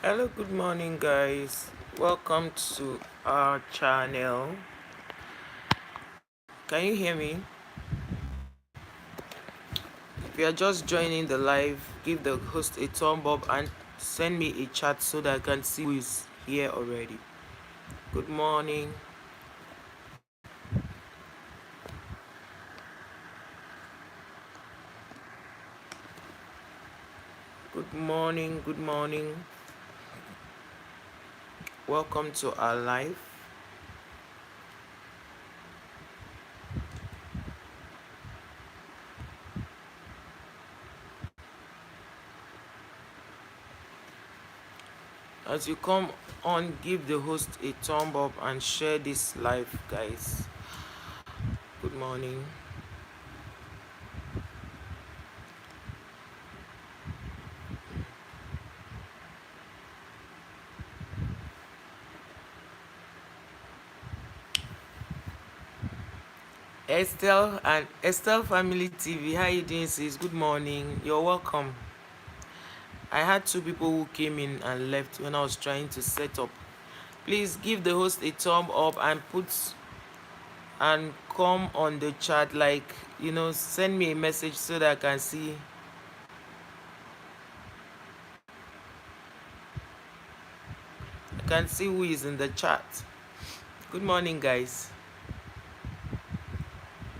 Hello, good morning, guys. Welcome to our channel. Can you hear me? If you are just joining the live, give the host a thumb up and send me a chat so that I can see who is here already. Good morning. Good morning. Good morning. Welcome to our live. As you come on, give the host a thumb up and share this live, guys. Good morning. Estelle and Estelle Family TV, how you doing, sis? Good morning. You're welcome. I had two people who came in and left when I was trying to set up. Please give the host a thumb up and come on the chat, like, send me a message so that I can see. I can see who is in the chat. Good morning, guys.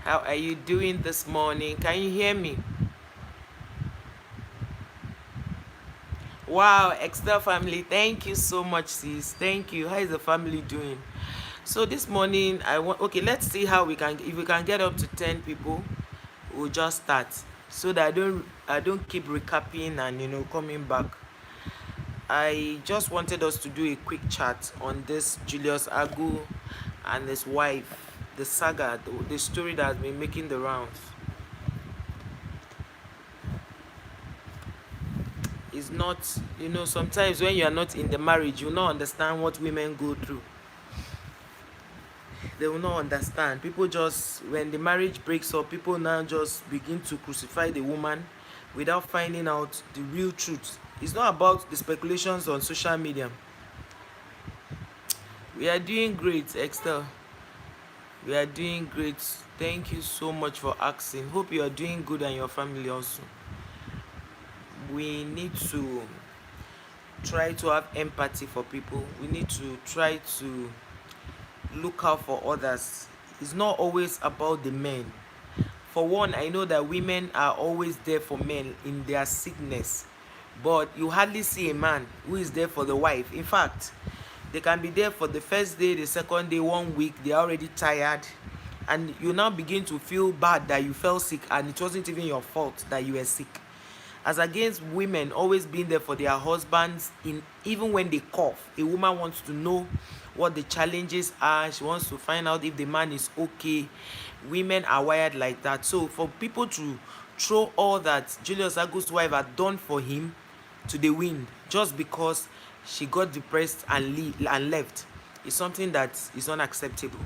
How are you doing this morning? Can you hear me? Wow, Extra family, thank you so much, sis. Thank you. How is the family doing? So this morning okay, let's see how we can, if we can get up to 10 people, we'll just start so that I don't keep recapping and coming back. I just wanted us to do a quick chat on this Julius Agu and his wife, the saga, the story that has been making the rounds. It's not, sometimes when you are not in the marriage, you will not understand what women go through. They will not understand. People just, when the marriage breaks up, people now just begin to crucify the woman without finding out the real truth. It's not about the speculations on social media. We are doing great, Esther. We are doing great. Thank you so much for asking. Hope you are doing good and your family also. We need to try to have empathy for people. We need to try to look out for others. It's not always about the men. For one, I know that women are always there for men in their sickness, but you hardly see a man who is there for the wife. In fact, they can be there for the first day, the second day, 1 week, they're already tired, and you now begin to feel bad that you fell sick and it wasn't even your fault that you were sick. As against women always being there for their husbands, even when they cough, a woman wants to know what the challenges are. She wants to find out if the man is okay. Women are wired like that. So for people to throw all that Julius Agu's wife had done for him to the wind just because she got depressed and left is something that is unacceptable.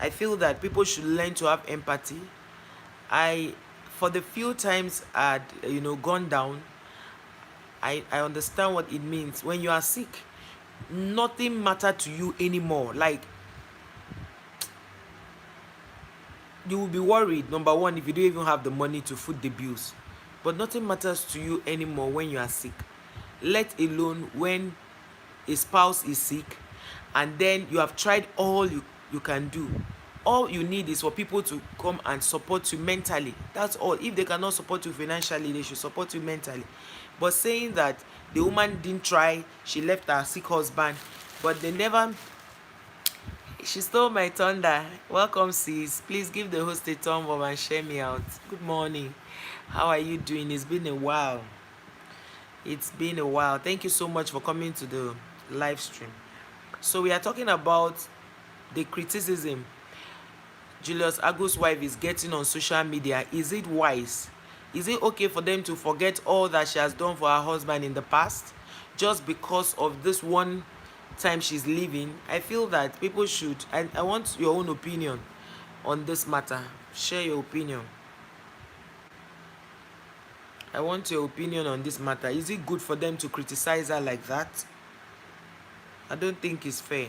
I feel that people should learn to have empathy. For the few times I'd gone down, I understand what it means. When you are sick, nothing matters to you anymore. Like, you will be worried, number one, if you don't even have the money to foot the bills, but nothing matters to you anymore when you are sick, let alone when a spouse is sick and then you have tried all you can do. All you need is for people to come and support you mentally. That's all. If they cannot support you financially, they should support you mentally. But saying that the woman didn't try, she left her sick husband, but they never, she stole my thunder. Welcome, sis. Please give the host a thumb up and share me out. Good morning. How are you doing? It's been a while. It's been a while. Thank you so much for coming to the live stream. So we are talking about the criticism Julius Agu's wife is getting on social media. Is it wise? Is it okay for them to forget all that she has done for her husband in the past just because of this one time she's leaving? I feel that people should, and I want your own opinion on this matter. Share your opinion. I want your opinion on this matter. Is it good for them to criticize her like that? I don't think it's fair.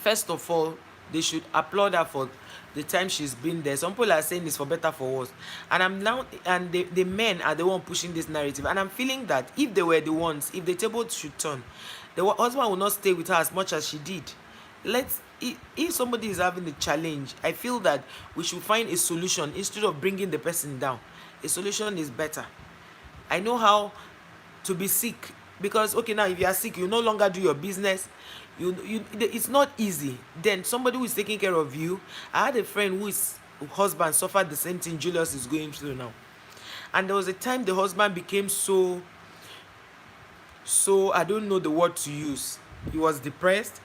First of all, they should applaud her for the time she's been there. Some people are saying it's for better, for worse. And I'm now, and the men are the one pushing this narrative. And I'm feeling that if they were the ones, if the table should turn, the husband will not stay with her as much as she did. Let's, if somebody is having a challenge, I feel that we should find a solution instead of bringing the person down. A solution is better. I know how to be sick, because okay, now if you are sick, you no longer do your business. It's not easy. Then somebody who is taking care of you. I had a friend whose husband suffered the same thing Julius is going through now, and there was a time the husband became so I don't know the word to use. He was depressed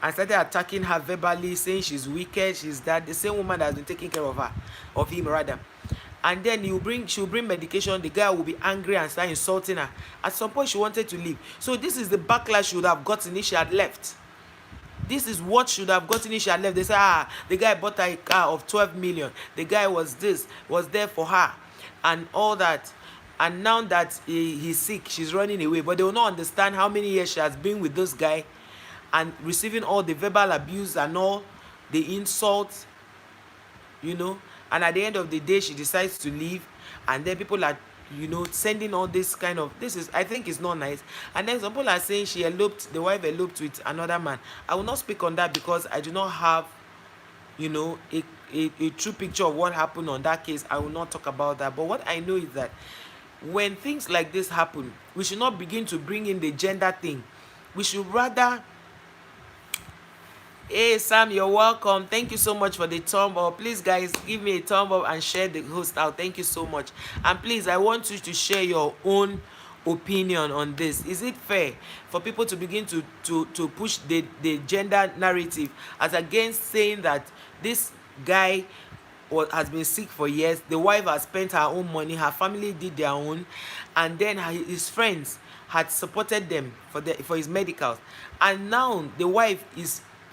and started attacking her verbally, saying she's wicked, she's that. The same woman that has been taking care of her, of him rather. And then she'll bring medication. The guy will be angry and start insulting her. At some point she wanted to leave. So this is the backlash she would have gotten if she had left. This is what should have gotten if she had left. They say, the guy bought her a car of 12 million. The guy was there for her and all that. And now that he's sick, she's running away. But they will not understand how many years she has been with this guy and receiving all the verbal abuse and all the insults, and at the end of the day she decides to leave, and then people are sending all this kind of, this is, I think, it's not nice. And then some people are saying the wife eloped with another man. I will not speak on that because I do not have a true picture of what happened on that case. I will not talk about that. But what I know is that when things like this happen, we should not begin to bring in the gender thing. We should rather, hey Sam, you're welcome. Thank you so much for the thumb up. Please guys, give me a thumb up and share the host out. Thank you so much. And please, I want you to share your own opinion on this. Is it fair for people to begin to push the gender narrative as against saying that this guy has been sick for years, the wife has spent her own money, her family did their own, and then his friends had supported them for his medicals, and now the wife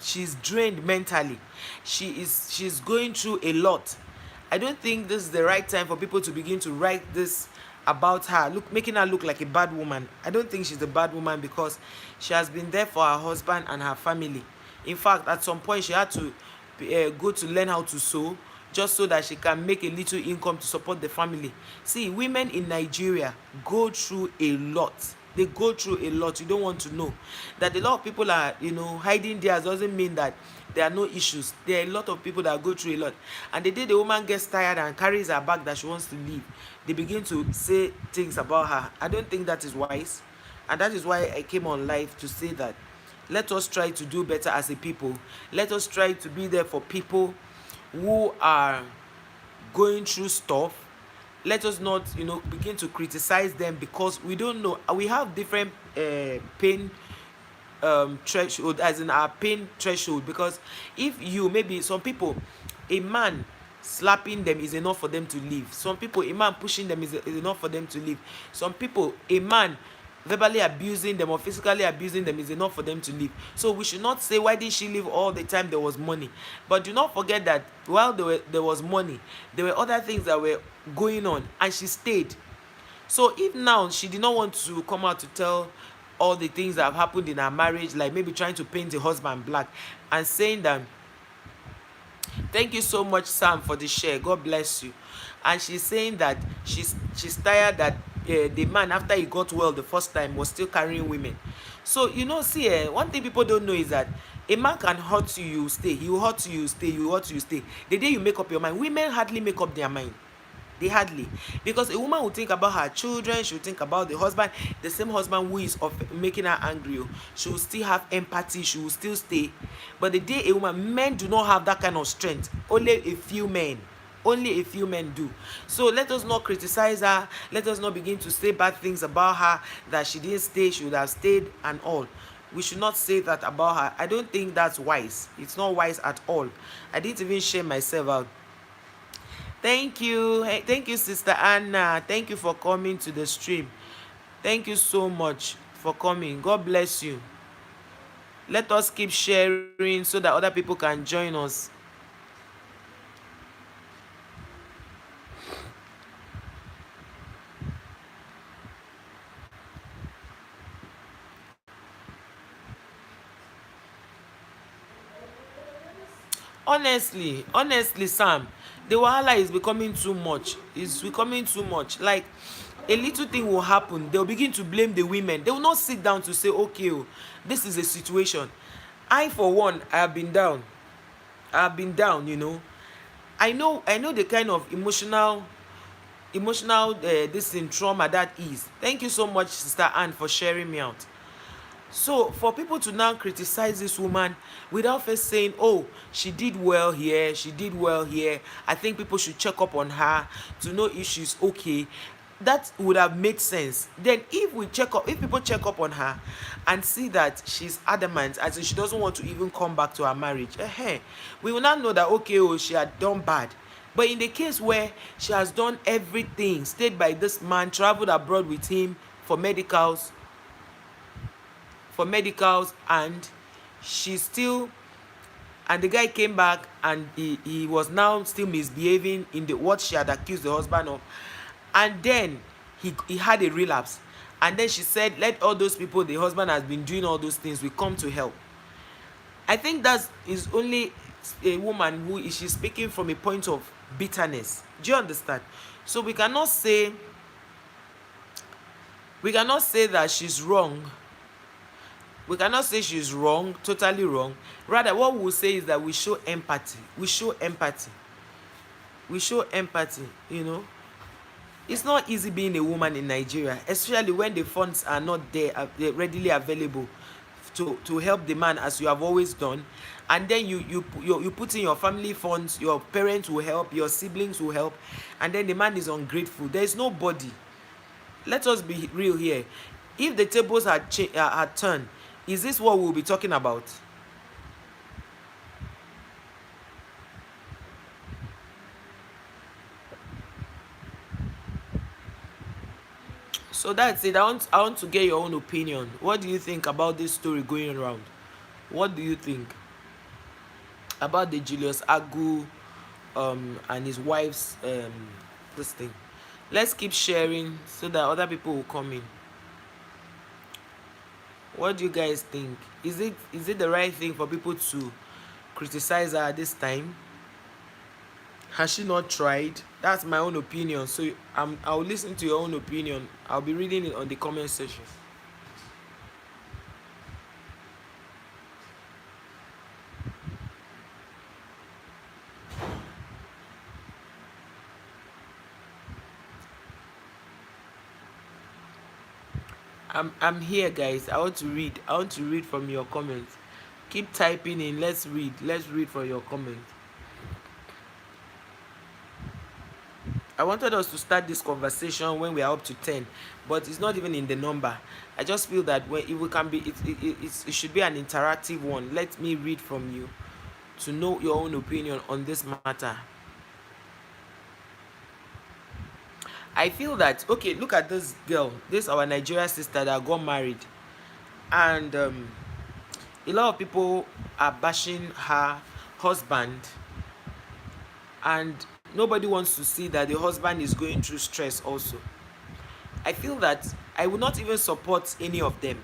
she's drained mentally. She's going through a lot. I don't think this is the right time for people to begin to write this about her, making her look like a bad woman. I don't think she's a bad woman because she has been there for her husband and her family. In fact, at some point she had to go to learn how to sew, just so that she can make a little income to support the family. See, women in Nigeria go through a lot. They go through a lot. You don't want to know that a lot of people are hiding theirs. Doesn't mean that there are no issues. There are a lot of people that go through a lot, and the day the woman gets tired and carries her bag that she wants to leave, they begin to say things about her. I don't think that is wise, and that is why I came on live to say that let us try to do better as a people. Let us try to be there for people who are going through stuff. Let us not begin to criticize them because we don't know. We have different pain threshold, as in our pain threshold. Because if maybe some people, a man slapping them is enough for them to leave. Some people, a man pushing them is enough for them to leave. Some people, a man verbally abusing them or physically abusing them is enough for them to leave. So we should not say, why did she leave all the time there was money? But do not forget that while there was money, there were other things that were going on, and she stayed. So if now she did not want to come out to tell all the things that have happened in her marriage, like maybe trying to paint the husband black and saying that, thank you so much Sam for the share, God bless you, and she's saying that she's tired that the man, after he got well the first time, was still carrying women. So see, one thing people don't know is that a man can hurt you, you stay. He will hurt you, you stay. You hurt you, you stay. The day you make up your mind, women hardly make up their mind. They hardly, because a woman will think about her children, she will think about the husband, the same husband who is making her angry. She will still have empathy, she will still stay. But the day a woman, men do not have that kind of strength. Only a few men do. So let us not criticize her. Let us not begin to say bad things about her, that she didn't stay, she would have stayed and all. We should not say that about her. I don't think that's wise. It's not wise at all. I didn't even share myself out. Thank you. Hey, thank you, Sister Anna. Thank you for coming to the stream. Thank you so much for coming. God bless you. Let us keep sharing so that other people can join us. Honestly, Sam, the wahala is becoming too much. It's becoming too much. Like, a little thing will happen, they'll begin to blame the women. They will not sit down to say, okay, oh, this is a situation. I, for one, I have been down. I have been down, you know. I know the kind of emotional this in trauma that is. Thank you so much, Sister Anne, for sharing me out. So for people to now criticize this woman without first saying, oh, she did well here, she did well here, I think people should check up on her to know if she's okay, that would have made sense. Then if people check up on her and see that she's adamant, as in she doesn't want to even come back to her marriage, we will not know that, okay, oh, she had done bad. But in the case where she has done everything, stayed by this man, traveled abroad with him for medicals, and she still, and the guy came back and he was now still misbehaving in the what she had accused the husband of, and then he had a relapse, and then she said, let all those people the husband has been doing all those things will come to help. I think that is only a woman who is, she's speaking from a point of bitterness. Do you understand? So we cannot say that she's wrong. We cannot say she's wrong, totally wrong. Rather, what we will say is that we show empathy. You know. It's not easy being a woman in Nigeria, especially when the funds are not there, they're readily available to help the man, as you have always done. And then you put in your family funds, your parents will help, your siblings will help, and then the man is ungrateful. There is nobody. Let us be real here. If the tables had turned, is this what we'll be talking about? So that's it. I want to get your own opinion. What do you think about this story going around? What do you think about the Julius Agu and his wife's this thing? Let's keep sharing so that other people will come in. What do you guys think? Is it the right thing for people to criticize her at this time? Has she not tried? That's my own opinion. So I'll listen to your own opinion. I'll be reading it on the comment section. I'm here, guys. I want to read from your comments. Keep typing in. Let's read from your comments. I wanted us to start this conversation when we are up to 10, but it's not even in the number. I just feel that if we can be, it should be an interactive one. Let me read from you to know your own opinion on this matter. I feel that, okay, look at this girl, this our Nigeria sister that got married, and a lot of people are bashing her husband, and nobody wants to see that the husband is going through stress also. I feel that I will not even support any of them,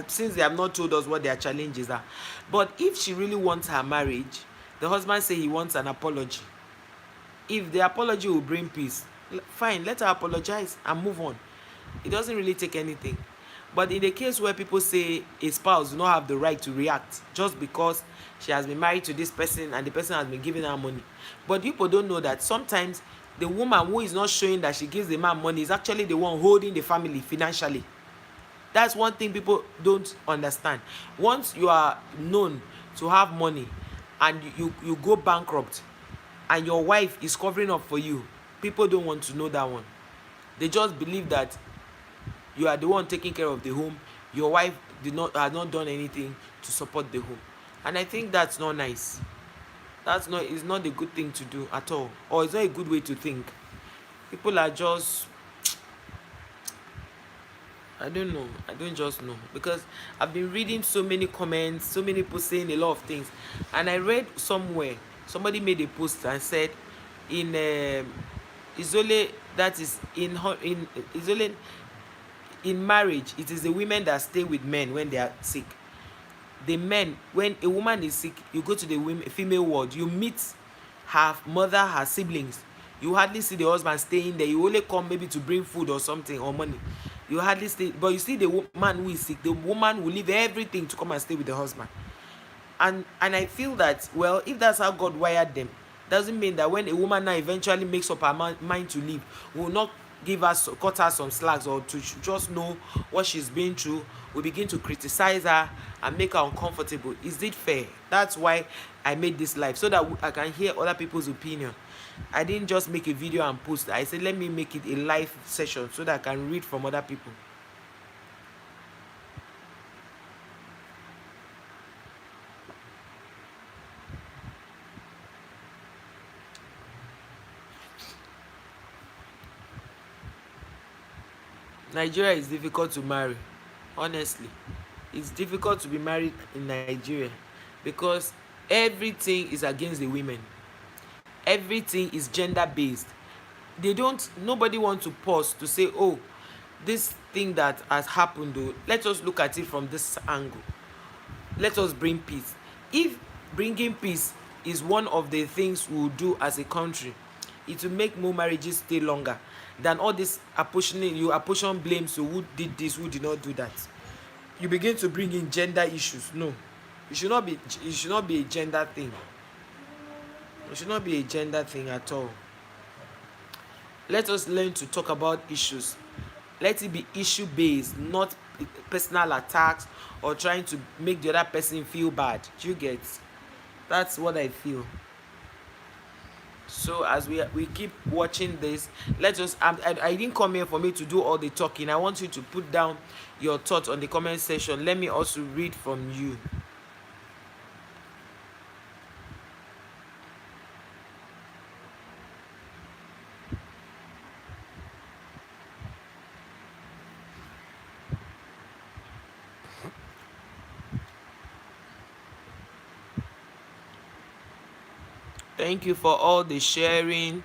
since they have not told us what their challenges are. But if she really wants her marriage, the husband say he wants an apology. If the apology will bring peace, fine, let her apologize and move on. It doesn't really take anything. But in the case where people say a spouse do not have the right to react just because she has been married to this person and the person has been giving her money, but people don't know that sometimes the woman who is not showing that she gives the man money is actually the one holding the family financially. That's one thing people don't understand. Once you are known to have money and you go bankrupt and your wife is covering up for you, people don't want to know that one. They just believe that you are the one taking care of the home. Your wife has not done anything to support the home, and I think that's not nice. It's not a good thing to do at all, or it's not a good way to think. People are just, I don't know. I don't just know, because I've been reading so many comments, so many people saying a lot of things, and I read somewhere somebody made a post and said in Isole, that is in Isole, in marriage, it is the women that stay with men when they are sick. The men, when a woman is sick, you go to the female ward, you meet her mother, her siblings. You hardly see the husband staying there. You only come maybe to bring food or something or money. You hardly stay, but you see the man who is sick, the woman will leave everything to come and stay with the husband. And I feel that, well, if that's how God wired them, doesn't mean that when a woman now eventually makes up her mind to leave, we will not cut her some slacks, or to just know what she's been through. We begin to criticize her and make her uncomfortable. Is it fair? That's why I made this live, so that I can hear other people's opinion. I didn't just make a video and post. I said let me make it a live session so that I can read from other people. Nigeria is difficult to marry. Honestly, it's difficult to be married in Nigeria because everything is against the women. Everything is gender based. Nobody wants to pause to say, oh, this thing that has happened, though, let us look at it from this angle. Let us bring peace. If bringing peace is one of the things we will do as a country, it will make more marriages stay longer than all this apportioning. You apportion blames to who did this, who did not do that. You begin to bring in gender issues. No, it should not be a gender thing. It should not be a gender thing at all. Let us learn to talk about issues. Let it be issue based, not personal attacks or trying to make the other person feel bad. Do you get? That's what I feel. So as we keep watching this, let us I didn't come here for me to do all the talking. I want you to put down your thoughts on the comment section. Let me also read from you. Thank you for all the sharing.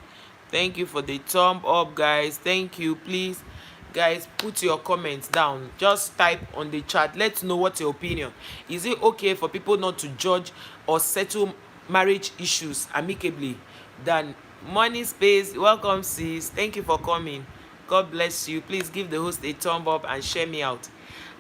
Thank you for the thumb up, guys. Thank you. Please, guys, put your comments down. Just type on the chat. Let's know what's your opinion. Is it okay for people not to judge or settle marriage issues amicably? Than money space. Welcome, sis. Thank you for coming. God bless you. Please give the host a thumb up and share me out.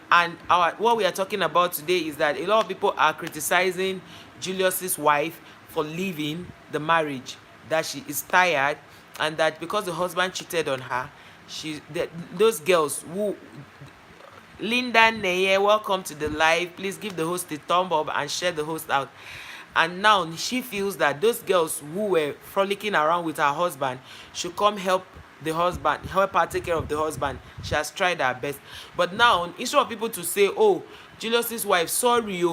And what we are talking about today is that a lot of people are criticizing Julius's wife for leaving the marriage, that she is tired, and that because the husband cheated on her, those girls who Linda Neye, welcome to the live. Please give the host a thumb up and share the host out. And now she feels that those girls who were frolicking around with her husband should come help the husband, help her take care of the husband. She has tried her best. But now, instead of people to say, oh, Julius's wife, sorry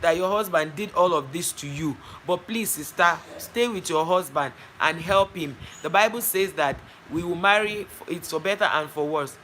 that your husband did all of this to you, but please, sister, stay with your husband and help him. The Bible says that we will marry, it's for better and for worse.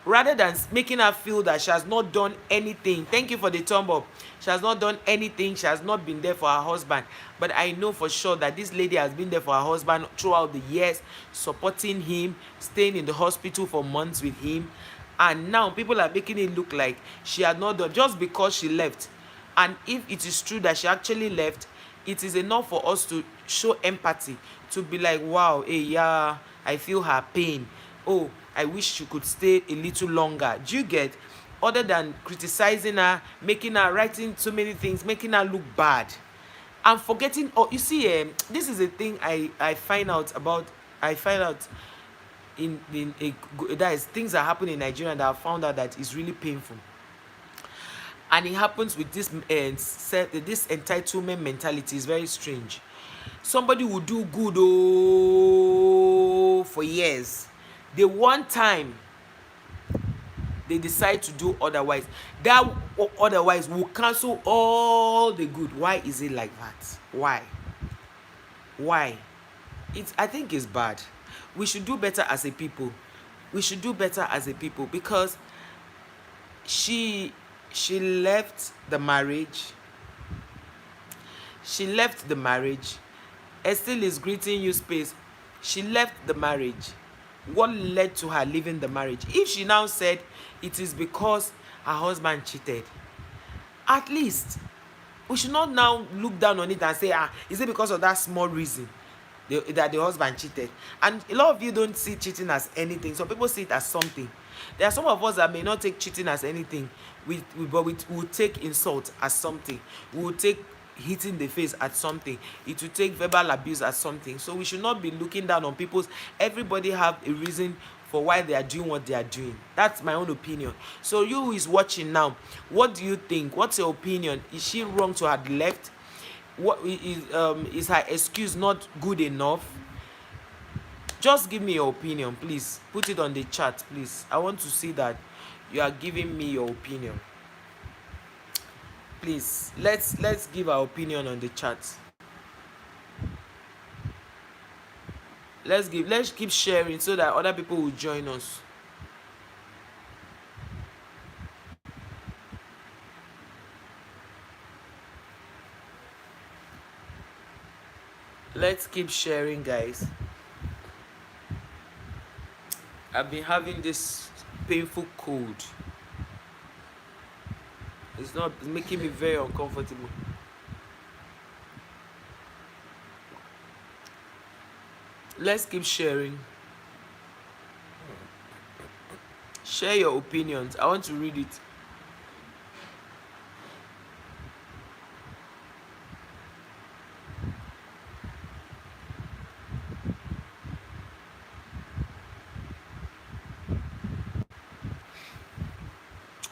Rather than making her feel that she has not done anything. Thank you for the thumb up. She has not done anything. She has not been there for her husband. But I know for sure that this lady has been there for her husband throughout the years, supporting him, staying in the hospital for months with him. And now people are making it look like she had not done just because she left. And if it is true that she actually left, it is enough for us to show empathy, to be like, wow, hey, yeah, I feel her pain. Oh, I wish she could stay a little longer. Do you get? Other than criticizing her, making her, writing so many things, making her look bad, and forgetting. Oh, you see, this is a thing I find out that is things that happen in Nigeria that I found out that is really painful. And it happens with this this entitlement mentality. Is very strange. Somebody will do good for years. The one time they decide to do otherwise, that otherwise will cancel all the good. Why is it like that? Why? I think it's bad. We should do better as a people. We should do better as a people, because she left the marriage. Estelle is greeting you, space. She left the marriage. What led to her leaving the marriage? If she now said it is because her husband cheated, at least we should not now look down on it and say, is it because of that small reason that the husband cheated? And a lot of you don't see cheating as anything. Some people see it as something. There are some of us that may not take cheating as anything, but we will take insult as something. We will take hitting the face as something. It will take verbal abuse as something. So we should not be looking down on people's. Everybody have a reason for why they are doing what they are doing. That's my own opinion. So you who is watching now, what do you think? What's your opinion? Is she wrong to have left? What is her excuse not good enough? Just give me your opinion, please. Put it on the chat, please. I want to see that you are giving me your opinion. Please, let's give our opinion on the chat. Let's keep sharing so that other people will join us. Let's keep sharing, guys. I've been having this painful cold. It's making me very uncomfortable. Let's keep sharing. Share your opinions. I want to read it.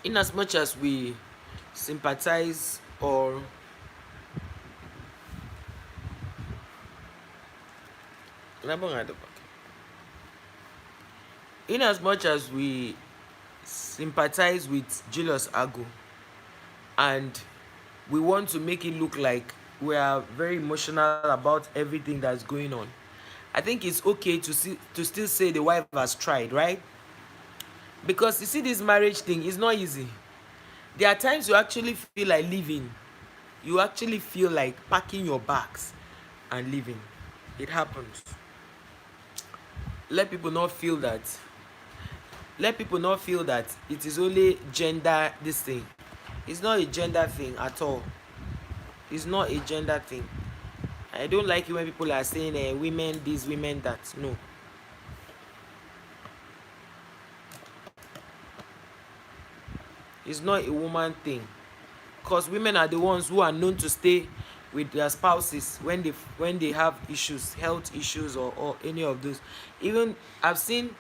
In as much as we sympathize or in as much as we sympathize with Julius Agu and we want to make it look like we are very emotional about everything that's going on, I think it's okay to still say the wife has tried, right? Because you see, this marriage thing is not easy. There are times you actually feel like leaving. You actually feel like packing your bags and leaving. It happens. Let people not feel that. Let people not feel that it is only gender, this thing. It's not a gender thing at all. It's not a gender thing. I don't like it when people are saying women this, women that. No. It's not a woman thing, because women are the ones who are known to stay with their spouses when they have issues, health issues, or any of those. Even I've seen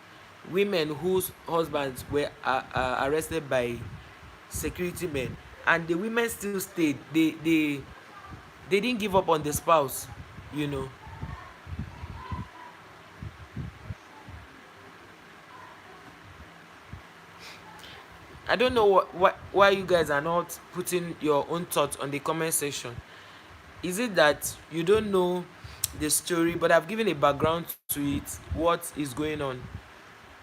women whose husbands were arrested by security men, and the women still stayed. They didn't give up on the spouse, you know. I don't know why you guys are not putting your own thoughts on the comment section. Is it that you don't know the story, but I've given a background to it, what is going on?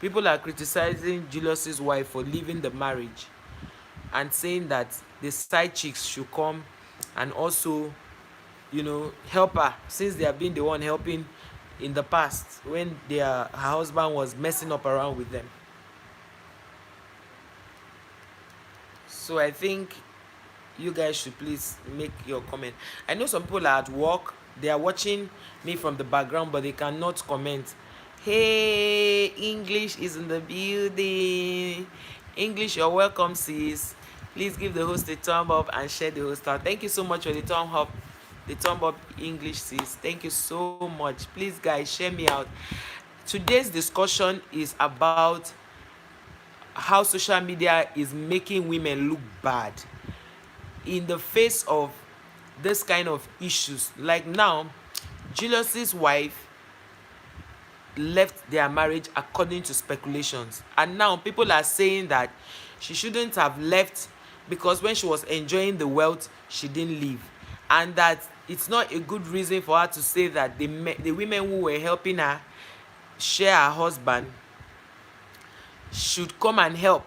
People are criticizing Julius's wife for leaving the marriage and saying that the side chicks should come and also, help her, since they have been the one helping in the past when her husband was messing up around with them. So I think you guys should please make your comment. I know some people are at work. They are watching me from the background, but they cannot comment. Hey, English is in the building. English, you're welcome, sis. Please give the host a thumb up and share the host out. Thank you so much for the thumb up. The thumb up, English, sis. Thank you so much. Please, guys, share me out. Today's discussion is about how social media is making women look bad in the face of this kind of issues. Like now, Julius's wife left their marriage according to speculations, and now people are saying that she shouldn't have left because when she was enjoying the wealth, she didn't leave, and that it's not a good reason for her to say that the women who were helping her share her husband should come and help.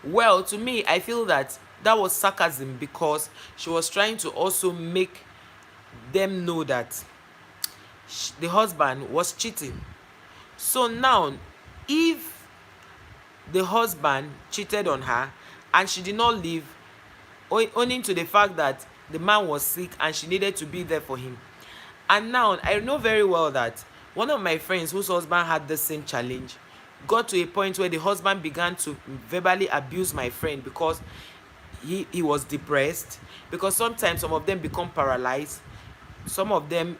Well, to me, I feel that was sarcasm, because she was trying to also make them know that the husband was cheating. So now, if the husband cheated on her and she did not leave, owing to the fact that the man was sick and she needed to be there for him. And now I know very well that one of my friends whose husband had the same challenge got to a point where the husband began to verbally abuse my friend because he was depressed, because sometimes some of them become paralyzed, some of them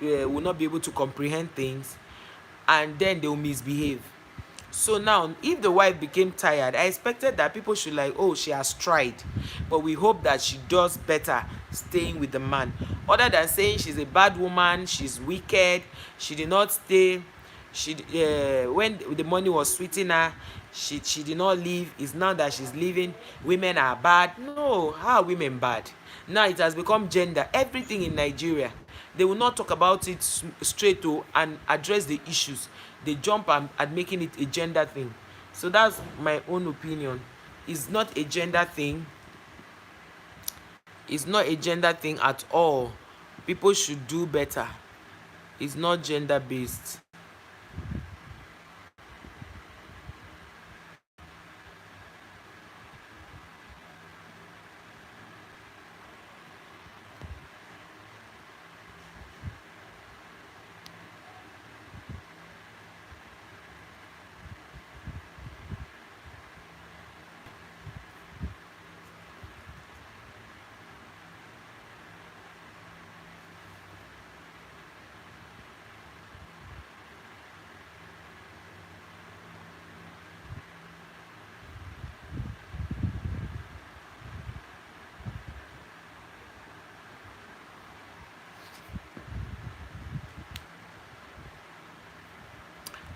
will not be able to comprehend things, and then they will misbehave. So now if the wife became tired, I expected that people should like, oh, she has tried, but we hope that she does better staying with the man, other than saying she's a bad woman, she's wicked, she did not stay, she when the money was sweeting her, she did not leave. It's now that she's leaving, women are bad. No, how are women bad? Now it has become gender everything in Nigeria. They will not talk about it straight to and address the issues. They jump at making it a gender thing. So that's my own opinion. It's not a gender thing. It's not a gender thing at all. People should do better. It's not gender based.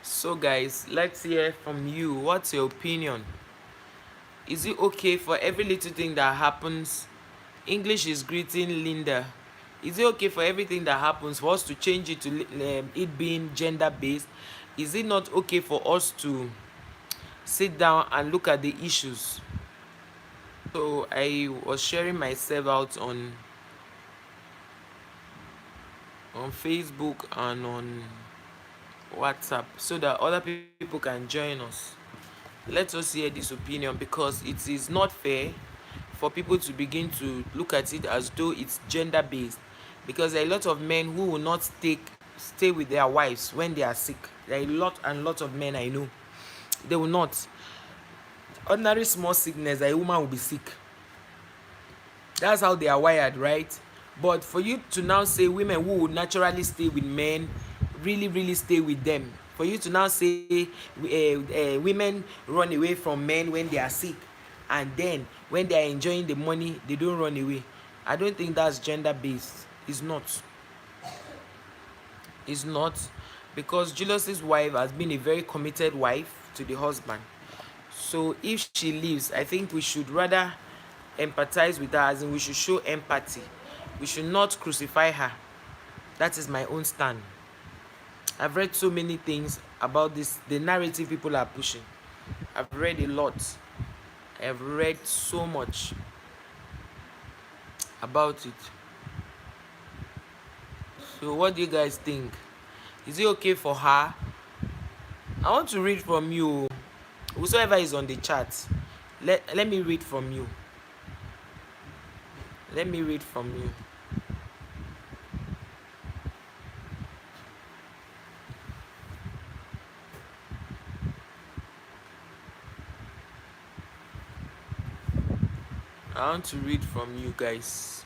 So guys, let's hear from you. What's your opinion? Is it okay for every little thing that happens? English is greeting Linda. Is it okay for everything that happens for us to change it to it being gender based? Is it not okay for us to sit down and look at the issues? So I was sharing myself out on Facebook and on WhatsApp so that other people can join us. Let us hear this opinion, because it is not fair for people to begin to look at it as though it's gender based, because there are a lot of men who will not stay with their wives when they are sick. There are a lot and lot of men I know, they will not. Ordinary small sickness, a woman will be sick. That's how they are wired, right? But for you to now say women who would naturally stay with men really stay with them, for you to now say women run away from men when they are sick, and then when they are enjoying the money they don't run away, I don't think that's gender based. It's not. It's not. Because Julius's wife has been a very committed wife to the husband. So if she leaves, I think we should rather empathize with her, as in we should show empathy. We should not crucify her. That is my own stand. I've read so many things about this, the narrative people are pushing. I've read a lot. I've read so much about it. So what do you guys think? Is it okay for her? I want to read from you. Whosoever is on the chat, let me read from you. Let me read from you. I want to read from you guys.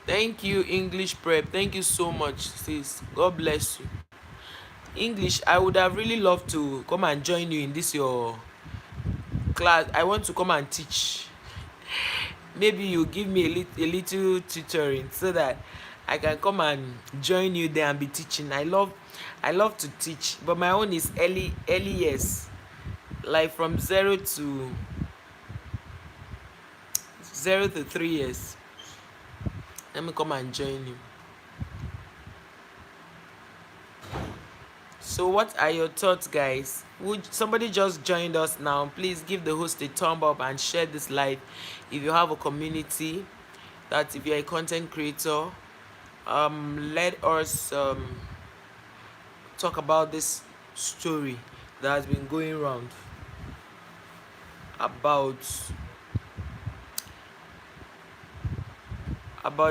Thank you, English Prep. Thank you so much, sis. God bless you. English, I would have really loved to come and join you in this your class. I want to come and teach. Maybe you give me a little tutoring so that I can come and join you there and be teaching. I love to teach, but my own is early years, like from 0 to 3 years. Let me come and join you. So what are your thoughts, guys? Would somebody just joined us now? Please give the host a thumb up and share this live. If you have a community, that if you're a content creator, let us talk about this story that has been going around. about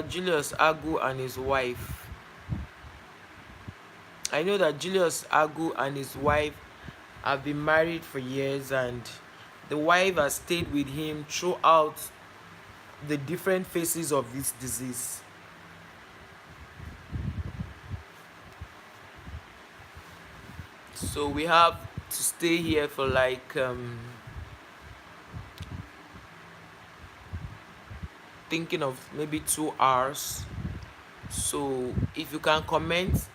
Julius Agu and his wife. I know that Julius Agu and his wife have been married for years, and the wife has stayed with him throughout the different phases of this disease. So we have to stay here for like thinking of maybe 2 hours. So if you can comment,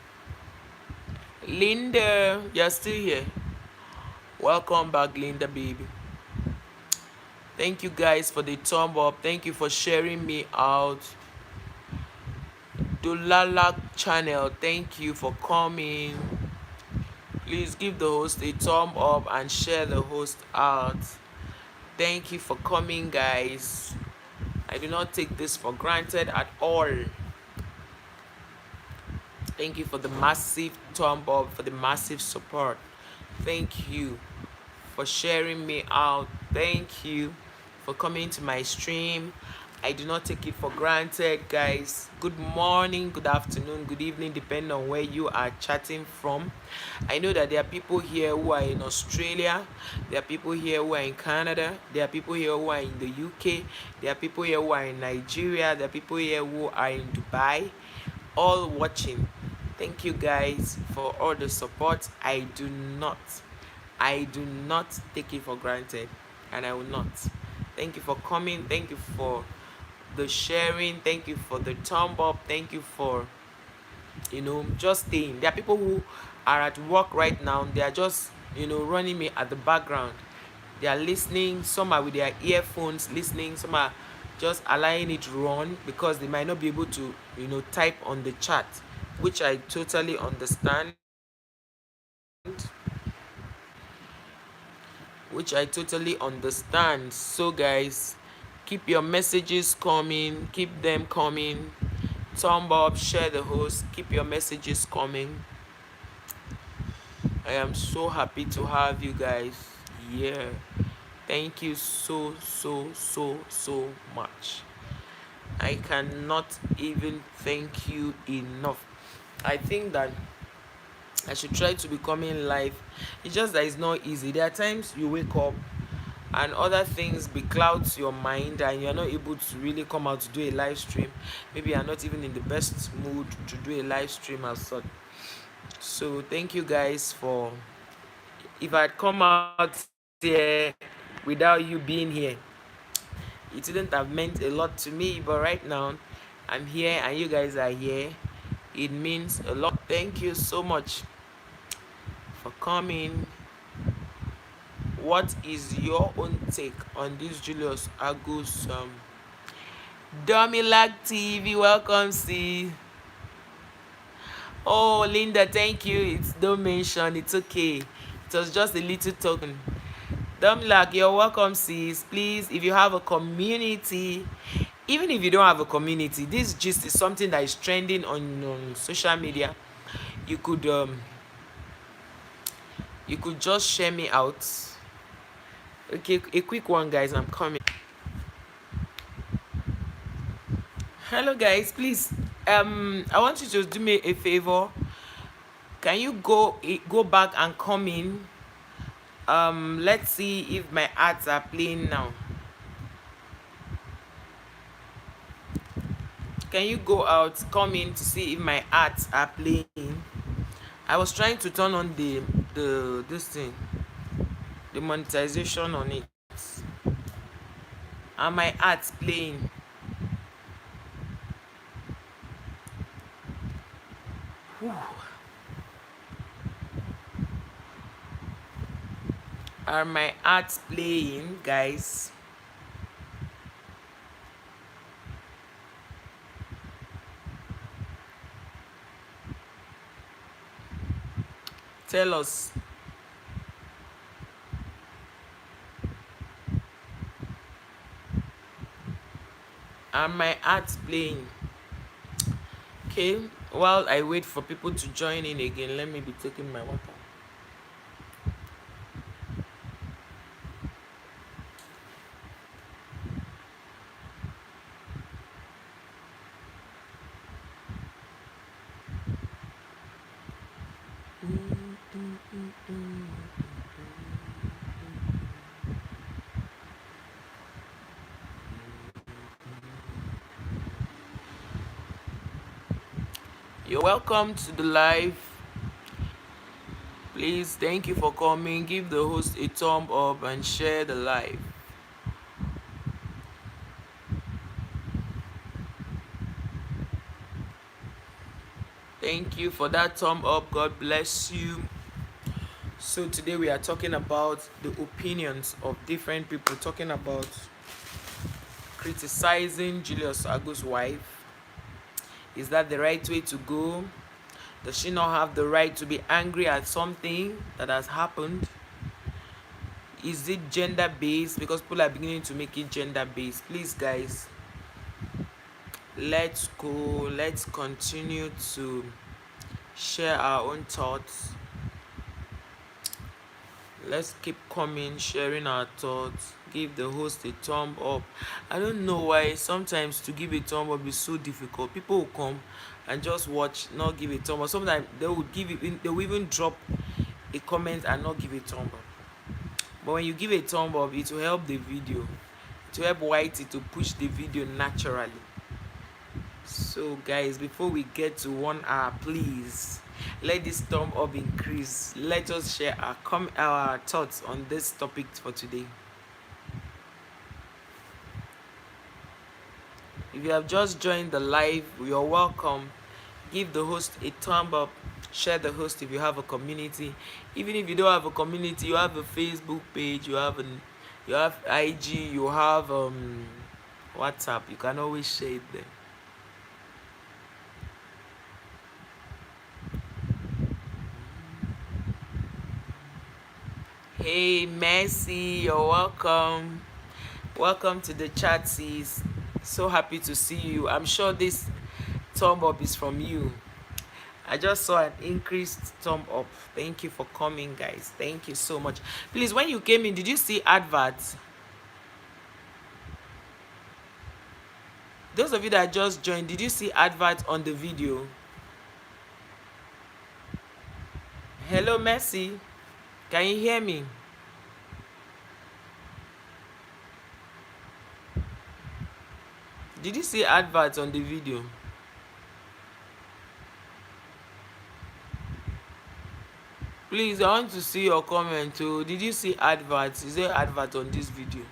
Linda, you're still here. Welcome back, Linda, baby. Thank you guys for the thumb up. Thank you for sharing me out. Dolala channel, thank you for coming. Please give the host a thumb up and share the host out. Thank you for coming, guys. I do not take this for granted at all. Thank you for the massive thumb up, for the massive support. Thank you for sharing me out. Thank you for coming to my stream. I do not take it for granted, guys. Good morning, good afternoon, good evening, depending on where you are chatting from. I know that there are people here who are in Australia, there are people here who are in Canada, there are people here who are in the UK, there are people here who are in Nigeria, there are people here who are in Dubai, all watching. Thank you guys for all the support. I do not take it for granted, and I will not. Thank you for coming. Thank you for the sharing. Thank you for the thumb up. Thank you for, just staying. There are people who are at work right now. They are just, running me at the background. They are listening. Some are with their earphones listening. Some are just allowing it run because they might not be able to, type on the chat, which I totally understand. So guys, keep your messages coming, keep them coming. Thumb up, share the host, keep your messages coming. I am so happy to have you guys here. Thank you so much. I cannot even thank you enough. I think that I should try to be coming live. It's just that it's not easy. There are times you wake up and other things beclouds your mind and you're not able to really come out to do a live stream. Maybe you're not even in the best mood to do a live stream as such. So thank you guys for, if I'd come out here without you being here, it wouldn't have meant a lot to me, but right now I'm here and you guys are here. It means a lot. Thank you so much for coming. What is your own take on this Julius Agu's Domilag TV? Welcome, see. Oh, Linda, thank you. It's don't mention. It's okay. It was just a little token. Domilag, you're welcome, sis. Please, if you have a community, even if you don't have a community, this gist is something that is trending on social media. You could just share me out. Okay, a quick one, guys. I'm coming. Hello, guys. Please, I want you to do me a favor. Can you go back and come in? Let's see if my ads are playing now. Can you go out, come in to see if my ads are playing? I was trying to turn on this thing, the monetization on it. Are my ads playing? Whew. Are my ads playing, guys? Tell us. Are my ads playing? Okay, while I wait for people to join in again, let me be taking my water. You're welcome to the live. Please, thank you for coming. Give the host a thumb up and share the live. Thank you for that thumb up. God bless you. So today we are talking about the opinions of different people, talking about criticizing Julius Agu's wife. Is that the right way to go? Does she not have the right to be angry at something that has happened? Is it gender based? Because people are beginning to make it gender based. Please, guys, let's go. Let's continue to share our own thoughts. Let's keep coming, sharing our thoughts. Give the host a thumb up. I don't know why sometimes to give a thumb up is so difficult. People will come and just watch, not give a thumb up. Sometimes they will they will even drop a comment and not give a thumb up. But when you give a thumb up, it will help the video. It will help Whitey to push the video naturally. So guys, before we get to 1 hour, please let this thumb up increase. Let us share our thoughts on this topic for today. If you have just joined the live, you're welcome. Give the host a thumb up. Share the host if you have a community. Even if you don't have a community, you have a Facebook page, you have IG, you have WhatsApp. You can always share it there. Hey Messi, you're welcome. Welcome to the chat, sis. So happy to see you. I'm sure this thumb up is from you. I just saw an increased thumb up. Thank you for coming, guys. Thank you so much. Please, when you came in, did you see adverts? Those of you that just joined, did you see adverts on the video? Hello, Messi. Can you hear me? Did you see adverts on the video? Please, I want to see your comment too. Did you see adverts? Is there advert on this video?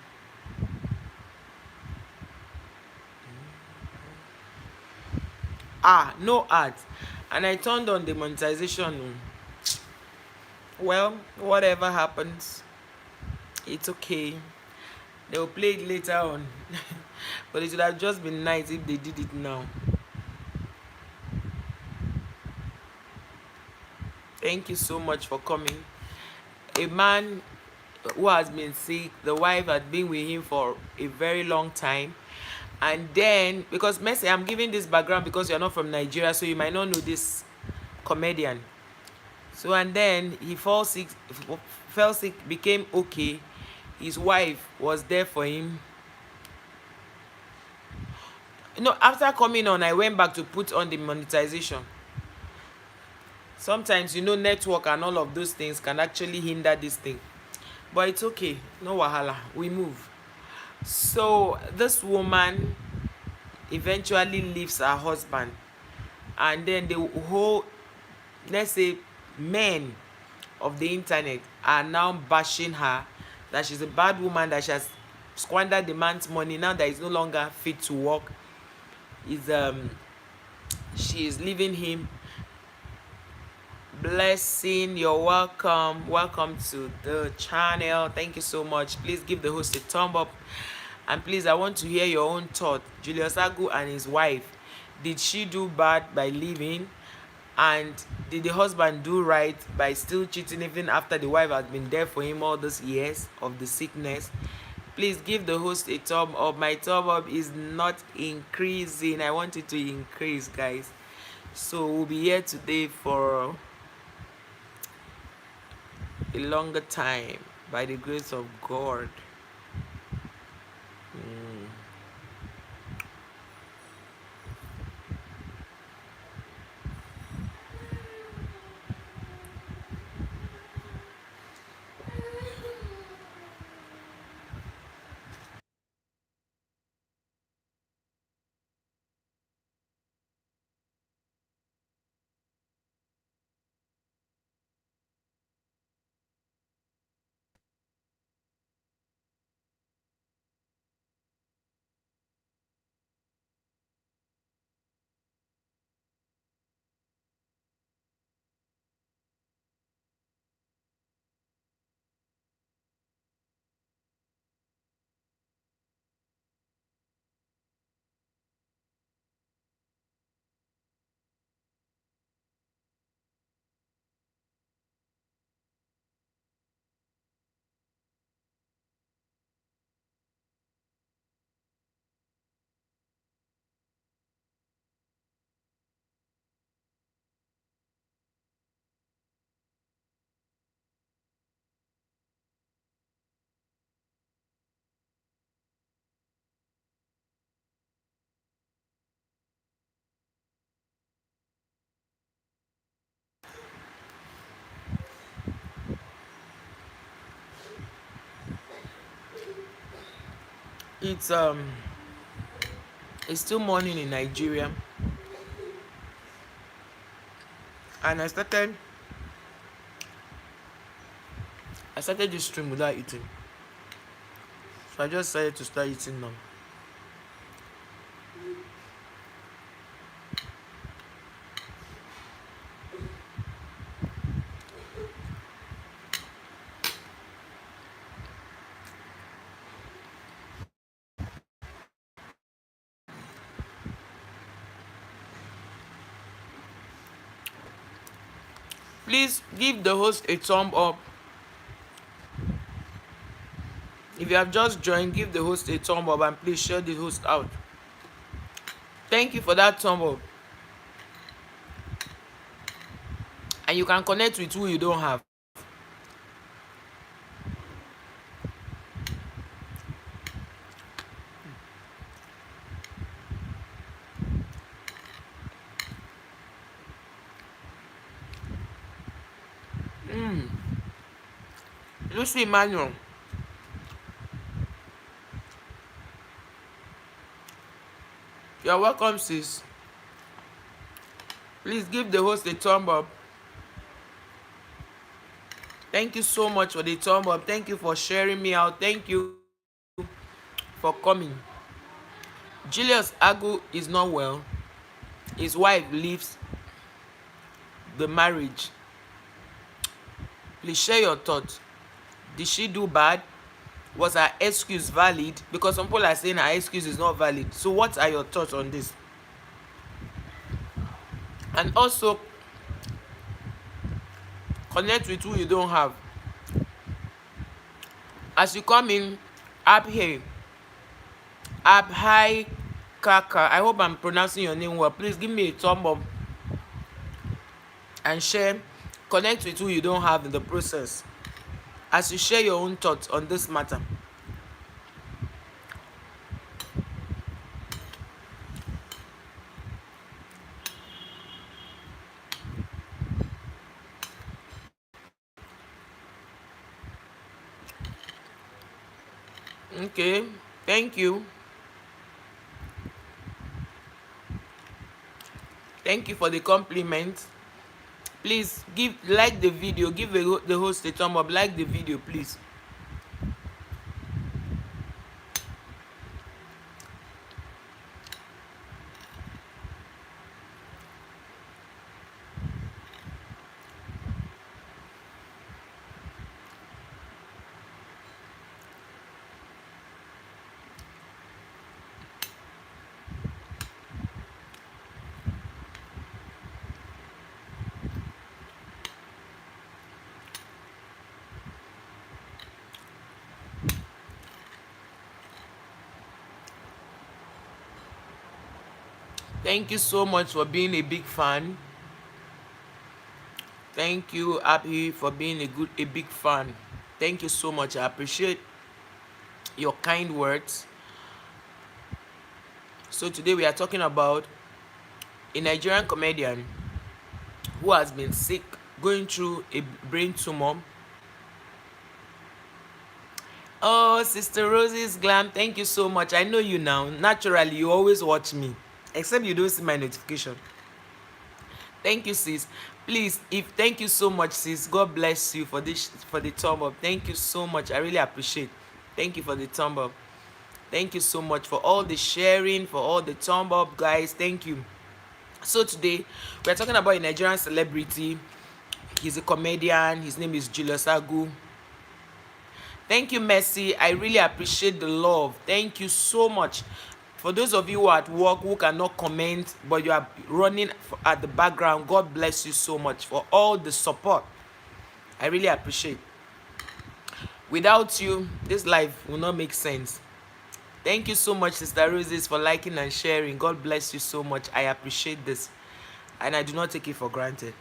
No ads. And I turned on the monetization. Well, whatever happens, it's okay. They'll play it later on. But it would have just been nice if they did it now. Thank you so much for coming. A man who has been sick, the wife had been with him for a very long time. And then, because Messi, I'm giving this background because you're not from Nigeria, so you might not know this comedian. So, and then he fell sick, became okay. His wife was there for him. After coming on, I went back to put on the monetization. Sometimes, network and all of those things can actually hinder this thing. But it's okay. No wahala. We move. So, this woman eventually leaves her husband. And then the whole, let's say, men of the internet are now bashing her that she's a bad woman, that she has squandered the man's money. Now that he's no longer fit to work, she is leaving him. Blessing, you're welcome. Welcome to the channel. Thank you so much. Please give the host a thumb up. And please, I want to hear your own thought. Julius Agu and his wife, did she do bad by leaving? And did the husband do right by still cheating even after the wife had been there for him all those years of the sickness? Please give the host a thumb up. My thumb up is not increasing. I want it to increase, guys. So we'll be here today for a longer time by the grace of God. It's it's still morning in Nigeria, and I started this stream without eating, so I just decided to start eating now. Please give the host a thumb up. If you have just joined, give the host a thumb up, and please share the host out. Thank you for that thumb up. And you can connect with who you don't have. Lucy Emmanuel, you're welcome, sis. Please give the host a thumb up. Thank you so much for the thumb up. Thank you for sharing me out. Thank you for coming. Julius Agu is not well. His wife leaves the marriage. Please share your thoughts. Did she do bad? Was her excuse valid? Because some people are saying her excuse is not valid. So what are your thoughts on this? And also, connect with who you don't have. As you come in, Abhai Kaka, I hope I'm pronouncing your name well. Please give me a thumb up and share. Connect with who you don't have in the process, as you share your own thoughts on this matter. Okay, thank you. Thank you for the compliment. Please like the video, give the host a thumb up, like the video, please. Thank you so much for being a big fan. Thank you, Abby, for being a big fan. Thank you so much. I appreciate your kind words. So today we are talking about a Nigerian comedian who has been sick, going through a brain tumor. Oh, Sister Rosie's Glam, thank you so much. I know you now. Naturally, you always watch me, except you don't see my notification. Thank you, sis. Please, if thank you so much, sis. God bless you for this, for the thumb up. Thank you so much. I really appreciate. Thank you for the thumb up. Thank you so much for all the sharing, for all the thumb up, guys. Thank you. So today we're talking about a Nigerian celebrity. He's a comedian. His name is Julius Agu. Thank you, Mercy. I really appreciate the love. Thank you so much. For those of you who are at work who cannot comment, but you are running at the background, God bless you so much for all the support. I really appreciate. Without you, this life will not make sense. Thank you so much, Sister Roses, for liking and sharing. God bless you so much. I appreciate this, and I do not take it for granted.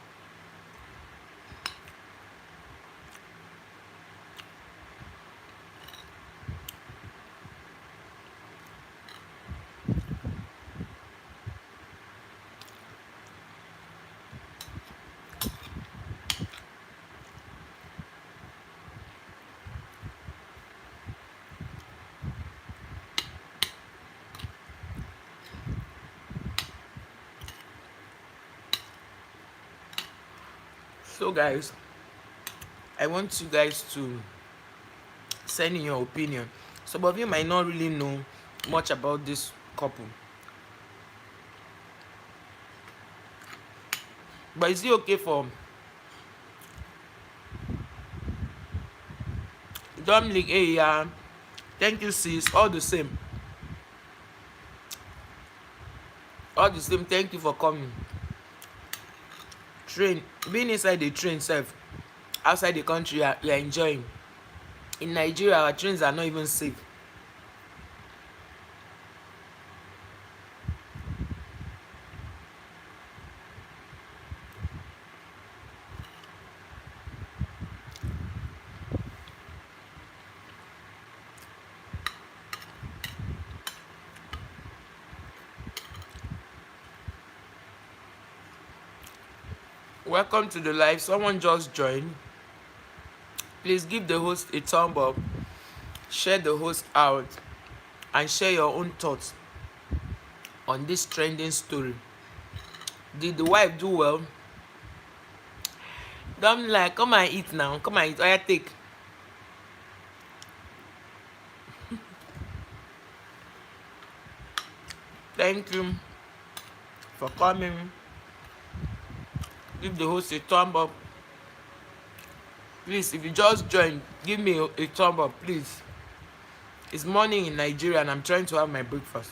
So guys, I want you guys to send in your opinion. Some of you might not really know much about this couple, but is it okay for Dominic? Hey, yeah, thank you sis, all the same, all the same, thank you for coming. Train, being inside the train sef, outside the country, you are enjoying. In Nigeria, our trains are not even safe. Welcome to the live. Someone just joined. Please give the host a thumb up, share the host out, and share your own thoughts on this trending story. Did the wife do well? Don't like, come and eat now. Come and eat. Oya, take. Thank you for coming. Give the host a thumb up. Please, if you just joined, give me a thumb up, please. It's morning in Nigeria and I'm trying to have my breakfast.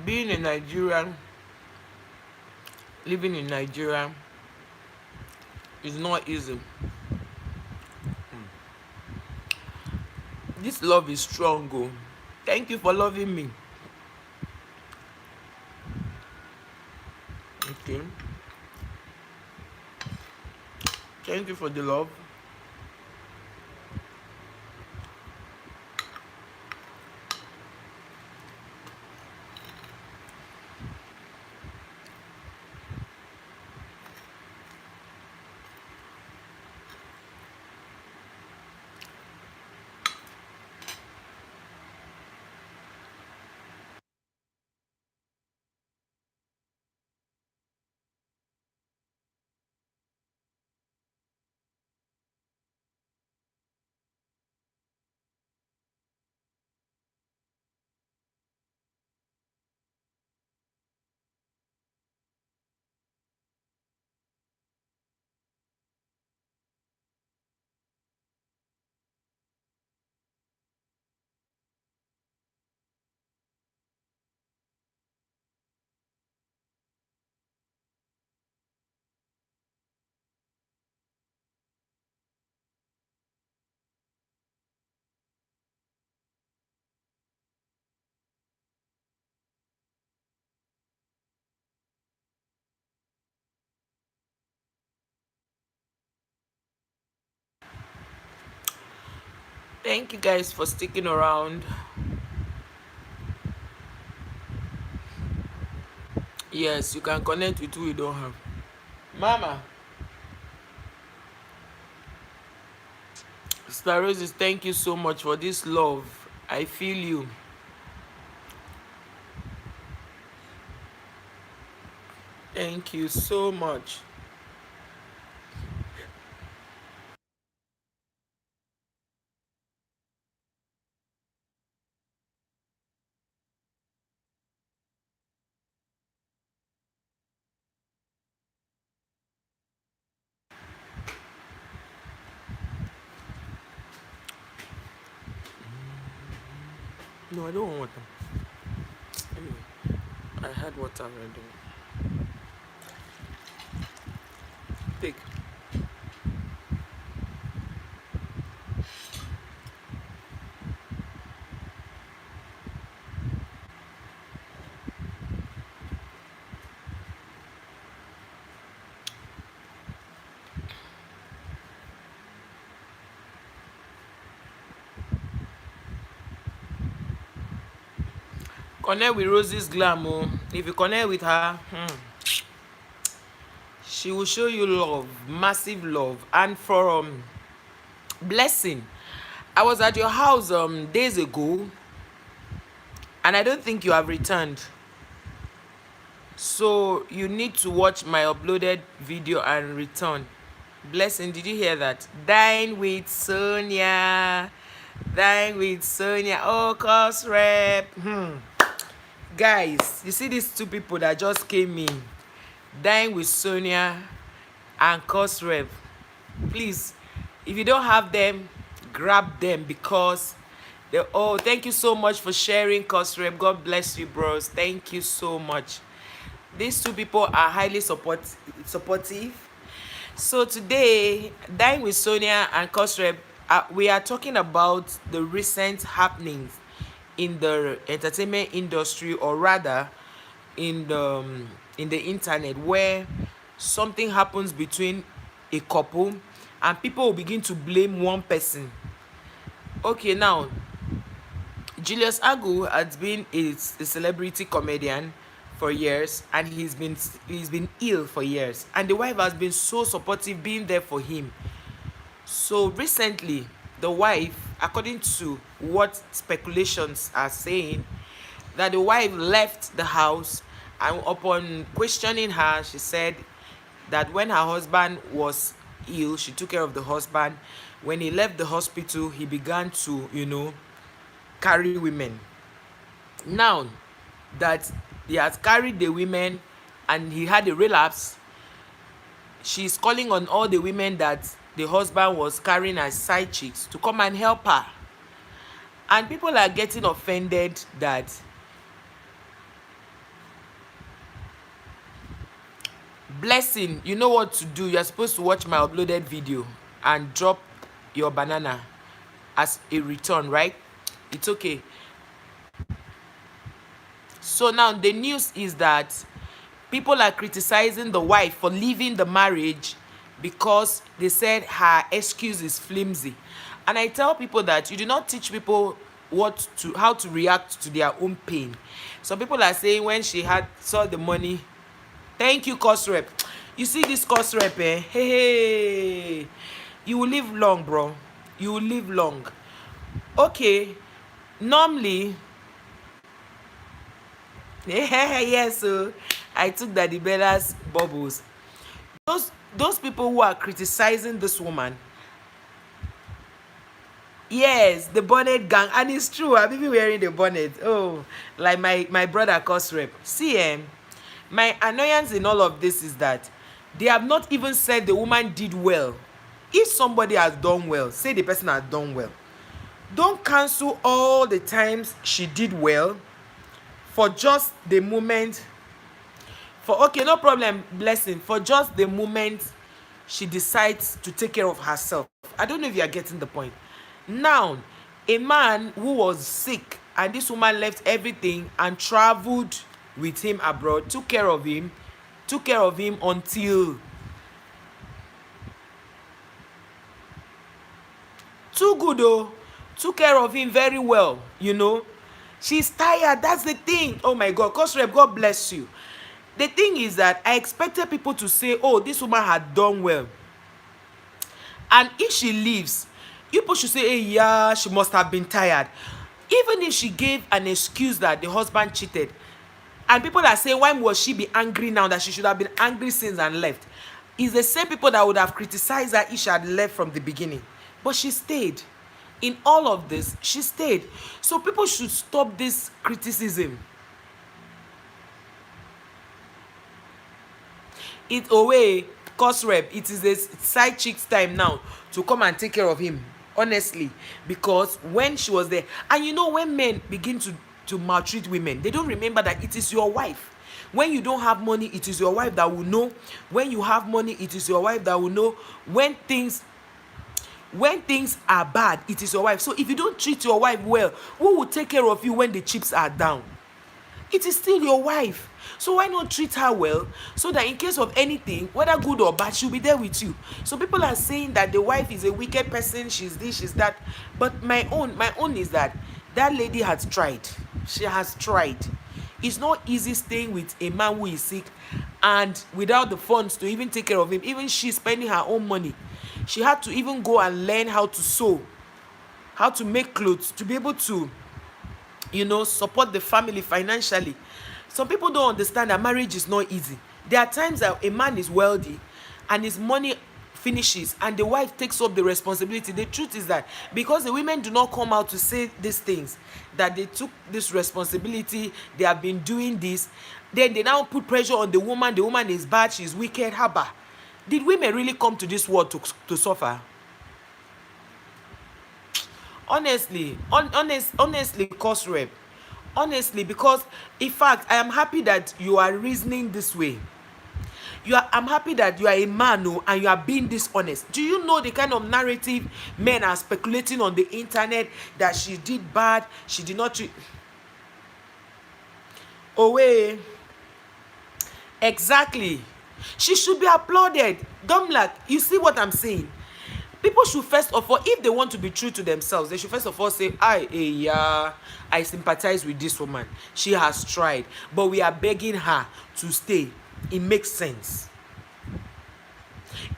Being a Nigerian, living in Nigeria is not easy. This love is strong, oh. Thank you for loving me. Okay. Thank you for the love. Thank you guys for sticking around. Yes, you can connect with who you don't have. Mama, Sister Roses, thank you so much for this love. I feel you. Thank you so much. No, I don't want water. Anyway, I had water already. Take. Connect with Rosie's Glam. Oh. If you connect with her, she will show you love, massive love, and for blessing. I was at your house days ago, and I don't think you have returned. So you need to watch my uploaded video and return. Blessing, did you hear that? Dine with Sonia. Dine with Sonia. Oh, cause rep. Guys, you see these two people that just came in. Dine with Sonia and cause rep. Please, if you don't have them, grab them, because they, oh, thank you so much for sharing, cause rep. God bless you, bros. Thank you so much. These two people are highly supportive. So today, Dine with Sonia and Cosrep, we are talking about the recent happenings in the entertainment industry, or rather in the internet, where something happens between a couple and people will begin to blame one person. Okay, now Julius Agu has been a celebrity comedian for years, and he's been ill for years, and the wife has been so supportive, being there for him. So recently, the wife, according to what speculations are saying, that the wife left the house, and upon questioning her, she said that when her husband was ill, she took care of the husband. When he left the hospital, he began to, carry women. Now that he has carried the women and he had a relapse, she's calling on all the women that the husband was carrying as side chicks to come and help her. And people are getting offended that Blessing, you know what to do. You're supposed to watch my uploaded video and drop your banana as a return, right? It's okay. So now the news is that people are criticizing the wife for leaving the marriage because they said her excuse is flimsy. And I tell people that you do not teach people how to react to their own pain. Some people are saying when she saw the money. Thank you, cost rep. You see this cost rep, eh? Hey, you will live long, bro. You will live long. Okay, normally, yes, so I took Daddy Bella's bubbles. Those people who are criticizing this woman, yes, the bonnet gang, and it's true. I'm even wearing the bonnet. Oh, like my brother cost rep. See, my annoyance in all of this is that they have not even said the woman did well. If somebody has done well, say the person has done well. Don't cancel all the times she did well for just the moment. Okay, no problem, Blessing. For just the moment she decides to take care of herself. I don't know if you are getting the point. Now, a man who was sick and this woman left everything and traveled with him abroad, took care of him until too good, oh, took care of him very well. She's tired. That's the thing. Oh my God, cost rep, God bless you. The thing is that I expected people to say, oh, this woman had done well, and if she leaves, people should say, hey, yeah, she must have been tired. Even if she gave an excuse that the husband cheated, and people are saying, why must she be angry now, that she should have been angry since and left, is the same people that would have criticized her if she had left from the beginning. But she stayed. In all of this, she stayed. So people should stop this criticism. It away, cost rep, it is a side chick's time now to come and take care of him, honestly. Because when she was there, and when men begin to maltreat women, they don't remember that it is your wife. When you don't have money, it is your wife that will know. When you have money, it is your wife that will know. When things are bad, it is your wife. So if you don't treat your wife well, who will take care of you when the chips are down? It is still your wife. So why not treat her well, so that in case of anything, whether good or bad, she'll be there with you. So people are saying that the wife is a wicked person, she's this, she's that. But my own is that lady has tried. She has tried. It's not easy staying with a man who is sick and without the funds to even take care of him. Even she's spending her own money. She had to even go and learn how to sew. how to make clothes, to be able to, support the family financially. Some people don't understand that marriage is not easy. There are times that a man is wealthy and his money finishes and the wife takes up the responsibility. The truth is that because the women do not come out to say these things, that they took this responsibility, they have been doing this, then they now put pressure on the woman. The woman is bad, she's wicked. Haba, did women really come to this world to suffer? Honestly, cause rep. Honestly, because in fact, I am happy that you are reasoning this way. I'm happy that you are a man, oh, and you are being dishonest. Do you know the kind of narrative men are speculating on the internet, that she did bad, she did not treat? Oh wait, exactly. She should be applauded. Domlak, you see what I'm saying? People should first of all, if they want to be true to themselves, they should first of all say, yeah, I sympathize with this woman. She has tried, but we are begging her to stay. It makes sense.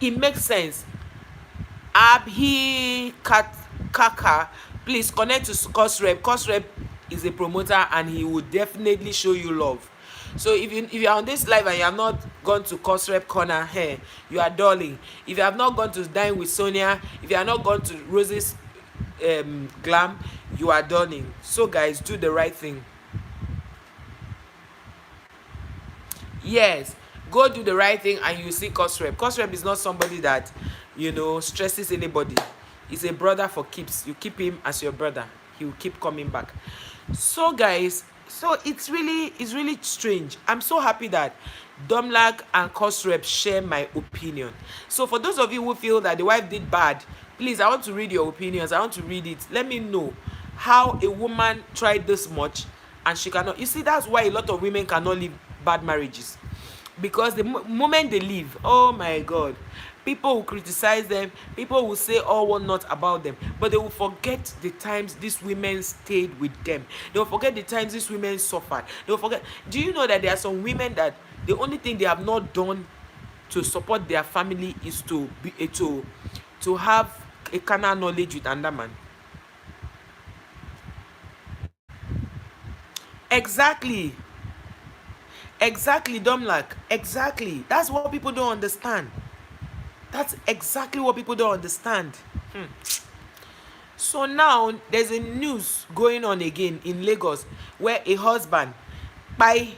It makes sense. Kaka, please connect to Cosrep. Cosrep is a promoter and he will definitely show you love. So if you are on this live and you have not gone to Cosrep corner, hey, you are darling. If you have not gone to dine with Sonia, if you have not gone to Rose's glam, you are darling. So guys, do the right thing. Yes, go do the right thing and you see Cosrep. Cosrep is not somebody that stresses anybody. He's a brother for keeps. You keep him as your brother, he will keep coming back. So guys, so it's really strange. I'm so happy that Domlak and Cosrep share my opinion. So for those of you who feel that the wife did bad, please, I want to read your opinions. I want to read it. Let me know how a woman tried this much and she cannot. You see, that's why a lot of women cannot live bad marriages, because the moment they leave, oh my god, people will criticize them, people will say all one not about them, but they will forget the times these women stayed with them. They will forget the times these women suffered. They will forget. Do you know that there are some women that the only thing they have not done to support their family is to have a carnal knowledge with another man? Exactly. Exactly, Domlak. Exactly. That's what people don't understand. That's exactly what people don't understand. So now there's a news going on again in Lagos where a husband by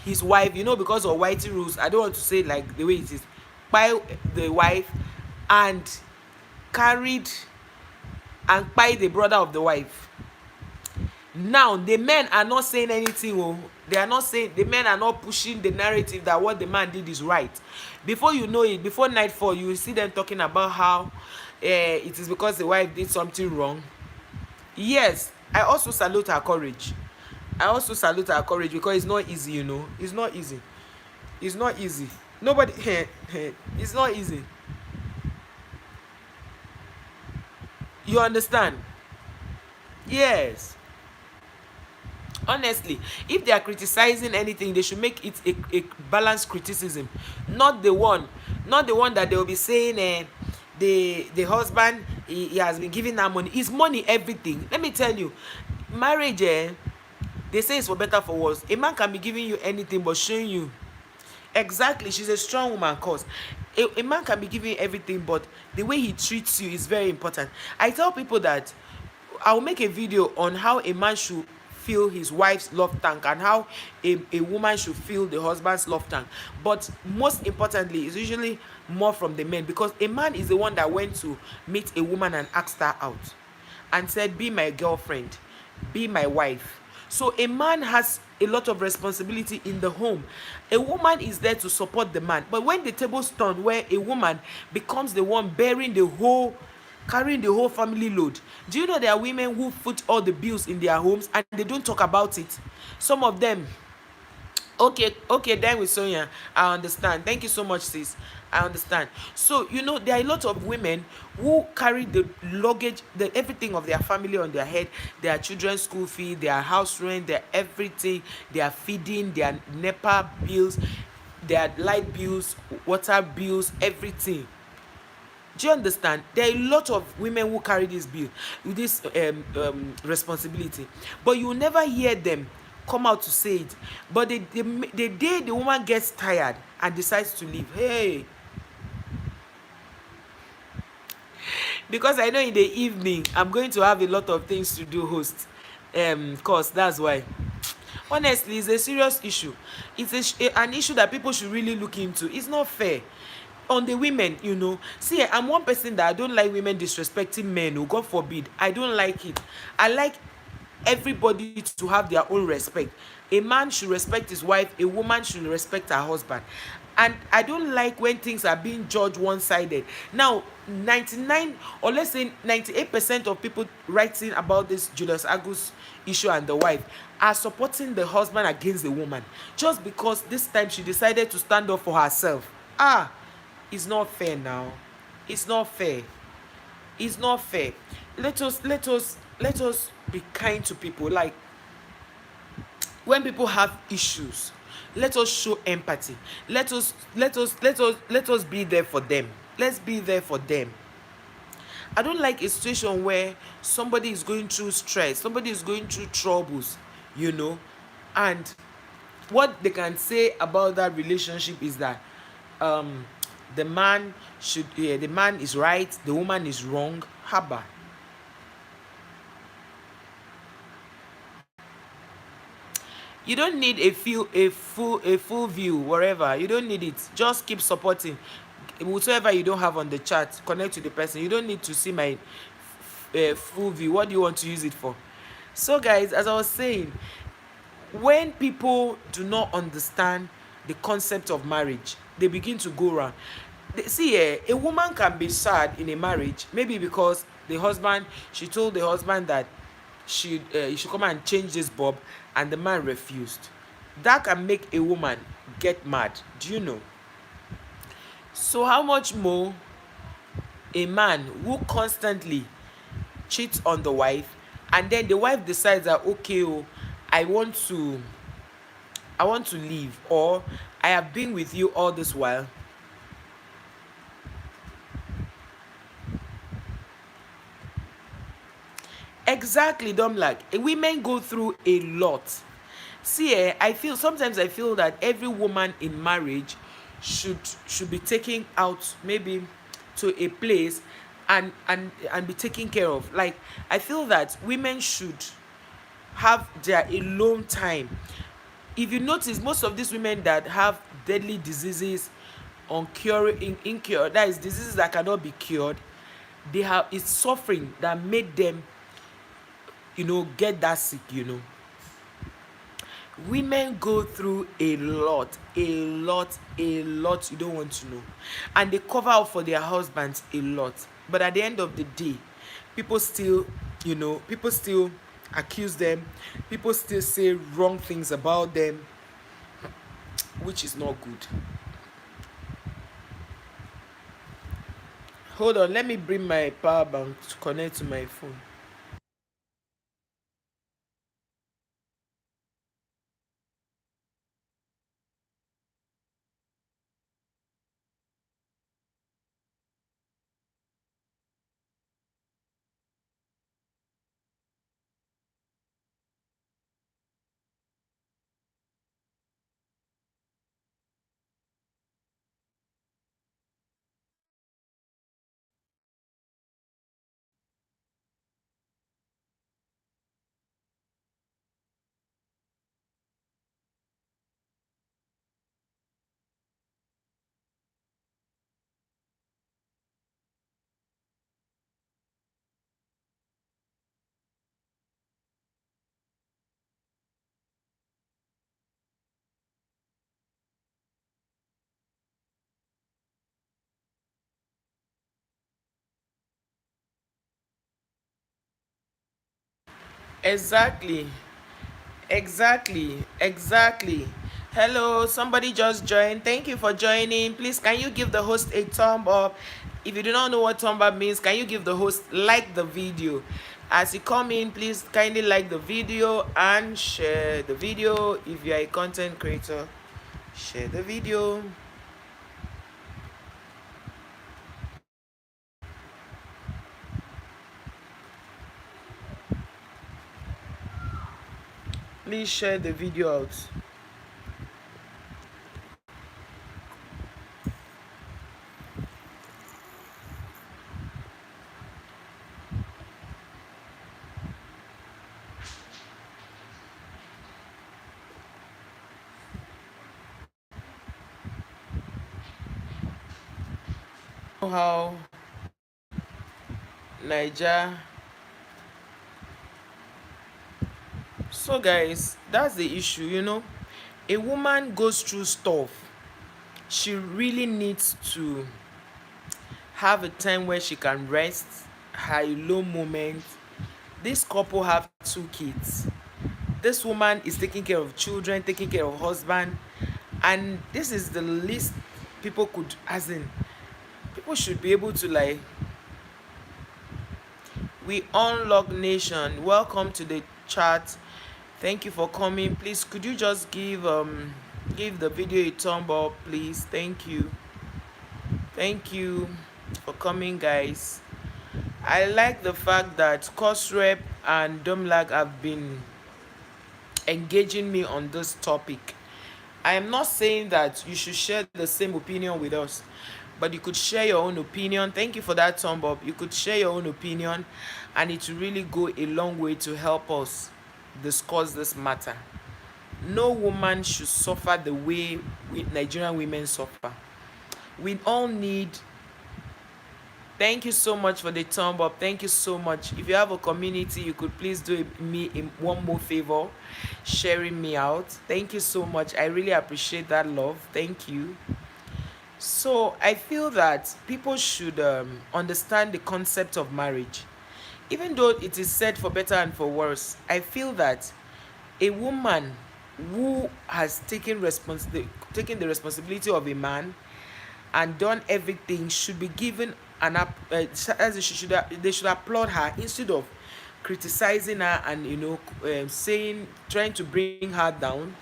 his wife, because of whitey rules, I don't want to say it like the way it is, by the wife, and carried and by the brother of the wife. Now the men are not saying anything. Oh, they are not saying, the men are not pushing the narrative that what the man did is right. Before you know it, before nightfall, you will see them talking about how it is because the wife did something wrong. Yes, I also salute her courage. I also salute her courage, because it's not easy. It's not easy. It's not easy. Nobody it's not easy. You understand? Yes. Honestly, if they are criticizing anything, they should make it a balanced criticism, not the one that they will be saying the husband, he has been giving her money. Is money everything? Let me tell you, marriage, they say it's for better for worse. A man can be giving you anything but showing you. Exactly, she's a strong woman, cause a man can be giving you everything, but the way he treats you is very important. I tell people that I will make a video on how a man should fill his wife's love tank and how a woman should fill the husband's love tank. But most importantly, it's usually more from the men, because a man is the one that went to meet a woman and asked her out and said, be my girlfriend, be my wife. So a man has a lot of responsibility in the home. A woman is there to support the man. But when the tables turn, where a woman becomes the one carrying the whole family load, do you know there are women who foot all the bills in their homes and they don't talk about it? Some of them, okay, then with Sonia, I understand. Thank you so much, sis. I understand. So there are a lot of women who carry the luggage, the everything of their family on their head, their children's school fee, their house rent, their everything, their feeding, their NEPA bills, their light bills, water bills, everything. Do you understand? There are a lot of women who carry this bill, with this responsibility, but you will never hear them come out to say it. But the day the woman gets tired and decides to leave, hey, because I know in the evening I'm going to have a lot of things to do, host, course that's why. Honestly, it's a serious issue. It's an issue that people should really look into. It's not fair on the women, you know. See, I'm one person that I don't like women disrespecting men. Oh, God forbid. I don't like it. I like everybody to have their own respect. A man should respect his wife, a woman should respect her husband. And I don't like when things are being judged one-sided. Now, 99, or let's say 98% of people writing about this Julius Agu's issue and the wife are supporting the husband against the woman, just because this time she decided to stand up for herself. It's not fair now. It's not fair. It's not fair. Let us be kind to people. Like, when people have issues, let us show empathy. Let us be there for them. Let's be there for them. I don't like a situation where somebody is going through stress, somebody is going through troubles, you know, and what they can say about that relationship is that um the man should, yeah, the man is right, the woman is wrong. Haba. You don't need a full view wherever. You don't need it. Just keep supporting whosoever you don't have on the chat. Connect to the person. You don't need to see my full view. What do you want to use it for? So guys, as I was saying, when people do not understand the concept of marriage, they begin to go around. See, a woman can be sad in a marriage, maybe because the husband, she told the husband that he should come and change this bulb, and the man refused. That can make a woman get mad. Do you know? So how much more a man who constantly cheats on the wife, and then the wife decides that, okay, oh, I want to I want to leave, or I have been with you all this while. Exactly, dumb, like women go through a lot. See, I feel that every woman in marriage should be taken out, maybe to a place, and be taken care of. Like, I feel that women should have their alone time. If you notice, most of these women that have deadly diseases, incurable, that is diseases that cannot be cured, they have, it's suffering that made them, get that sick. Women go through a lot, you don't want to know, and they cover up for their husbands a lot. But at the end of the day, people still, people still accuse them, people still say wrong things about them, which is not good. Hold on, let me bring my power bank to connect to my phone. Exactly. Exactly. Hello, somebody just joined. Thank you for joining. Please, can you give the host a thumb up? If you do not know what thumb up means, can you give the host like the video? As you come in, please kindly like the video and share the video. If you are a content creator, share the video. please share the video out. How Niger. So guys, that's the issue, you know. A woman goes through stuff. She really needs to have a time where she can rest, her low moment. This couple have 2 kids. This woman is taking care of children, taking care of husband, and this is the least people could, as in, people should be able to like. We unlock nation, welcome to the chat. Thank you for coming. Please could you just give the video a thumb up, please? Thank you for coming, guys. I like the fact that Cosrep and Domlag have been engaging me on this topic. I am not saying that you should share the same opinion with us, but you could share your own opinion. Thank you for that thumb up. You could share your own opinion, and it will really go a long way to help us discuss this matter. No woman should suffer the way Nigerian women suffer. We all need. Thank you so much for the thumb up. Thank you so much. If you have a community, you could please do me one more favor, sharing me out. Thank you so much. I really appreciate that love. Thank you. So I feel that people should understand the concept of marriage. Even though it is said for better and for worse, I feel that a woman who has taken the responsibility of a man and done everything should be given they should applaud her instead of criticizing her and saying, trying to bring her down,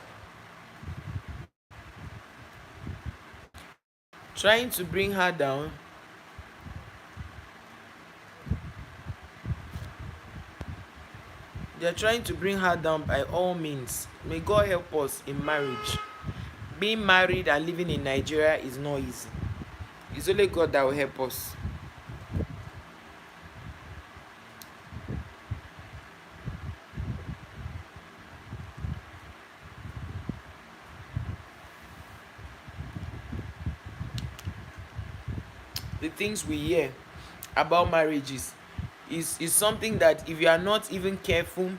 trying to bring her down. They're trying to bring her down by all means. May God help us in marriage. Being married and living in Nigeria is not easy. It's only God that will help us. The things we hear about marriages is something that if you are not even careful,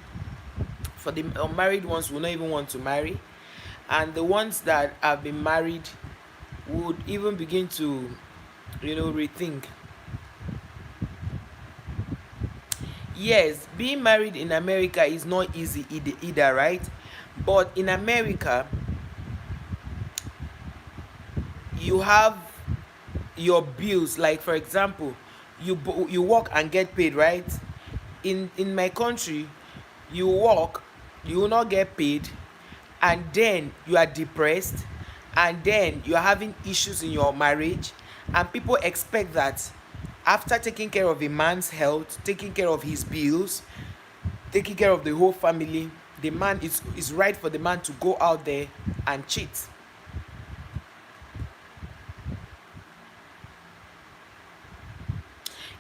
for the unmarried ones will not even want to marry, and the ones that have been married would even begin to rethink. Yes, being married in America is not easy either, right? But in America, you have your bills. Like for example, you work and get paid, right? In my country, you work, you will not get paid, and then you are depressed, and then you are having issues in your marriage, and people expect that after taking care of a man's health, taking care of his bills, taking care of the whole family, the man is right for the man to go out there and cheat.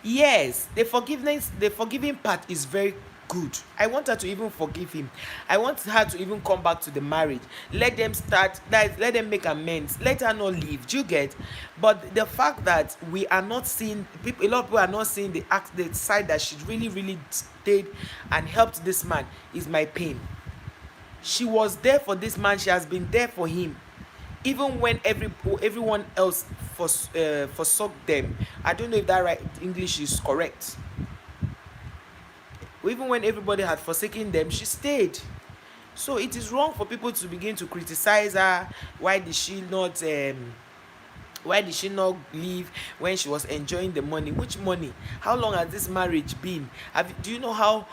Yes, the forgiving part is very good. I want her to even forgive him. I want her to even come back to the marriage. Let them start, let them make amends. Let her not leave. Do you get? But the fact that we are not seeing people, a lot of people are not seeing the side that she really stayed and helped this man is my pain. She was there for this man. She has been there for him, even when everyone else forsook them. I don't know if that right English is correct. Even when everybody had forsaken them, she stayed. So it is wrong for people to begin to criticize her. Why did she not leave when she was enjoying the money? Which money? How long has this marriage been? Do you know how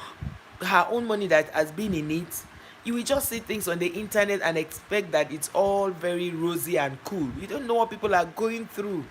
her own money that has been in it? You will just see things on the internet and expect that it's all very rosy and cool. You don't know what people are going through.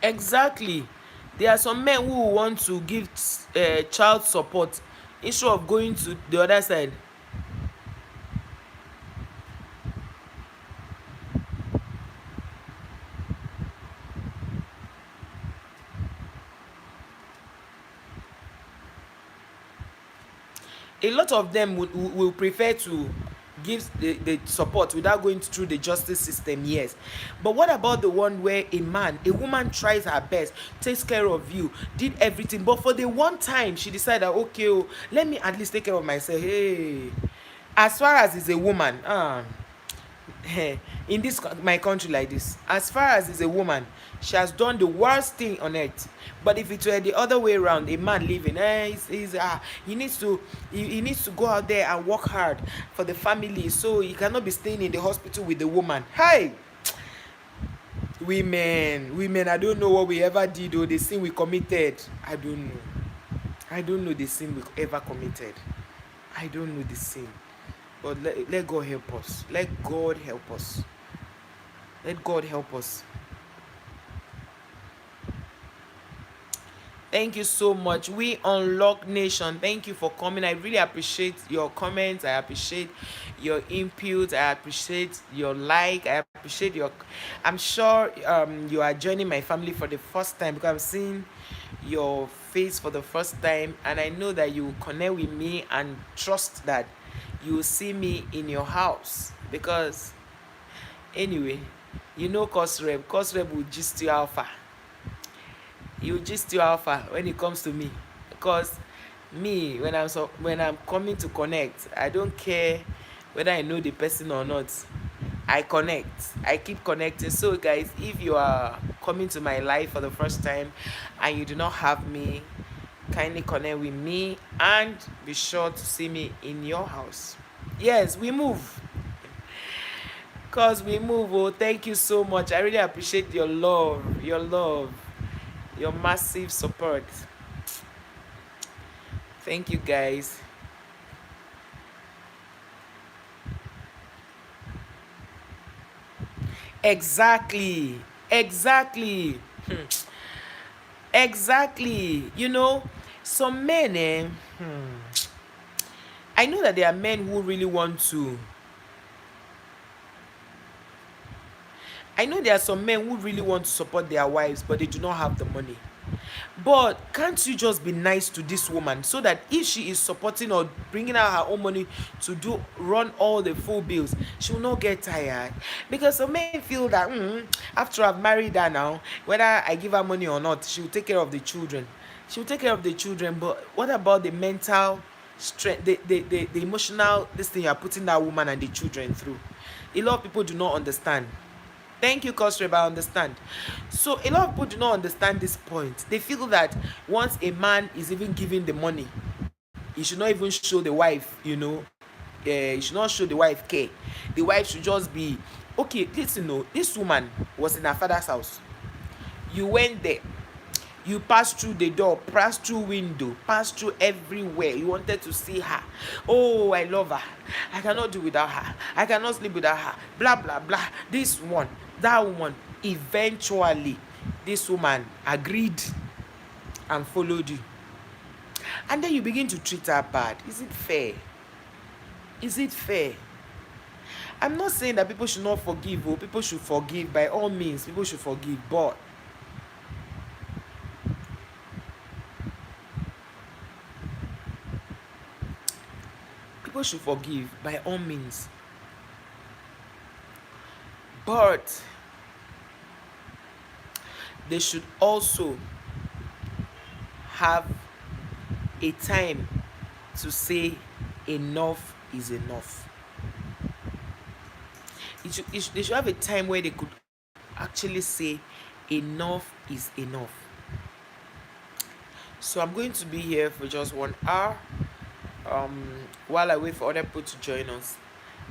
Exactly. There are some men who want to give child support instead of going to the other side. A lot of them will prefer to give the support without going through the justice system, yes. But what about the one where a woman tries her best, takes care of you, did everything, but for the one time she decided, okay, oh, let me at least take care of myself. Hey, as far as it's a woman, in this my country like this, as far as is a woman, she has done the worst thing on earth. But if it were the other way around, a man living, he needs to he needs to go out there and work hard for the family, so he cannot be staying in the hospital with the woman. Hey, women, I don't know what we ever did, or the sin we committed. I don't know the sin we ever committed. I don't know the sin. But let God help us. Let God help us. Let God help us. Thank you so much. We Unlock Nation. Thank you for coming. I really appreciate your comments. I appreciate your input. I appreciate your like. I appreciate your. I'm sure you are joining my family for the first time, because I'm seeing your face for the first time, and I know that you will connect with me and trust that you will see me in your house. Because anyway, you know, Cosreb will gist you alpha. You gist you alpha when it comes to me, because me, when I'm coming to connect, I don't care whether I know the person or not. I connect. I keep connecting. So guys, if you are coming to my life for the first time and you do not have me, kindly connect with me and be sure to see me in your house. Yes, we move. Cause we move. Oh, thank you so much. I really appreciate your love, your massive support. Thank you guys. Exactly. Exactly. Exactly. You know, some men, I know that there are men who really want to. I know there are some men who really want to support their wives, but they do not have the money. But can't you just be nice to this woman, so that if she is supporting or bringing out her own money to run all the full bills, she will not get tired? Because some men feel that after I've married her now, whether I give her money or not, she will take care of the children. She will take care of the children, but what about the mental strength, the emotional, this thing you are putting that woman and the children through? A lot of people do not understand. Thank you, Cosreb. I understand. So a lot of people do not understand this point. They feel that once a man is even giving the money, he should not even show the wife, he should not show the wife care. The wife should just be, okay, listen, no, this woman was in her father's house. You went there. You passed through the door, passed through window, passed through everywhere. You wanted to see her. Oh, I love her. I cannot do without her. I cannot sleep without her. Blah, blah, blah. This one, that one. Eventually, this woman agreed and followed you. And then you begin to treat her bad. Is it fair? Is it fair? I'm not saying that people should not forgive. Oh, people should forgive. By all means, people should forgive. But people should forgive by all means. But they should also have a time to say enough is enough. They should have a time where they could actually say enough is enough. So I'm going to be here for just 1 hour while I wait for other people to join us.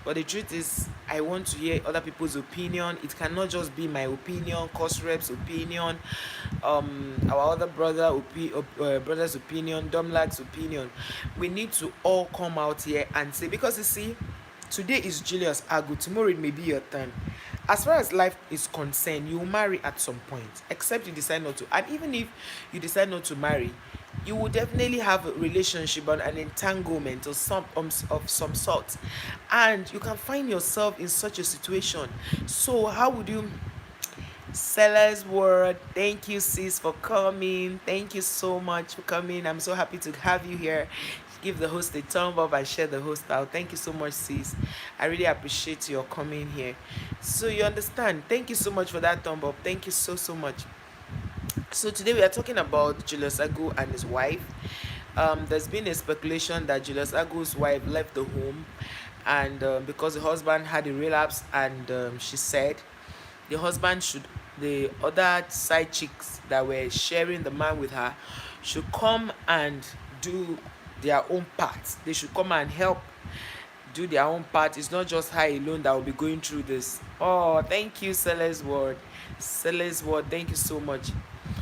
But the truth is, I want to hear other people's opinion. It cannot just be my opinion, Cosreb's opinion, our other brother's opinion, Domlag's opinion. We need to all come out here and say, because you see, Today is Julius Agu. Tomorrow it may be your turn. As far as life is concerned, you will marry at some point, except you decide not to. And even if you decide not to marry, you will definitely have a relationship and an entanglement of some sort, and you can find yourself in such a situation. So how would you? Seller's word. Thank you, sis, for coming. Thank you so much for coming. I'm so happy to have you here. Give the host a thumb up and share the host out. Thank you so much, sis. I really appreciate your coming here. So you understand. Thank you so much for that thumb up. Thank you so much. So today we are talking about Julius Agu and his wife. There's been a speculation that Julius Agu's wife left the home, and because the husband had a relapse, and she said the husband should, the other side chicks that were sharing the man with her, should come and do their own part. They should come and help do their own part. It's not just her alone that will be going through this. Oh, thank you, Celeste Ward. Celeste Ward, thank you so much.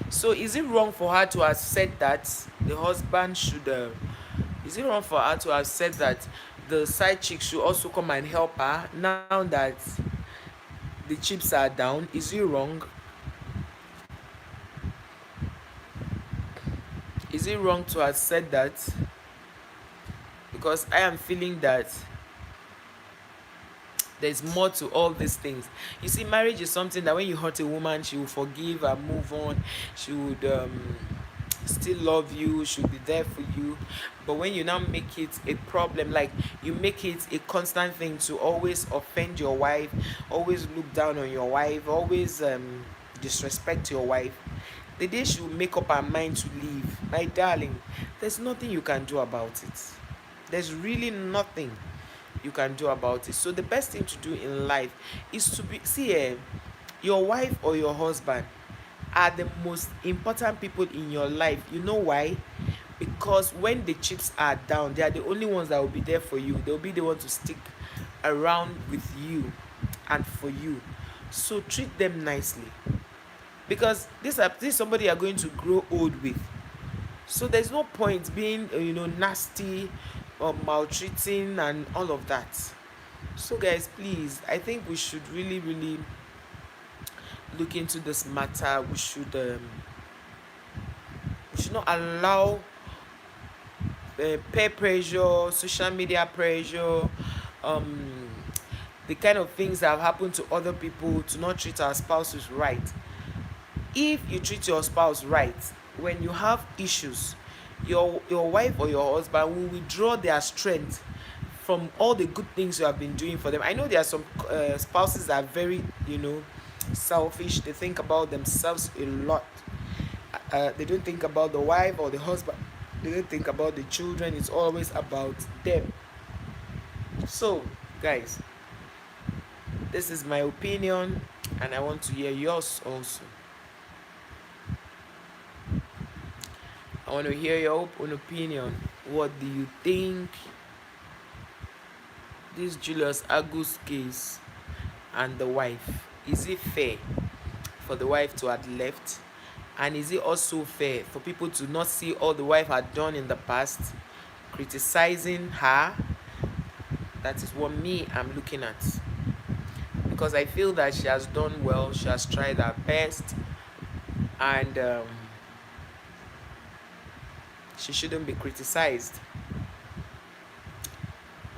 So is it wrong for her to have said that the husband should is it wrong for her to have said that the side chick should also come and help her now that the chips are down? Is it wrong? Is it wrong to have said that? Because I am feeling that there's more to all these things. You see, marriage is something that when you hurt a woman, she will forgive and move on. She would still love you, she'll be there for you. But when you now make it a problem, like you make it a constant thing to always offend your wife, always look down on your wife, always disrespect your wife, the day she will make up her mind to leave, my darling, there's nothing you can do about it. There's really nothing you can do about it. So the best thing to do in life is to be, see, your wife or your husband are the most important people in your life. You know why? Because when the chips are down, they are the only ones that will be there for you. They'll be the ones to stick around with you and for you. So treat them nicely, because this is somebody you are going to grow old with. So there's no point being nasty or maltreating and all of that. So guys, please, I think we should really look into this matter. We should not allow peer pressure, social media pressure, the kind of things that have happened to other people, to not treat our spouses right. If you treat your spouse right, when you have issues, your wife or your husband will withdraw their strength from all the good things you have been doing for them. I know there are some spouses that are very selfish. They think about themselves a lot. They don't think about the wife or the husband. They don't think about the children. It's always about them. So guys, this is my opinion, and I want to hear yours also. I want to hear your own opinion. What do you think? This Julius Agu's case and the wife, is it fair for the wife to have left? And is it also fair for people to not see all the wife had done in the past, criticizing her? That is what me I'm looking at, because I feel that she has done well. She has tried her best, and she shouldn't be criticized.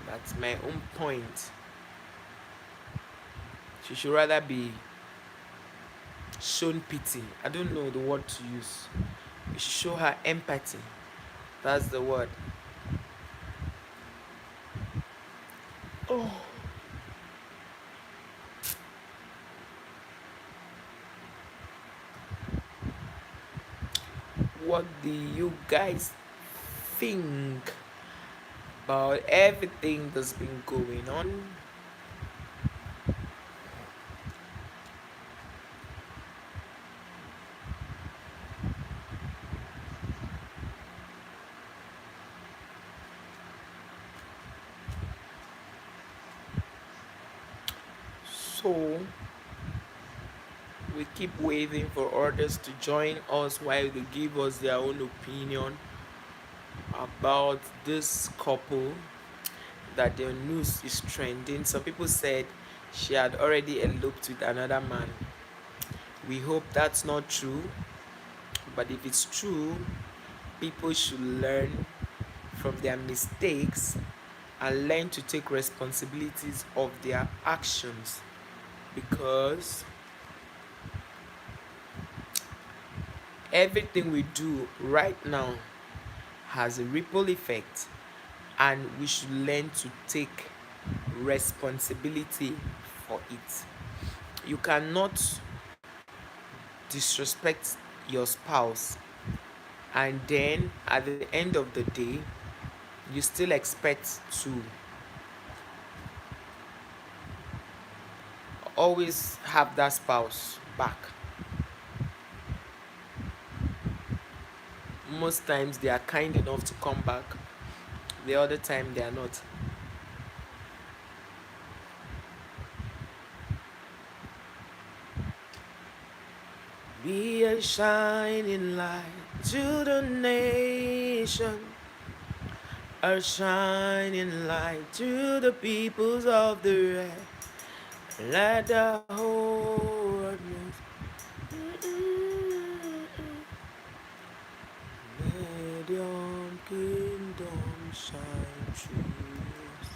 That's my own point. She should rather be shown pity. I don't know the word to use. You should show her empathy. That's the word. Oh. What do you guys think about everything that's been going on? So we keep waiting for others to join us while they give us their own opinion about this couple that the news is trending. Some people said she had already eloped with another man. We hope that's not true, but if it's true, people should learn from their mistakes and learn to take responsibilities of their actions, because everything we do right now has a ripple effect, and we should learn to take responsibility for it. You cannot disrespect your spouse and then at the end of the day you still expect to always have that spouse back. Most times they are kind enough to come back, the other time they are not. Be a shining light to the nation, a shining light to the peoples of the earth. Let the whole world know. Let your kingdom shine through us.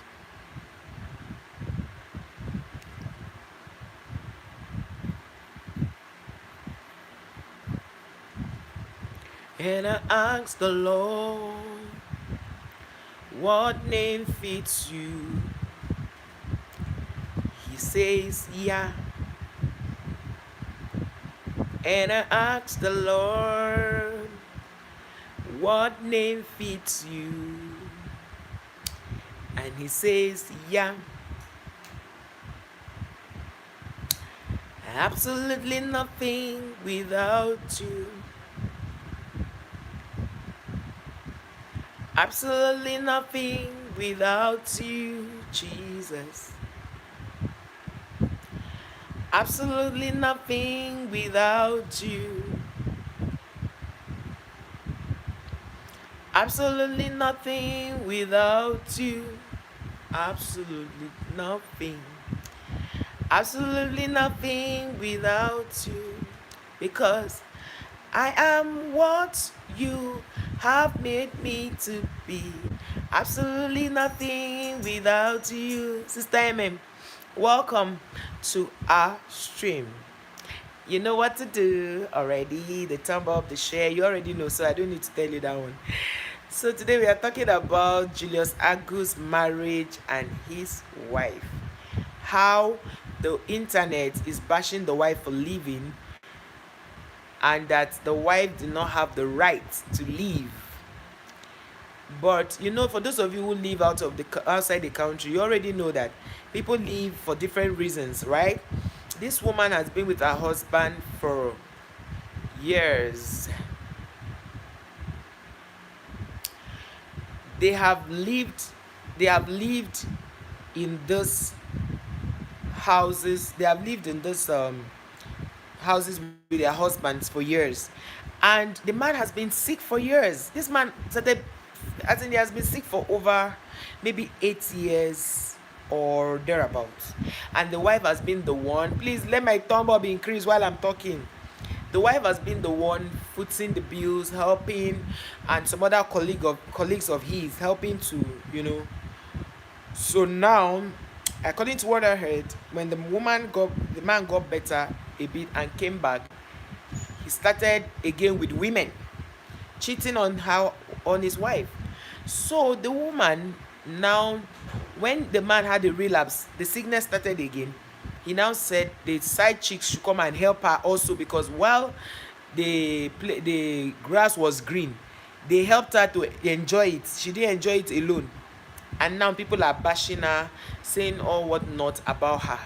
And I asked the Lord, what name fits you? He says, yeah. And I asked the Lord, what name fits you? And he says, yeah. Absolutely nothing without you. Absolutely nothing without you, Jesus. Absolutely nothing without you. Absolutely nothing without you. Absolutely nothing. Absolutely nothing without you. Because I am what you have made me to be. Absolutely nothing without you. Sister MM, welcome to our stream. You know what to do already. The thumb up, the share, you already know, so I don't need to tell you that one. So today we are talking about Julius Agu's marriage and his wife. How the internet is bashing the wife for leaving, and that the wife did not have the right to leave. But you know, for those of you who live outside the country, you already know that people leave for different reasons, right? This woman has been with her husband for years. They have lived in this houses. They have lived in this houses with their husbands for years, and the man has been sick for years. This man started, as in, he has been sick for over maybe 8 years or thereabouts, and the wife has been the one. Please let my thumb up increase while I'm talking. The wife has been the one footing the bills, helping, and some other colleagues of his helping to, So now, according to what I heard, when the man got better a bit and came back, he started again with women, cheating on his wife. So the woman now, when the man had a relapse, the sickness started again. He now said the side chicks should come and help her also, because while the grass was green, they helped her to enjoy it. She didn't enjoy it alone. And now people are bashing her, saying all what not about her.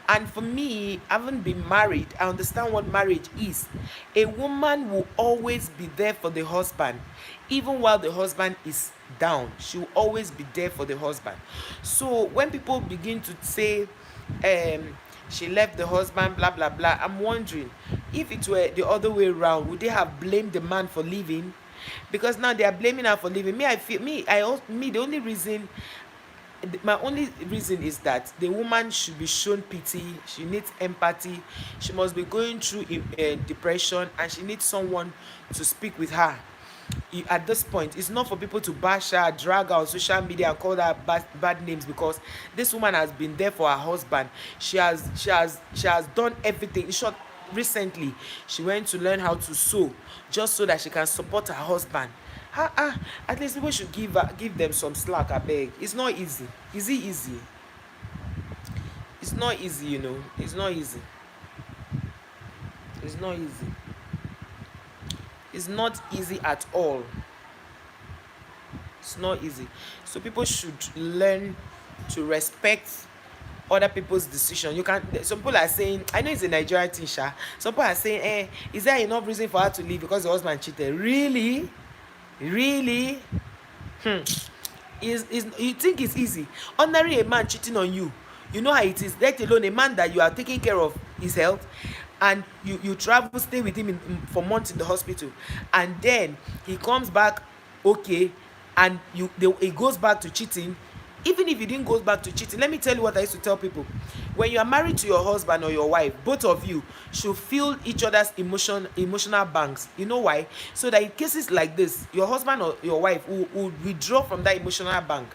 And for me, having been married, I understand what marriage is. A woman will always be there for the husband. Even while the husband is down, she will always be there for the husband. So when people begin to say, she left the husband, blah blah blah, I'm wondering, if it were the other way around, would they have blamed the man for leaving? Because now they are blaming her for leaving. The only reason my only reason is that the woman should be shown pity, she needs empathy, she must be going through depression, and she needs someone to speak with her. At this point, it's not for people to bash her, drag her on social media and call her bad names, because this woman has been there for her husband. She has done everything. In short, recently she went to learn how to sew, just so that she can support her husband. At least people should give them some slack, abeg. It's not easy. Is it easy? It's not easy, it's not easy. It's not easy. It's not easy at all. It's not easy. So people should learn to respect other people's decision. You can Some people are saying, I know it's a Nigerian thing, sha. Some people are saying, is there enough reason for her to leave because the husband cheated? Really? Really? Is you think it's easy? Ordinary a man cheating on you, you know how it is. Let alone a man that you are taking care of his health, and you travel, stay with him for months in the hospital, and then he comes back okay, and he goes back to cheating. Even if he didn't go back to cheating, let me tell you what I used to tell people. When you are married to your husband or your wife, both of you should feel each other's emotional banks. You know why? So that in cases like this, your husband or your wife will withdraw from that emotional bank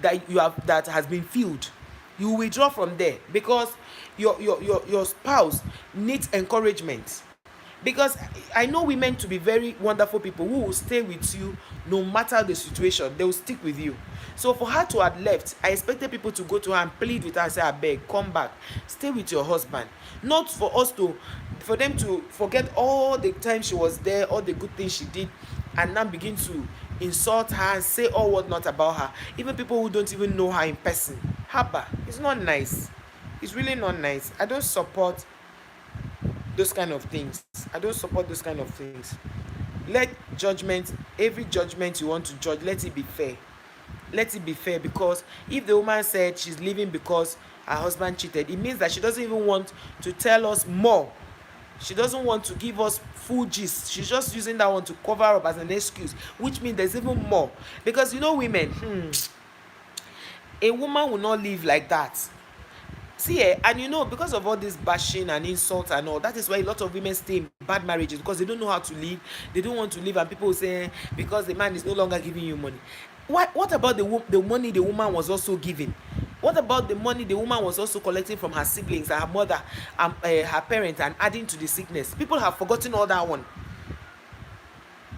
that has been filled. You withdraw from there, because your spouse needs encouragement. Because I know women to be very wonderful people who will stay with you no matter the situation. They will stick with you. So for her to have left, I expected people to go to her and plead with her and say, abeg, come back, stay with your husband. Not for them to forget all the time she was there, all the good things she did, and now begin to insult her and say all what not about her. Even people who don't even know her in person. Haba, it's not nice. It's really not nice. I don't support those kind of things. I don't support those kind of things. Let every judgment you want to judge, let it be fair. Let it be fair, because if the woman said she's leaving because her husband cheated, it means that she doesn't even want to tell us more. She doesn't want to give us full gist. She's just using that one to cover up as an excuse, which means there's even more. Because women, a woman will not live like that. See, and because of all this bashing and insult and all, that is why a lot of women stay in bad marriages, because they don't know how to live. They don't want to live, and people will say, because the man is no longer giving you money. What about the money the woman was also giving? What about the money the woman was also collecting from her siblings, her mother, her parents, and adding to the sickness? People have forgotten all that one.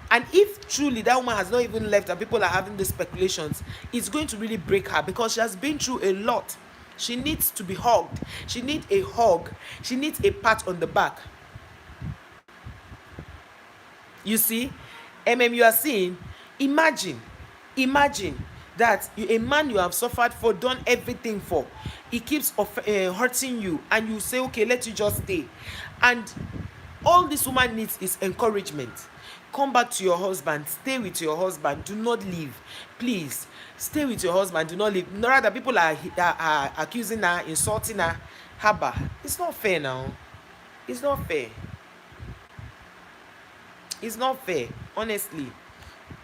And if truly that woman has not even left and people are having these speculations, it's going to really break her, because she has been through a lot. She needs to be hugged. She needs a hug. She needs a pat on the back. You see, you are seeing, imagine that a man you have suffered for, done everything for, he keeps hurting you, and you say, okay, let you just stay. And all this woman needs is encouragement. Come back to your husband. Stay with your husband. Do not leave. Please, stay with your husband. Do not leave. No, rather, people are accusing her, insulting her. Haba. It's not fair now. It's not fair. It's not fair. Honestly,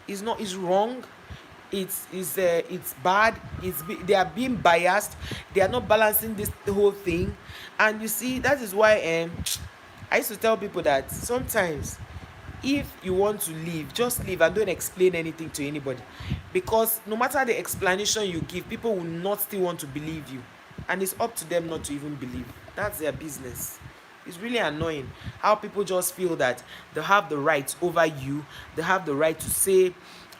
it's not. It's wrong. It's bad. They are being biased. They are not balancing the whole thing. And you see, that is why I used to tell people that sometimes, if you want to leave, just leave and don't explain anything to anybody, because no matter the explanation you give, people will not still want to believe you, and it's up to them not to even believe. That's their business. It's really annoying how people just feel that they have the right over you. They have the right to say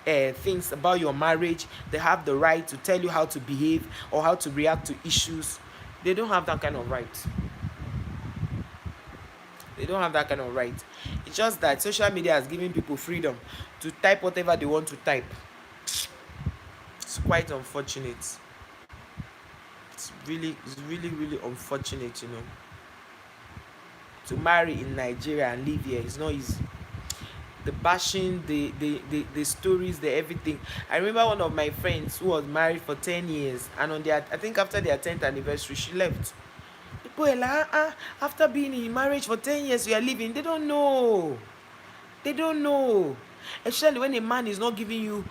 things about your marriage. They have the right to tell you how to behave or how to react to issues. They don't have that kind of right. They don't have that kind of right. It's just that social media has given people freedom to type whatever they want to type. It's quite unfortunate. It's really, really unfortunate, to marry in Nigeria and live here. It's not easy. The bashing, the stories, the everything. I remember one of my friends who was married for 10 years, and I think after their 10th anniversary, she left. People are like, after being in marriage for 10 years, you are leaving. They don't know. Especially when a man is not giving you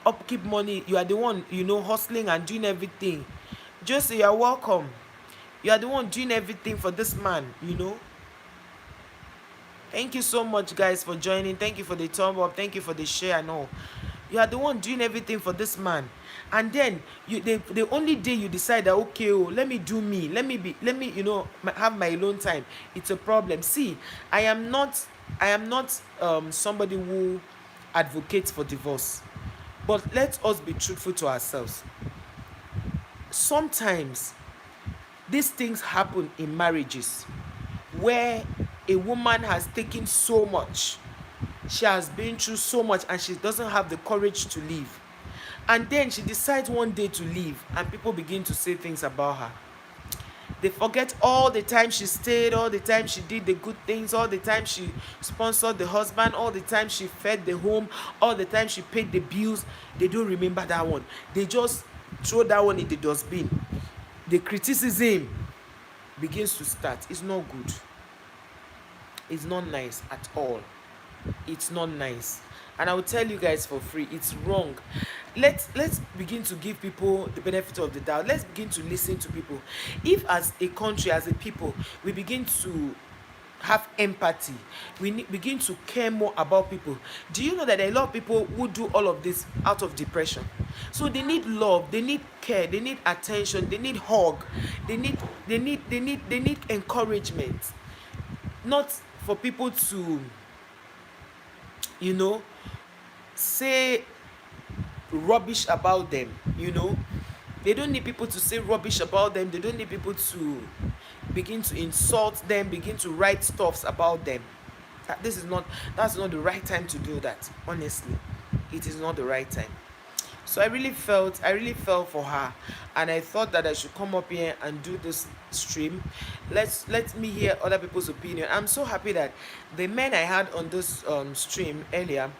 upkeep money, you are the one, hustling and doing everything. Just you are welcome. You are the one doing everything for this man. Thank you so much, guys, for joining. Thank you for the thumb up. Thank you for the share and all. You are the one doing everything for this man. And then the only day you decide that, okay, oh, let me do me, let me have my alone time, it's a problem. See, I am not somebody who advocates for divorce, but let us be truthful to ourselves. Sometimes these things happen in marriages where a woman has taken so much, she has been through so much, and she doesn't have the courage to leave. And then she decides one day to leave, and people begin to say things about her. They forget all the time she stayed, all the time she did the good things, all the time she sponsored the husband, all the time she fed the home, all the time she paid the bills. They don't remember that one. They just throw that one in the dustbin. The criticism begins to start. It's not good. It's not nice at all. It's not nice. And I will tell you guys for free, it's wrong. Let's begin to give people the benefit of the doubt. Let's begin to listen to people. If as a country, as a people, we begin to have empathy, begin to care more about people. Do you know that there are a lot of people who do all of this out of depression? So they need love, they need care, they need attention, they need hug, they need encouragement. Not for people to say rubbish about them. They don't need people to say rubbish about them. They don't need people to begin to insult them, begin to write stuffs about them. That's not the right time to do that. Honestly, it is not the right time. So I really felt for her, and I thought that I should come up here and do this stream. Let me hear other people's opinion. I'm so happy that the men I had on this stream earlier,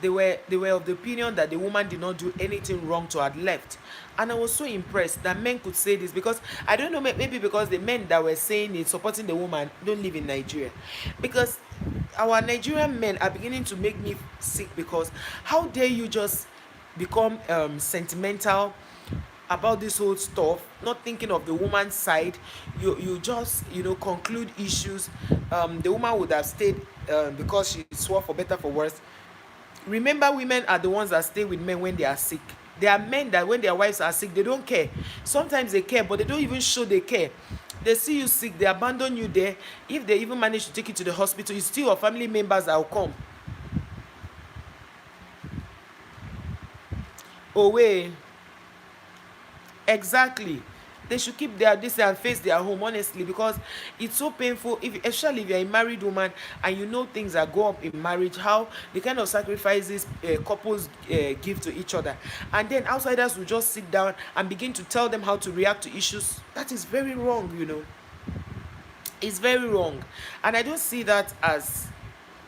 they were of the opinion that the woman did not do anything wrong to have left. And I was so impressed that men could say this, because I don't know, maybe because the men that were saying it, supporting the woman, don't live in Nigeria. Because our Nigerian men are beginning to make me sick, because how dare you just become sentimental about this whole stuff, not thinking of the woman's side. You just conclude issues. The woman would have stayed because she swore for better for worse. Remember, women are the ones that stay with men when they are sick. There are men that when their wives are sick, they don't care. Sometimes they care, but they don't even show they care. They see you sick, they abandon you there. If they even manage to take you to the hospital, it's still your family members that will come. Away. Exactly. They should keep their this and face their home, honestly, because it's so painful, especially if you're a married woman and you know things that go up in marriage, how the kind of sacrifices couples give to each other, and then outsiders will just sit down and begin to tell them how to react to issues. That is very wrong. It's very wrong, and I don't see that as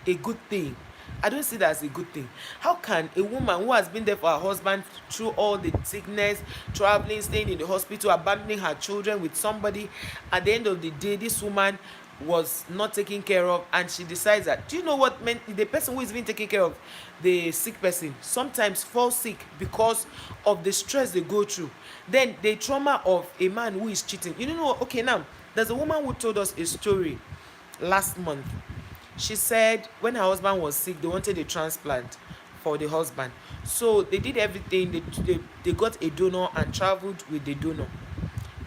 a good thing. I don't see that as a good thing. How can a woman who has been there for her husband through all the sickness, traveling, staying in the hospital, abandoning her children with somebody, at the end of the day, this woman was not taken care of, and she decides that, do you know what, man, the person who is being taken care of, the sick person, sometimes falls sick because of the stress they go through. Then the trauma of a man who is cheating. Okay, now, there's a woman who told us a story last month. She said when her husband was sick, they wanted a transplant for the husband. So they did everything. They got a donor and traveled with the donor.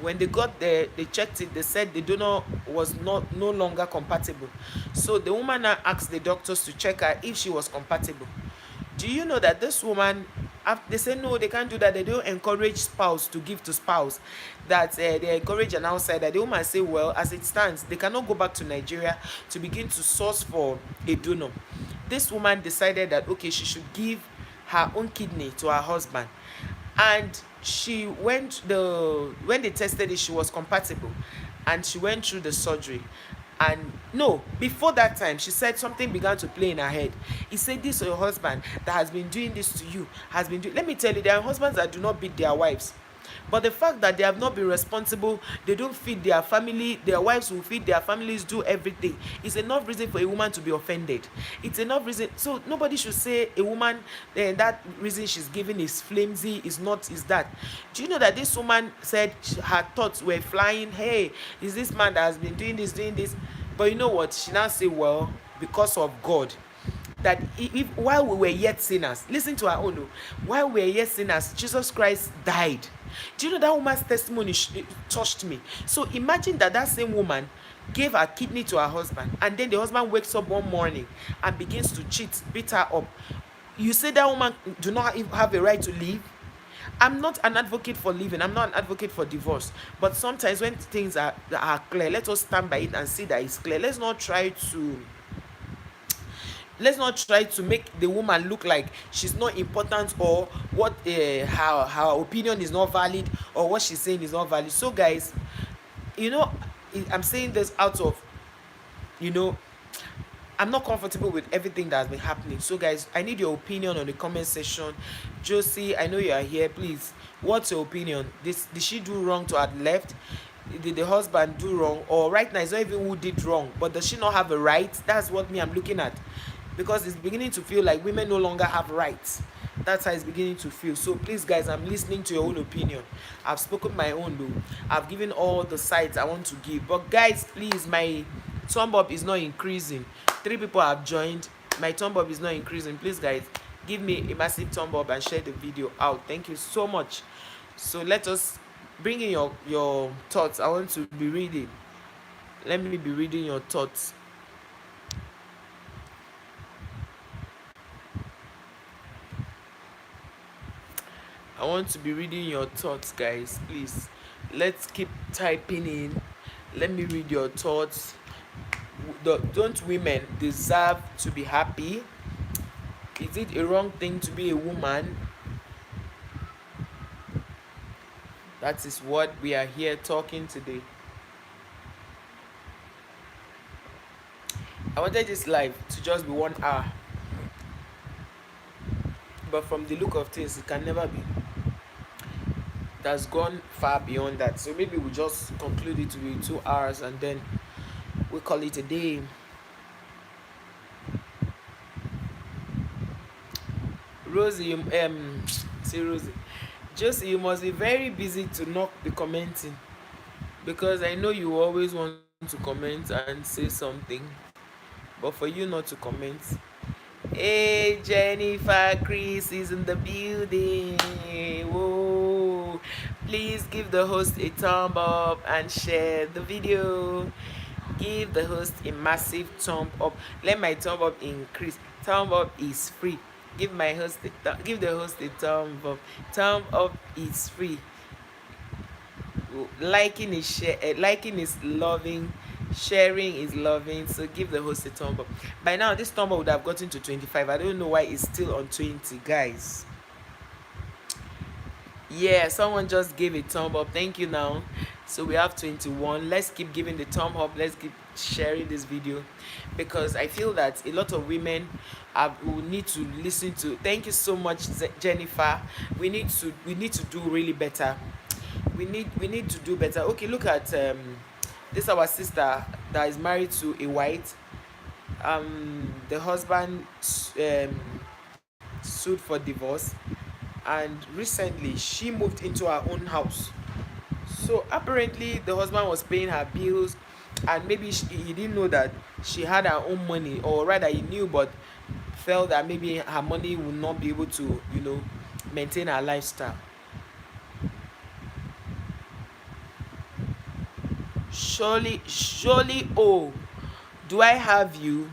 When they got there, they checked it. They said the donor was no longer compatible. So the woman now asked the doctors to check her if she was compatible. Do you know that this woman, they say no, they can't do that. They don't encourage spouse to give to spouse. That they encourage an outsider. The woman say, well, as it stands, they cannot go back to Nigeria to begin to source for a donor. This woman decided that, okay, she should give her own kidney to her husband. And she when they tested it, she was compatible. And she went through the surgery. And no, before that time, she said something began to play in her head. He said, this your husband that has been doing this to you has been doing. Let me tell you, there are husbands that do not beat their wives. But the fact that they have not been responsible, they don't feed their family, their wives will feed their families, do everything, is enough reason for a woman to be offended. It's enough reason. So nobody should say a woman, that reason she's giving is flimsy, is not, is that. Do you know that this woman said her thoughts were flying? Hey, is this man that has been doing this, doing this? But you know what? She now say, well, because of God, that if while we were yet sinners, listen to her own, while we were yet sinners, Jesus Christ died. Do you know that woman's testimony touched me? So imagine that that same woman gave her kidney to her husband, and then the husband wakes up one morning and begins to cheat, beat her up. You say that woman do not have a right to live? I'm not an advocate for living. I'm not an advocate for divorce. But sometimes when things are clear, let us stand by it and see that it's clear. Let's not try to make the woman look like she's not important, or what her opinion is not valid, or what she's saying is not valid. So guys, you know, I'm saying this out of, you know, I'm not comfortable with everything that has been happening. So guys, I need your opinion on the comment section. Josie, I know you are here. Please, what's your opinion? Did she do wrong to have left? Did the husband do wrong? Or right now, it's not even who did wrong, but does she not have a right? That's what I'm looking at. Because it's beginning to feel like women no longer have rights. That's how it's beginning to feel. So please guys, I'm listening to your own opinion. I've spoken my own though. I've given all the sides I want to give. But guys, please, my thumb up is not increasing. 3 people have joined. My thumb up is not increasing. Please guys, give me a massive thumb up and share the video out. Thank you so much. So let us bring in your thoughts. I want to be reading. Let me be reading your thoughts. I want to be reading your thoughts, guys. Please, let's keep typing in. Let me read your thoughts. Don't women deserve to be happy? Is it a wrong thing to be a woman? That is what we are here talking today. I wanted this live to just be 1 hour, but from the look of things, it can never be. It has gone far beyond that. So maybe we just conclude it to be 2 hours and then we call it a day. Rosie, see Rosie, Josie, you must be very busy to not be commenting, because I know you always want to comment and say something, but for you not to comment. Hey, Jennifer, Chris is in the building. Whoa. Please give the host a thumb up and share the video. Give the host a massive thumb up. Let my thumb up increase. Thumb up is free. Give the host a thumb up. Thumb up is free. Liking is loving, sharing is loving. So give the host a thumb up. By now this thumb up would have gotten to 25. I don't know why it's still on 20, guys. Yeah, someone just gave a thumb up. Thank you. Now so we have 21. Let's keep giving the thumb up. Let's keep sharing this video, because I feel that a lot of women will need to listen to. Thank you so much, Jennifer. We need to do really better. We need to do better. Okay, look at this our sister that is married to a white. The husband sued for divorce, and recently she moved into her own house. So apparently the husband was paying her bills, and maybe he didn't know that she had her own money, or rather he knew but felt that maybe her money would not be able to, maintain her lifestyle. Surely, oh, do I have you?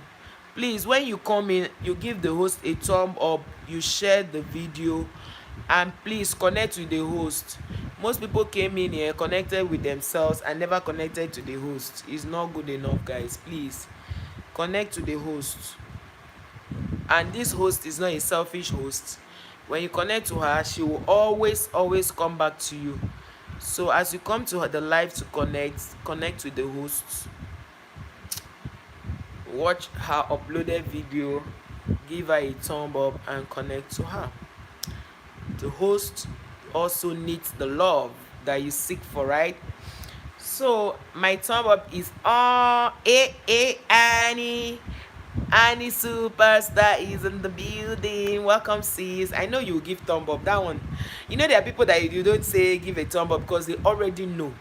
Please, when you come in, you give the host a thumb up, you share the video, and please connect with the host. Most people came in here connected with themselves and never connected to the host. It's not good enough, guys. Please connect to the host. And this host is not a selfish host. When you connect to her, she will always come back to you. So as you come to the live to connect with the host, watch her uploaded video, give her a thumb up, and connect to her. The host also needs the love that you seek for, right? So my thumb up is Annie. Annie Superstar is in the building. Welcome, sis. I know you will give thumb up. That one. You know there are people that you don't say give a thumb up because they already know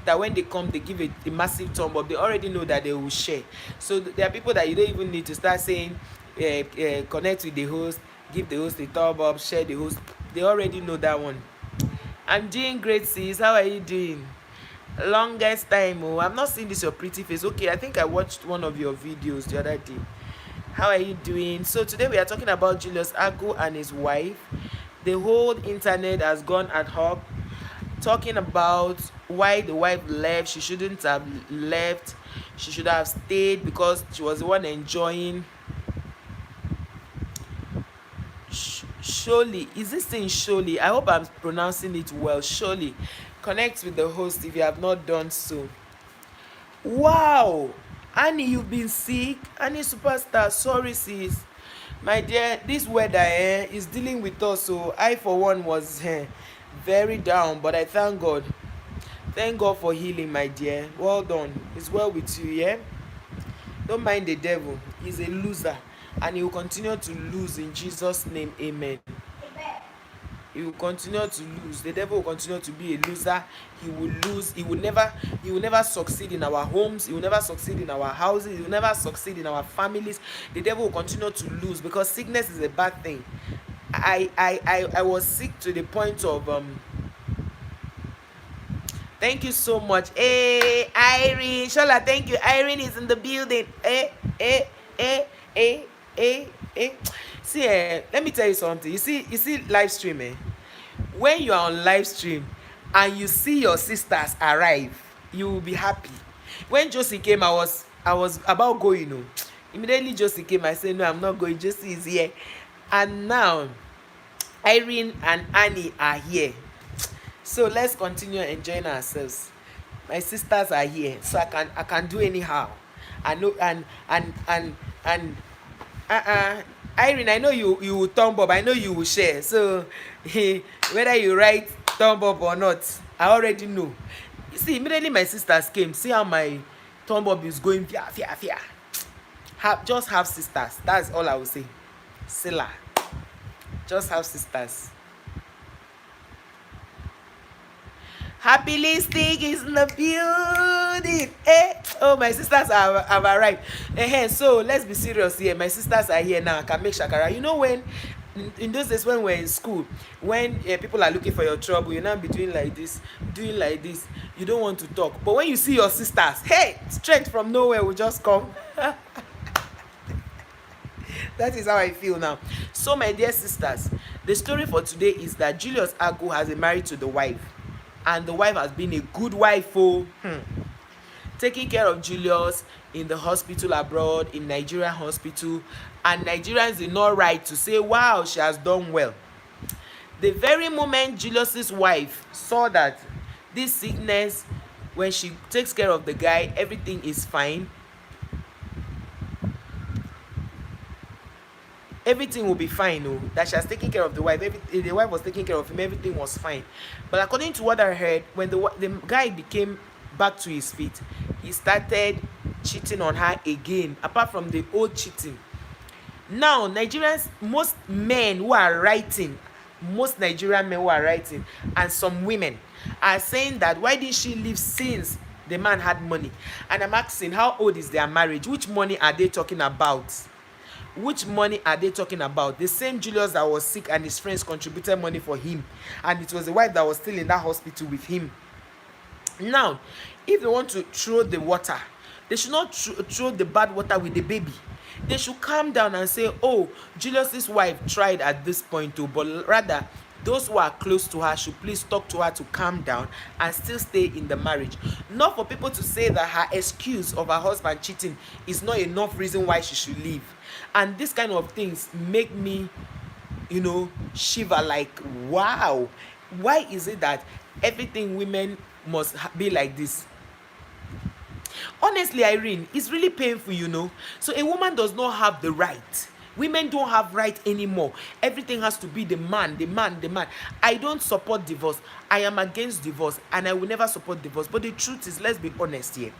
that when they come they give a massive thumb up. They already know that they will share. So there are people that you don't even need to start saying connect with the host, give the host a thumb up, share the host. They already know that one. I'm doing great, sis. How are you doing? Longest time. Oh, I've not seen this your pretty face. Okay, I think I watched one of your videos the other day. How are you doing? So today we are talking about Julius Agu and his wife. The whole internet has gone ad hoc talking about why the wife left. She shouldn't have left. She should have stayed because she was the one enjoying. Surely, is this thing surely? I hope I'm pronouncing it well. Surely, connect with the host if you have not done so. Wow, Annie, you've been sick. Annie Superstar, sorry sis. My dear, this weather is dealing with us. So I for one was very down, but I thank God. Thank God for healing, my dear. Well done. It's well with you, yeah? Don't mind the devil. He's a loser. And he will continue to lose in Jesus' name. Amen. He will continue to lose. The devil will continue to be a loser. He will lose. He will never succeed in our homes. He will never succeed in our houses. He will never succeed in our families. The devil will continue to lose because sickness is a bad thing. I was sick to the point of thank you so much. Hey, Irene. Shola, thank you. Irene is in the building. Hey. See, let me tell you something. You see live stream, when you are on live stream and you see your sisters arrive, you will be happy. When Josie came, I was about going, immediately Josie came, I said no, I'm not going. Josie is here. And now Irene and Annie are here. So let's continue enjoying ourselves. My sisters are here, so I can do anyhow. I know and Irene, I know you will thumb up. I know you will share. So whether you write thumb up or not, I already know. You see, immediately my sisters came. See how my thumb up is going. Fia. Just have sisters. That's all I will say. Sila. Just have sisters. Happy Lipstick is in the building. Oh, my sisters have arrived. So let's be serious here. My sisters are here now. I can make shakara. You know when in those days when we're in school, when people are looking for your trouble, you're not be doing like this. You don't want to talk. But when you see your sisters, hey, strength from nowhere will just come. That is how I feel now. So my dear sisters, the story for today is that Julius Agu has been married to the wife. And the wife has been a good wife, taking care of Julius in the hospital abroad, in Nigerian hospital. And Nigerians did not right to say, wow, she has done well. The very moment Julius's wife saw that this sickness, when she takes care of the guy, everything is fine. Everything will be fine, that she has taken care of the wife. The wife was taking care of him, everything was fine. But according to what I heard, when the guy became back to his feet, he started cheating on her again, apart from the old cheating. Now, Nigerians, most Nigerian men who are writing, and some women are saying that why didn't she leave since the man had money? And I'm asking, how old is their marriage? Which money are they talking about? The same Julius that was sick and his friends contributed money for him, and it was the wife that was still in that hospital with him. Now, if they want to throw the water, they should not throw the bad water with the baby. They should calm down and say, oh, Julius's wife tried at this point too, but rather those who are close to her should please talk to her to calm down and still stay in the marriage. Not for people to say that her excuse of her husband cheating is not enough reason why she should leave. And this kind of things make me, shiver, like, wow. Why is it that everything women must be like this? Honestly, Irene, it's really painful, So a woman does not have the right Women don't have right anymore. Everything has to be the man, the man, the man. I don't support divorce. I am against divorce, and I will never support divorce. But the truth is, let's be honest here.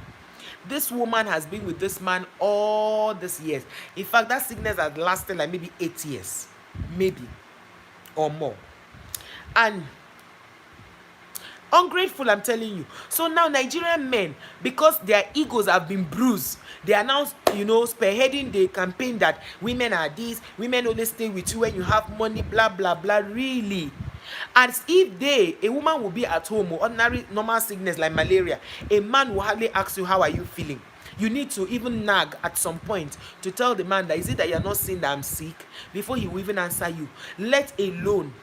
This woman has been with this man all these years. In fact, that sickness has lasted like maybe 8 years, maybe, or more. And ungrateful, I'm telling you. So now Nigerian men, because their egos have been bruised, they are now, spearheading the campaign that women are this, women only stay with you when you have money, blah blah blah. Really? As if a woman will be at home with ordinary normal sickness like malaria, a man will hardly ask you how are you feeling. You need to even nag at some point to tell the man that is it that you're not seeing that I'm sick before he will even answer you, let alone.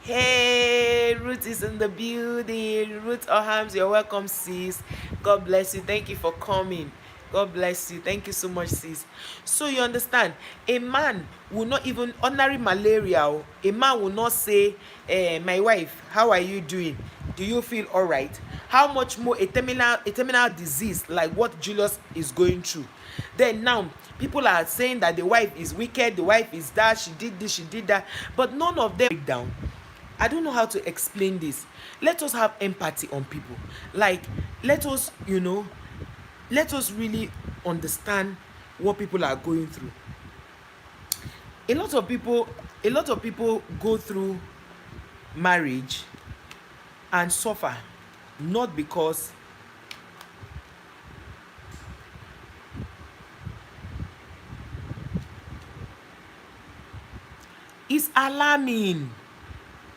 Hey, Ruth is in the building. Ruth Ohams, you're welcome, sis. God bless you. Thank you for coming. God bless you. Thank you so much, sis. So you understand, a man will not even, ordinary malaria, a man will not say, my wife, how are you doing? Do you feel all right? How much more a terminal disease like what Julius is going through? Then now, people are saying that the wife is wicked, the wife is that, she did this, she did that. But none of them break down. I don't know how to explain this. Let us have empathy on people. Like, let us really understand what people are going through. A lot of people go through marriage and suffer, not because it's alarming.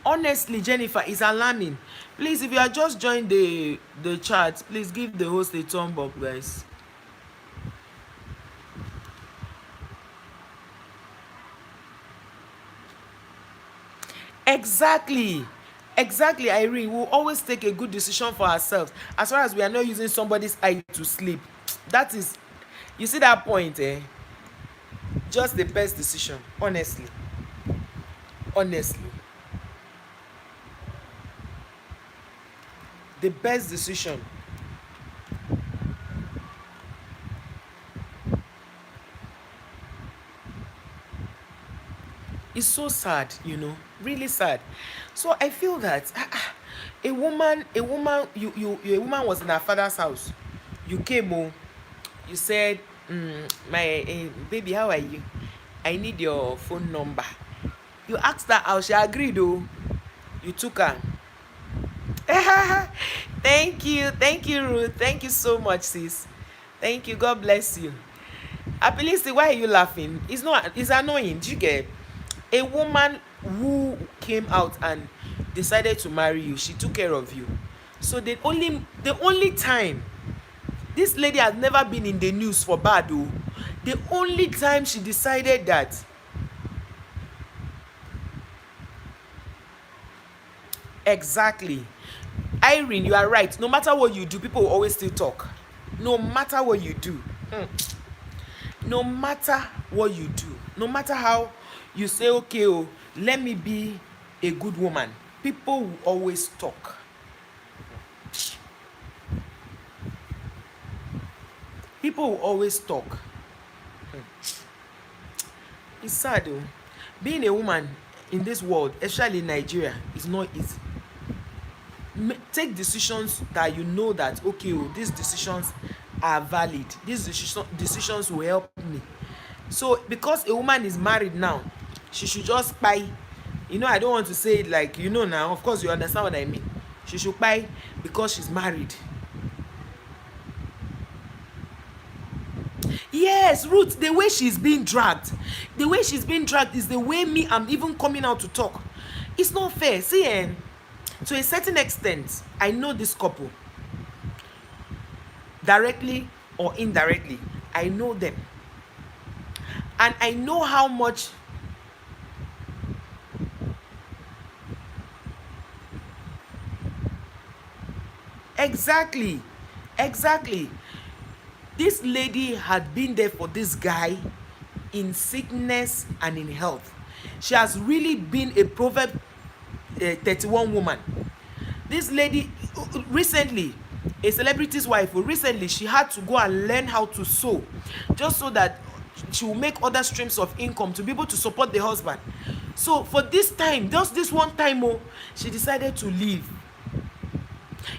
Honestly, Jennifer, is alarming. Please, if you are just joined the chat, please give the host a thumb up, guys. Exactly, Irene. We'll always take a good decision for ourselves as far as we are not using somebody's eye to sleep. That is, you see that point, eh? Just the best decision, honestly. The best decision. It's so sad, really sad. So I feel that a woman was in her father's house. You came home, you said, my baby, how are you? I need your phone number. You asked her how, she agreed though. You took her. Thank you, Ruth. Thank you so much, sis. Thank you. God bless you. Abilisi, why are you laughing? It's annoying. Do you get? A woman who came out and decided to marry you, she took care of you. So the only time this lady has never been in the news for bad though. The only time she decided that exactly. Irene, you are right. No matter what you do, people will always still talk. No matter what you do. No matter what you do. No matter how you say, okay, let me be a good woman. People will always talk. People will always talk. It's sad though. Being a woman in this world, especially in Nigeria, is not easy. Take decisions that you know that, okay, these decisions are valid. These decisions will help me. So because a woman is married now, she should just buy. I don't want to say it like, now, of course you understand what I mean. She should buy because she's married. Yes, Ruth, the way she's being dragged is the way I'm even coming out to talk. It's not fair. See, to a certain extent, I know this couple. Directly or indirectly, I know them. And I know how much exactly. This lady had been there for this guy in sickness and in health. She has really been a Proverb 31 woman. This lady recently, a celebrity's wife, recently she had to go and learn how to sew, just so that she will make other streams of income to be able to support the husband. So for this time, just this one time, she decided to leave.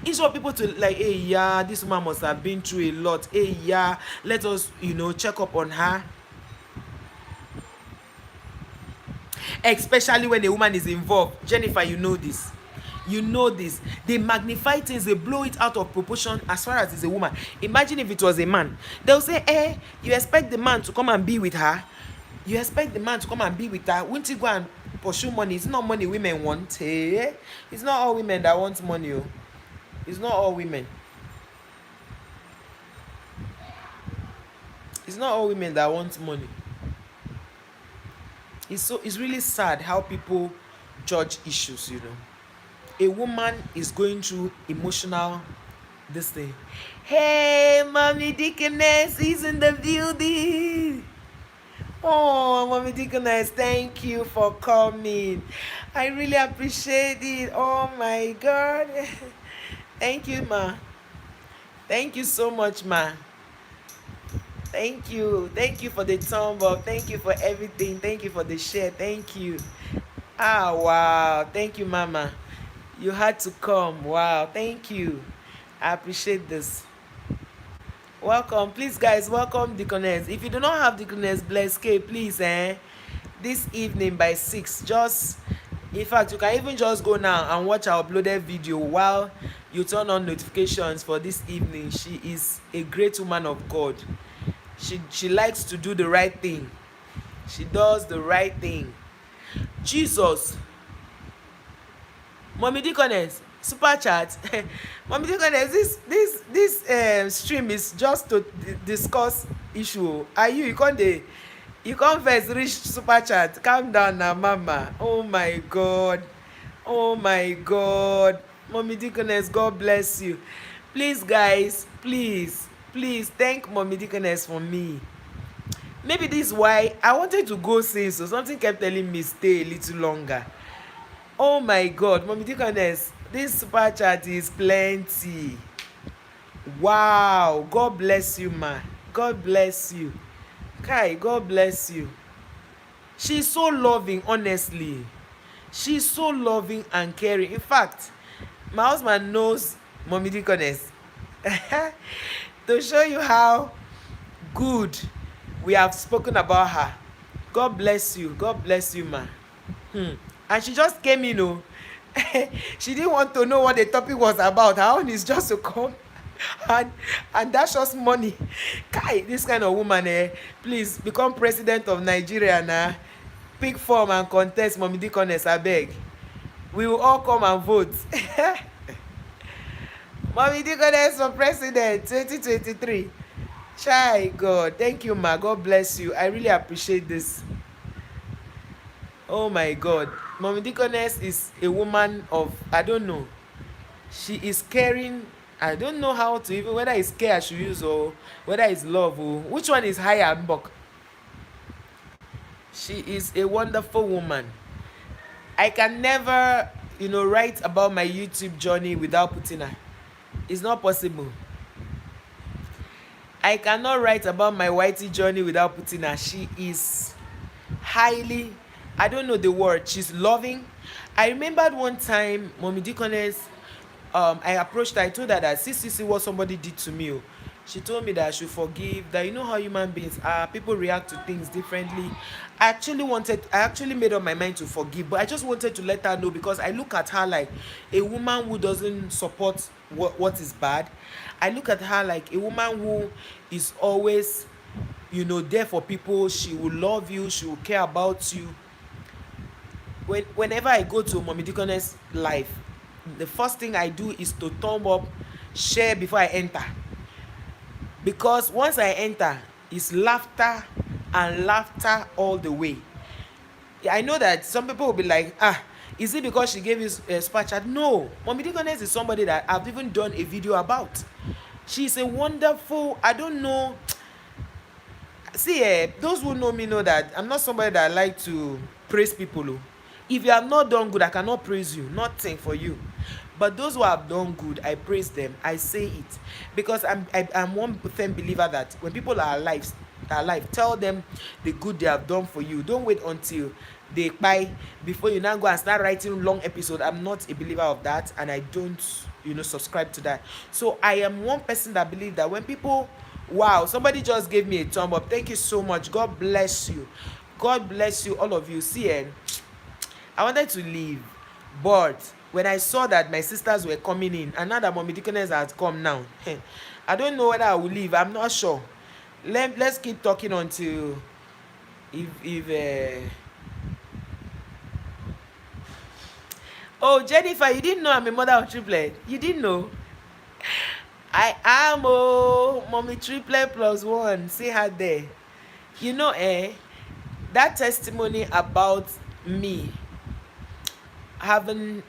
Instead of people to like, hey, yeah, this woman must have been through a lot. Hey, yeah, let us, check up on her. Especially when a woman is involved. Jennifer, you know this. You know this. They magnify things, they blow it out of proportion as far as it's a woman. Imagine if it was a man. They'll say, you expect the man to come and be with her? You expect the man to come and be with her? Won't you go and pursue money? It's not money women want. It's not all women that want money. It's not all women. It's not all women that want money. It's really sad how people judge issues, A woman is going through emotional this thing. Hey, Mommy Deaconess is in the building. Oh, Mommy Deaconess, thank you for coming. I really appreciate it. Oh my God. Thank you, ma. Thank you so much, ma. Thank you. Thank you for the thumb up. Thank you for everything. Thank you for the share. Thank you. Wow. Thank you, Mama. You had to come. Wow. Thank you. I appreciate this. Welcome. Please, guys, welcome Deaconess. If you do not have Deaconess Bless K, please, this evening by 6, just, in fact, you can even just go now and watch our uploaded video while you turn on notifications for this evening. She is a great woman of God. She likes to do the right thing. She does the right thing. Jesus. Mommy Deaconess, super chat. Mommy Deaconess, this stream is just to discuss issue. Are you can't first reach super chat? Calm down now, Mama. Oh my God. Oh my God. Mommy Deaconess, God bless you. Please, guys, please thank Mommy Deaconess for me. Maybe this is why I wanted to go since, so something kept telling me stay a little longer. Oh my God, Mommy Deaconess, this super chat is plenty. Wow, God bless you, ma. God bless you. Kai, God bless you. She's so loving, honestly. She's so loving and caring. In fact, my husband knows Mommy Deaconess. To show you how good we have spoken about her. God bless you. God bless you, ma. And she just came in. She didn't want to know what the topic was about. Her own is just to come and dash us money. Kai, this kind of woman, please become president of Nigeria now. Pick form and contest, Mommy Deaconess, I beg. We will all come and vote. Mommy Deaconess for president 2023. Chai, God. Thank you, ma. God bless you. I really appreciate this. Oh my God. Mommy Deaconess is a woman of, I don't know. She is caring. I don't know how to even, whether it's care I should use or whether it's love. Or which one is higher, Mbok? She is a wonderful woman. I can never, write about my YouTube journey without putting her. It's not possible. I cannot write about my whitey journey without putting her. She is highly, I don't know the word, she's loving. I remembered one time, Mommy Deaconess, I approached her, I told her that see what somebody did to me. She told me that I should forgive, that how human beings are, people react to things differently. I actually made up my mind to forgive, but I just wanted to let her know, because I look at her like a woman who doesn't support what is bad. I look at her like a woman who is always, there for people. She will love you, she will care about you. Whenever I go to Mommy Deaconess live, the first thing I do is to thumb up, share before I enter. Because once I enter, it's laughter and laughter all the way. I know that some people will be like, is it because she gave you a super chat? No. Mommy Deaconess is somebody that I've even done a video about. She's a wonderful, I don't know. See, those who know me know that I'm not somebody that I like to praise people. If you have not done good, I cannot praise you. Nothing for you. But those who have done good, I praise them. I say it. Because I'm one firm believer that when people are alive, their life. Tell them the good they have done for you. Don't wait until they buy before you now go and start writing long episode. I'm not a believer of that, and I don't, subscribe to that. So I am one person that believes that when people, wow, somebody just gave me a thumb up. Thank you so much. God bless you. God bless you, all of you. See, I wanted to leave, but when I saw that my sisters were coming in, and now that Mommy Deaconess has come now, I don't know whether I will leave. I'm not sure. Let's keep talking until if oh, Jennifer, you didn't know I'm a mother of triplet. You didn't know? I am, Mommy triplet plus one. See her there. That testimony about me having,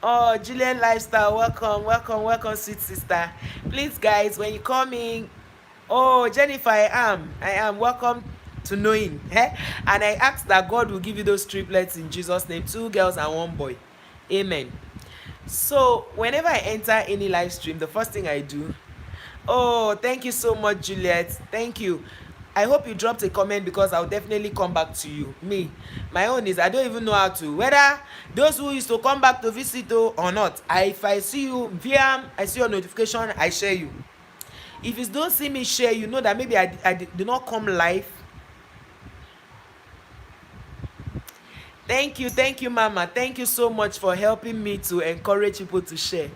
oh, Julian Lifestyle, welcome, sweet sister. Please, guys, when you come in, oh, Jennifer, I am welcome to knowing, and I ask that God will give you those triplets in Jesus' name, 2 girls and 1 boy. Amen. So whenever I enter any live stream, the first thing I do, oh, thank you so much, Juliet. Thank you. I hope you dropped a comment, because I'll definitely come back to you. My own is, I don't even know how to, whether those who used to come back to visit or not. If I see you via, I see your notification, I share you. If you don't see me share, you know that maybe I did not come live. Thank you, Mama. Thank you so much for helping me to encourage people to share.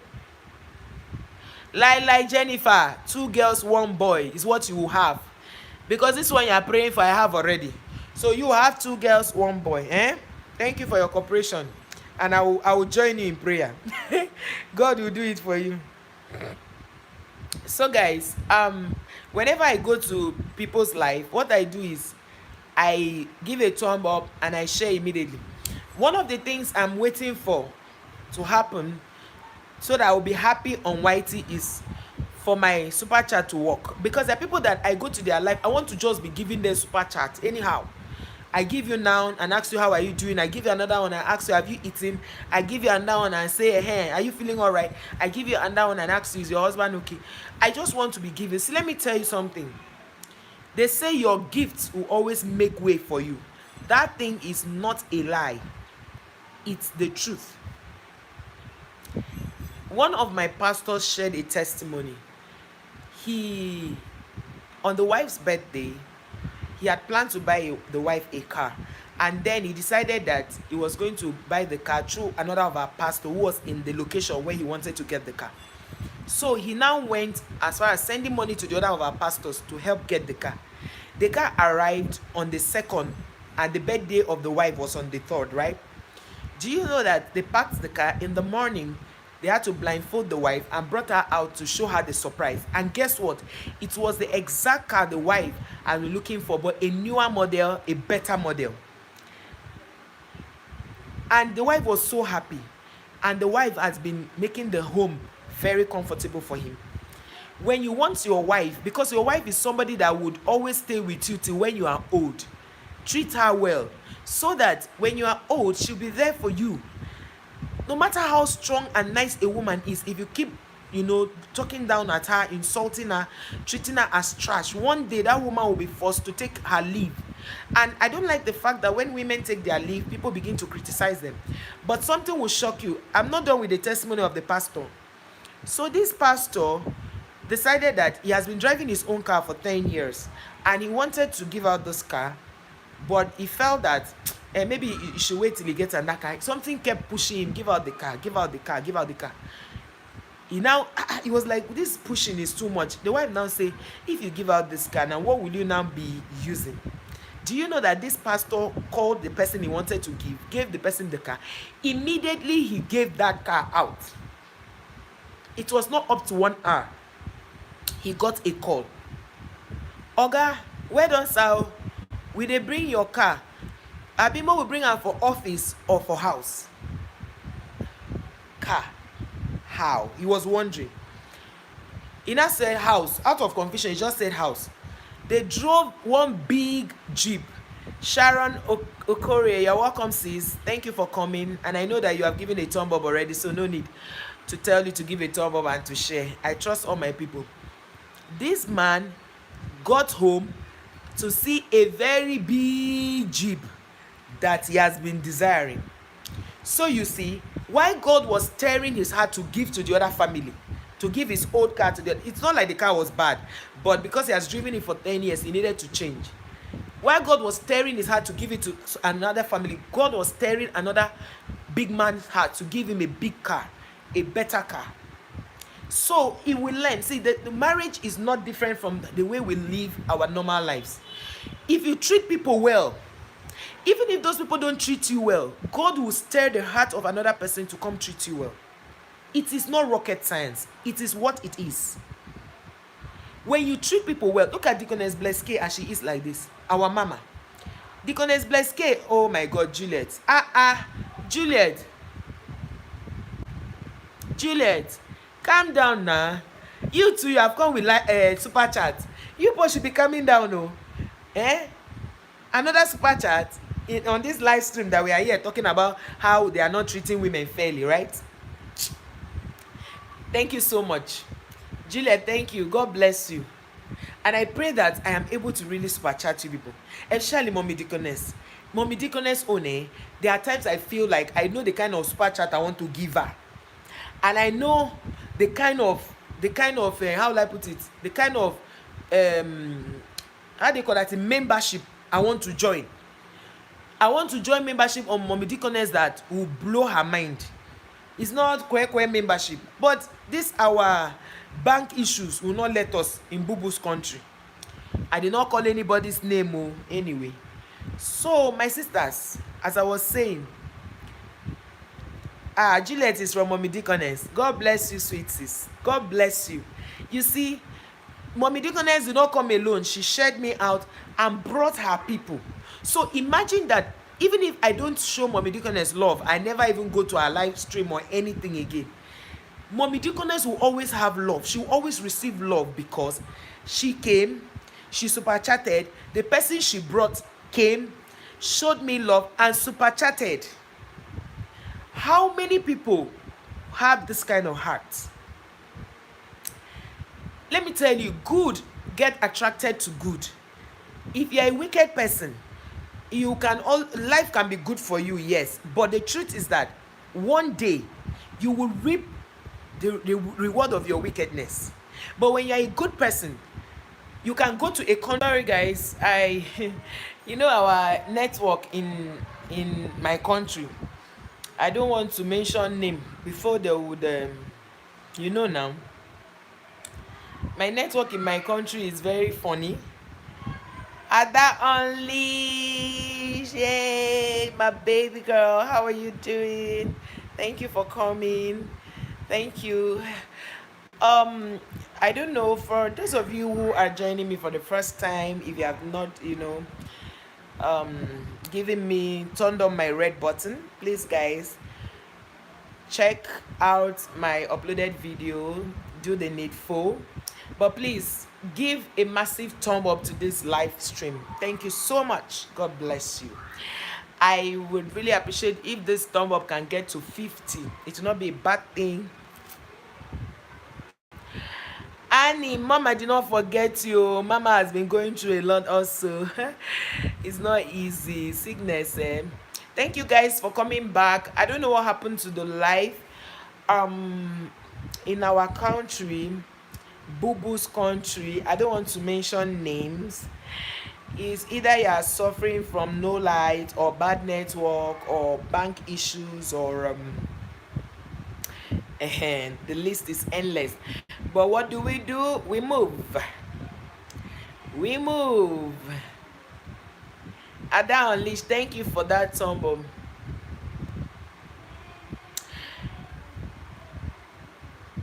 Like Jennifer, 2 girls, 1 boy is what you will have, because this one you are praying for, I have already. So you have 2 girls, 1 boy. Thank you for your cooperation, and I will join you in prayer. God will do it for you. So guys, whenever I go to people's life, what I do is I give a thumb up and I share immediately. One of the things I'm waiting for to happen so that I will be happy on YT is for my super chat to work, because there are people that I go to their life, I want to just be giving them super chat anyhow. I give you now and ask you how are you doing. I give you another one and ask you have you eaten. I give you another one and say, hey, are you feeling all right? I give you another one and ask you, is your husband okay? I just want to be giving. See, let me tell you something. They say your gifts will always make way for you. That thing is not a lie. It's the truth. One of my pastors shared a testimony. On the wife's birthday, he had planned to buy the wife a car, and then he decided that he was going to buy the car through another of our pastors who was in the location where he wanted to get the car. So he now went as far as sending money to the other of our pastors to help get the car. The car arrived on the 2nd, and the birthday of the wife was on the 3rd, right? Do you know that they packed the car in the morning? They had to blindfold the wife and brought her out to show her the surprise. And guess what? It was the exact car the wife had been looking for, but a newer model, a better model. And the wife was so happy. And the wife has been making the home very comfortable for him. When you want your wife, because your wife is somebody that would always stay with you till when you are old, treat her well, so that when you are old, she'll be there for you. No matter how strong and nice a woman is, if you keep, talking down at her, insulting her, treating her as trash, one day that woman will be forced to take her leave. And I don't like the fact that when women take their leave, people begin to criticize them. But something will shock you. I'm not done with the testimony of the pastor. So this pastor decided that he has been driving his own car for 10 years, and he wanted to give out this car, but he felt that maybe you should wait till he gets another car. Something kept pushing him, give out the car. He was like, this pushing is too much. The wife now say, if you give out this car, now what will you now be using? Do you know that this pastor called the person he wanted to gave the person the car? Immediately he gave that car out. It was not up to 1 hour. He got a call. Oga, where don sir? Will they bring your car? Abimo will bring her for office or for house? Car. How? He was wondering. He now said house. Out of confusion, he just said house. They drove one big Jeep. Sharon Okore, you're welcome, sis. Thank you for coming. And I know that you have given a thumb up already, so no need to tell you to give a thumb up and to share. I trust all my people. This man got home, to see a very big jeep that he has been desiring. So you see, why God was tearing his heart to give to the other family, to give his old car to the, it's not like the car was bad, but because he has driven it for 10 years, he needed to change. While God was tearing his heart to give it to another family, God was tearing another big man's heart to give him a big car, a better car. So he will learn. See, the marriage is not different from the way we live our normal lives. If you treat people well, even if those people don't treat you well, God will stir the heart of another person to come treat you well. It is not rocket science. It is what it is. When you treat people well, look at Deaconess Bleske as she is like this. Our mama. Deaconess Bleske, oh my God, Juliet. Juliet. Juliet, calm down now. You two, you have come with like super chat. You both should be calming down, oh. Another super chat on this live stream that we are here talking about how they are not treating women fairly, right? Thank you so much. Juliet, thank you. God bless you. And I pray that I am able to really super chat you people. Especially Mommy Deaconess. Mommy Deaconess One, there are times I feel like I know the kind of super chat I want to give her. And I know the kind of how will I put it? The kind of how do you call that? Membership I want to join. I want to join membership on Mommy Deaconess that will blow her mind. It's not kwe membership, but this our bank issues will not let us in Bubu's country. I did not call anybody's name anyway. So my sisters, as I was saying, Juliet is from Mommy Deaconess. God bless you, sweet sis. God bless you. You see, Mommy Deaconess did not come alone. She shared me out and brought her people. So imagine that even if I don't show Mommy Deaconess love, I never even go to her live stream or anything again. Mommy Deaconess will always have love. She will always receive love because she came, she super chatted, the person she brought came, showed me love and super chatted. How many people have this kind of heart? Let me tell you, good get attracted to good. If you're a wicked person, life can be good for you, yes, but the truth is that one day you will reap the reward of your wickedness. But when you're a good person, you can go to a country, guys. You know our network in my country, I don't want to mention name before they would you know now, my network in my country is very funny. Ada Unleashed, yay, my baby girl, how are you doing? Thank you for coming. Thank you. I don't know, for those of you who are joining me for the first time, if you have not, given me, turned on my red button, please guys, check out my uploaded video, do the needful, but please give a massive thumb up to this live stream. Thank you so much. God bless you. I would really appreciate if this thumb up can get to 50. It will not be a bad thing. Annie, Mama did not forget you. Mama has been going through a lot also. It's not easy. Sickness. Thank you guys for coming back. I don't know what happened to the live. In our country, Bubu's country, I don't want to mention names. Is either you are suffering from no light or bad network or bank issues or and the list is endless. But what do? We move. Ada Unleashed, thank you for that tumble.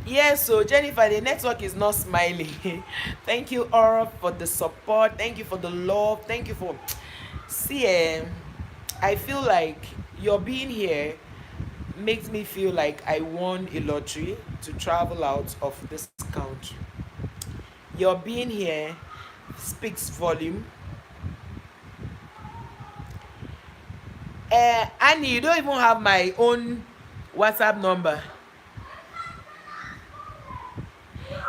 Yes, so Jennifer, the network is not smiling. Thank you all for the support. Thank you for the love. Thank you for... See, I feel like your being here makes me feel like I won a lottery to travel out of this country. Your being here speaks volume. Annie, you don't even have my own WhatsApp number.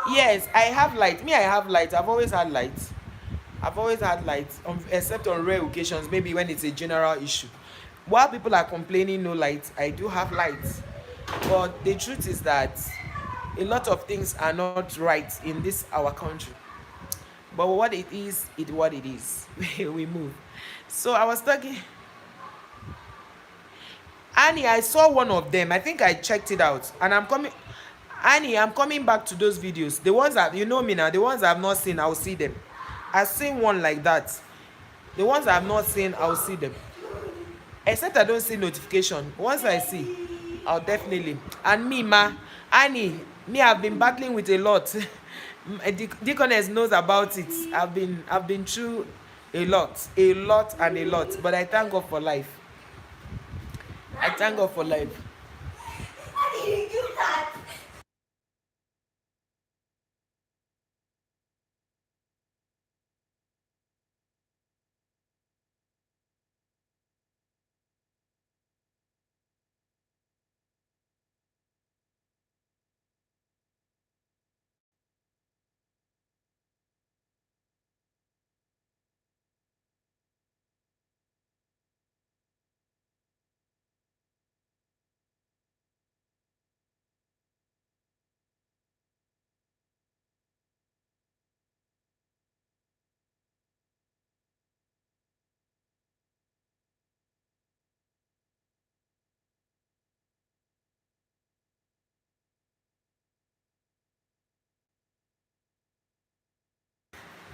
Yes, I have light. I have light. I've always had light. I've always had light, except on rare occasions, maybe when it's a general issue. While people are complaining no light, I do have light. But the truth is that a lot of things are not right in this our country. But what it is, what it is. We move. So I was talking. Annie, I saw one of them. I think I checked it out, and I'm coming. Annie, I'm coming back to those videos. The ones that you know me now, the ones I've not seen, I'll see them. I've seen one like that. The ones I've not seen, I'll see them. Except I don't see notification. Once I see, I'll definitely. And me, ma, Annie, me, I've been battling with a lot. Deaconess knows about it. I've been through a lot, and a lot. But I thank God for life. I thank God for life. How did you do that?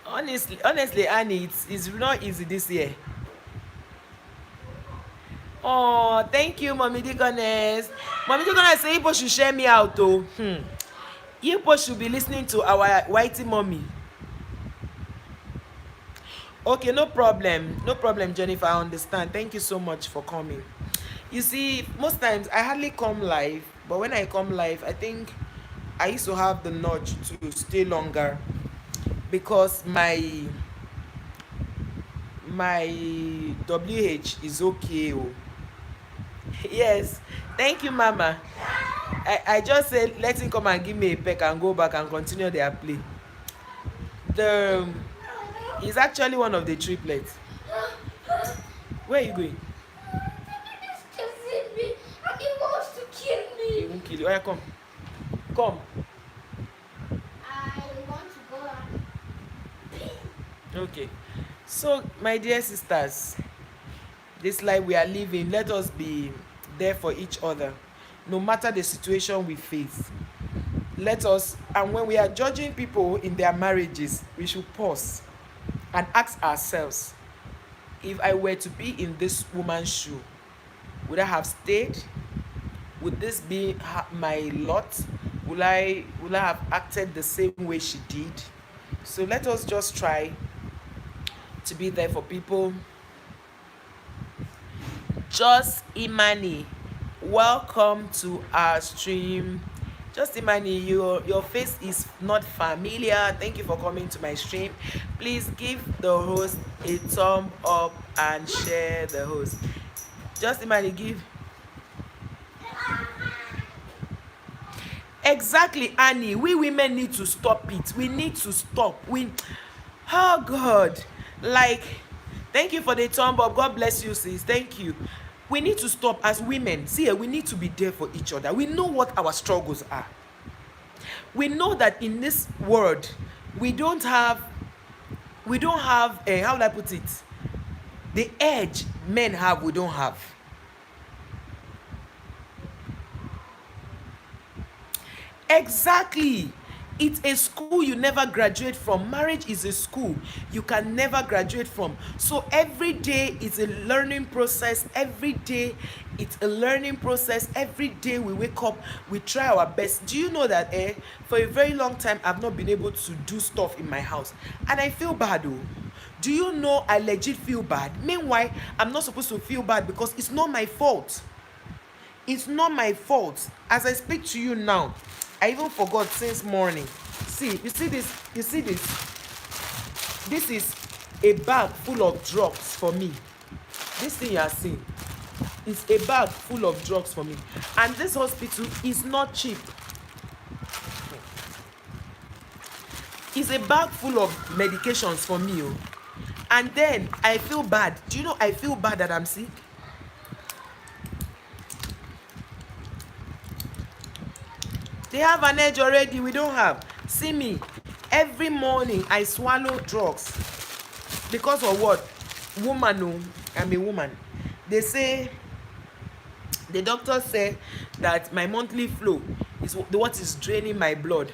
Honestly, Annie, it's not easy this year. Oh, thank you, Mommy Deaconess. Mommy Deaconess say people should share me out, though. You people should be listening to our whitey mommy. Okay, no problem. No problem, Jennifer. I understand. Thank you so much for coming. You see, most times I hardly come live, but when I come live, I think I used to have the nudge to stay longer because my WH is okay. Oh. Yes, thank you, Mama. I just said let him come and give me a peck and go back and continue their play. He's actually one of the triplets. Where are you going? He's chasing me and he wants to kill me. He won't kill you. Oh, yeah, come. Come. I want to go and pee. Okay. So, my dear sisters, this life we are living, let us be there for each other, no matter the situation we face. Let us, and when we are judging people in their marriages, we should pause and ask ourselves, if I were to be in this woman's shoe, would I have stayed? Would this be my lot? Will I have acted the same way she did? So let us just try to be there for people. Just Imani, welcome to our stream. Just Imani, your face is not familiar. Thank you for coming to my stream. Please give the host a thumb up and share the host. Just Imani, give. Exactly, Annie. We women need to stop it. We need to stop. Oh God, like, thank you for the thumb up. God bless you, sis. Thank you. We need to stop as women. See, we need to be there for each other. We know what our struggles are. We know that in this world, we don't have how will I put it? The edge men have, we don't have. Exactly. It's a school you never graduate from. Marriage is a school you can never graduate from. So every day it's a learning process. Every day it's a learning process. Every day we wake up, we try our best. Do you know that for a very long time I've not been able to do stuff in my house, and I feel bad though. Do you know I legit feel bad? Meanwhile, I'm not supposed to feel bad because it's not my fault. It's not my fault. As I speak to you now, I even forgot since morning. See, you see this? You see this? This is a bag full of drugs for me. This thing you are seeing is a bag full of drugs for me. And this hospital is not cheap. It's a bag full of medications for me. And then I feel bad. Do you know I feel bad that I'm sick? They have an edge already, we don't have. See me, every morning I swallow drugs. Because of what? Woman, oh, I'm a woman. They say, the doctor said that my monthly flow is what is draining my blood.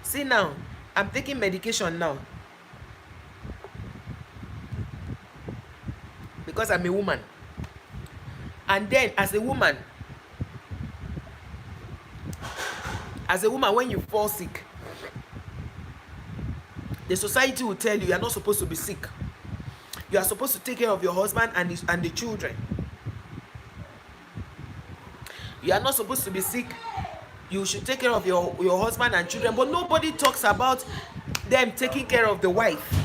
See now, I'm taking medication now. Because I'm a woman. And then as a woman, when you fall sick, the society will tell you are not supposed to be sick. You are supposed to take care of your husband and the children. You are not supposed to be sick. You should take care of your husband and children. But nobody talks about them taking care of the wife.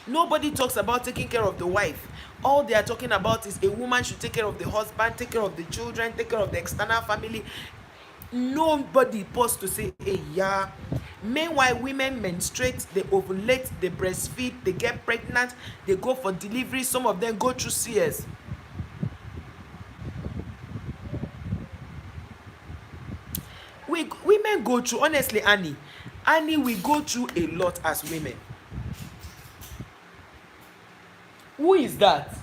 Nobody talks about taking care of the wife. All they are talking about is a woman should take care of the husband, take care of the children, take care of the external family. Nobody paused to say, hey, yeah. Meanwhile, women menstruate, they ovulate, they breastfeed, they get pregnant, they go for delivery. Some of them go through CS. Women go through, honestly, Annie, we go through a lot as women. Who is that?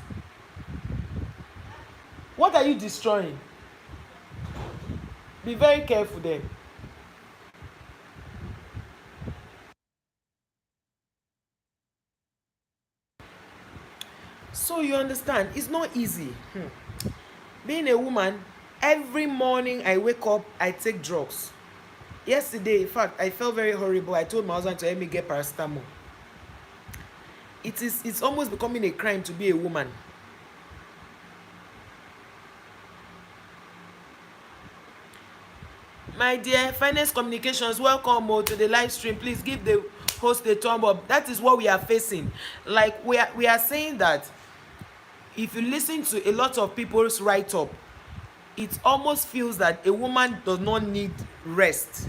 What are you destroying? Be very careful there. So you understand, it's not easy. Being a woman, every morning I wake up, I take drugs. Yesterday, in fact, I felt very horrible. I told my husband to help me get paracetamol. It's almost becoming a crime to be a woman. My dear, Finance Communications, welcome to the live stream. Please give the host a thumb up. That is what we are facing. Like we are saying that if you listen to a lot of people's write-up, it almost feels that a woman does not need rest.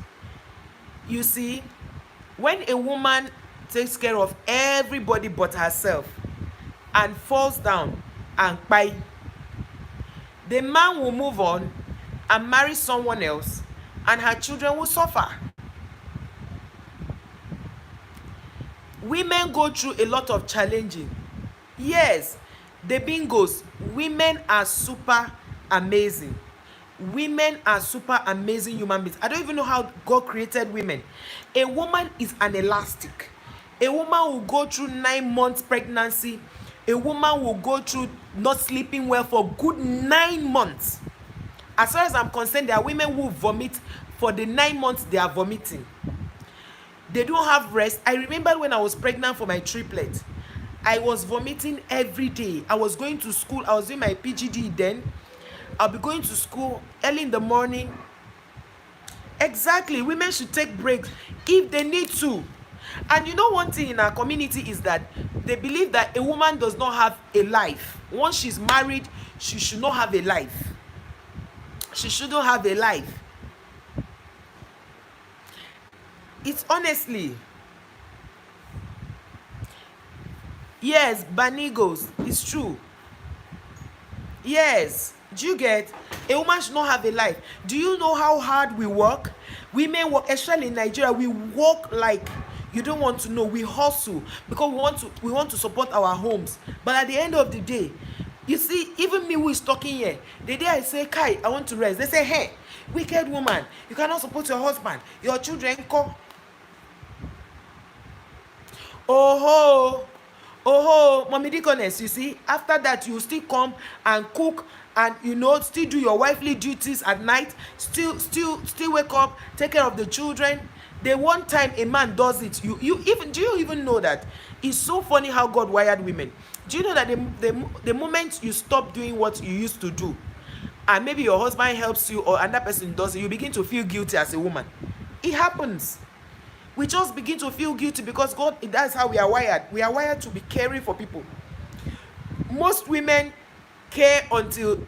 You see, when a woman takes care of everybody but herself and falls down and cry, the man will move on and marry someone else, and her children will suffer. Women go through a lot of challenging. Yes, the bingos, women are super amazing. Women are super amazing human beings. I don't even know how God created women. A woman is an elastic. A woman will go through 9 months pregnancy. A woman will go through not sleeping well for good 9 months. As far as I'm concerned, there are women who vomit for the 9 months they are vomiting. They don't have rest. I remember when I was pregnant for my triplet, I was vomiting every day. I was going to school. I was doing my PGD then. I'll be going to school early in the morning. Exactly. Women should take breaks if they need to. And you know, one thing in our community is that they believe that a woman does not have a life. Once she's married, she should not have a life. She shouldn't have a life. It's honestly, yes, Banigos, it's true. Yes, do you get? A woman should not have a life. Do you know how hard we work? Women work, especially in Nigeria, we work like you don't want to know. We hustle because we want to support our homes. But at the end of the day, you see, even me who is talking here, the day I say, Kai, I want to rest, they say, hey, wicked woman, you cannot support your husband, your children come. Mommy Deaconess, you see, after that you still come and cook and still do your wifely duties at night, still wake up, take care of the children. The one time a man does it, do you even know that? It's so funny how God wired women. Do you know that the moment you stop doing what you used to do, and maybe your husband helps you or another person does it, you begin to feel guilty as a woman. It happens. We just begin to feel guilty because God, that's how we are wired. We are wired to be caring for people. Most women care until,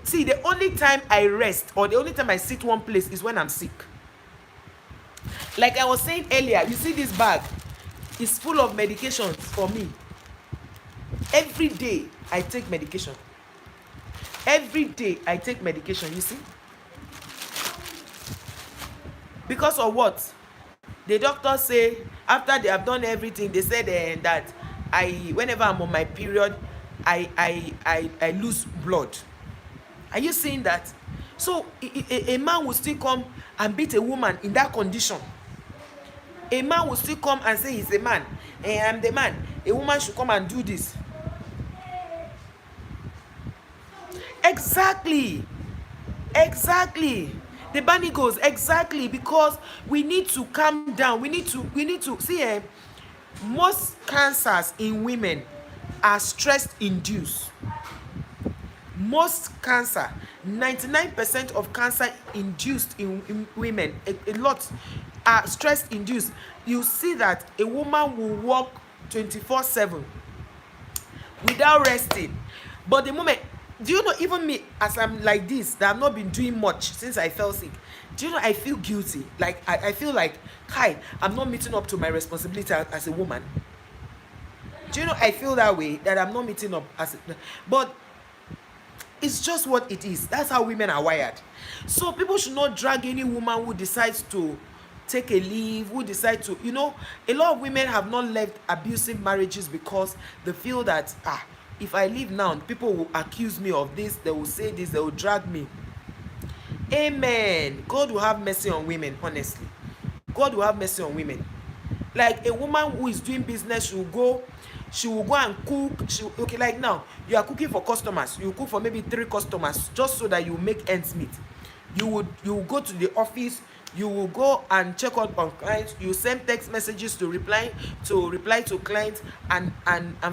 see, the only time I rest or the only time I sit one place is when I'm sick. Like I was saying earlier, you see this bag, is full of medications for me. Every day I take medication. Every day I take medication, you see. Because of what? The doctor say after they have done everything, they said that whenever I'm on my period, I lose blood. Are you seeing that? So a man will still come and beat a woman in that condition. A man will still come and say he's a man, I'm the man. A woman should come and do this. Exactly. Exactly. The bunny goes exactly, because we need to calm down. We need to see, most cancers in women are stress induced. Most cancer, 99% of cancer induced in women, a lot are stress induced. You see that a woman will work 24/7 without resting, but the moment, do you know, even me, as I'm like this, that I've not been doing much since I fell sick, do you know, I feel guilty. Like I feel like, hi, I'm not meeting up to my responsibility as a woman. Do you know, I feel that way, that I'm not meeting up as a, but it's just what it is. That's how women are wired. So people should not drag any woman who decides to take a leave, who decide to, a lot of women have not left abusive marriages because they feel that, if I leave now, people will accuse me of this, they will say this, they will drag me. Amen. God will have mercy on women, honestly. God will have mercy on women. Like a woman who is doing business, she will go and cook. Okay, like now, you are cooking for customers. You cook for maybe 3 customers just so that you make ends meet. You will go to the office, you will go and check out on clients, you send text messages to reply to clients, and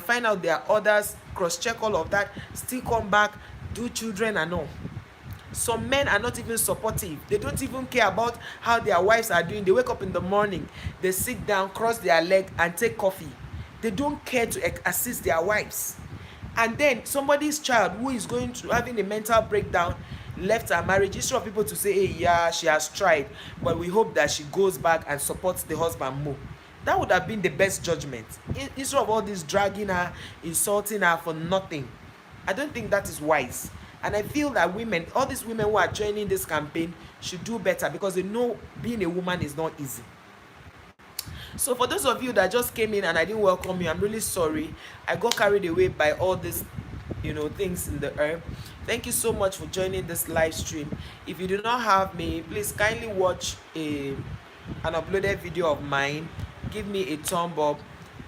find out their orders, cross check all of that, still come back, do children and all. Some men are not even supportive. They don't even care about how their wives are doing. They wake up in the morning, they sit down, cross their leg and take coffee. They don't care to assist their wives. And then somebody's child who is going to having a mental breakdown left her marriage, instead of people to say, hey, yeah, she has tried, but we hope that she goes back and supports the husband more. That would have been the best judgment, instead of all this dragging her, insulting her for nothing. I don't think that is wise. And I feel that women, all these women who are joining this campaign, should do better, because they know being a woman is not easy. So for those of you that just came in and I didn't welcome you, I'm really sorry. I got carried away by all these things in the air. Thank you so much for joining this live stream. If you do not have me, please kindly watch an uploaded video of mine. Give me a thumb up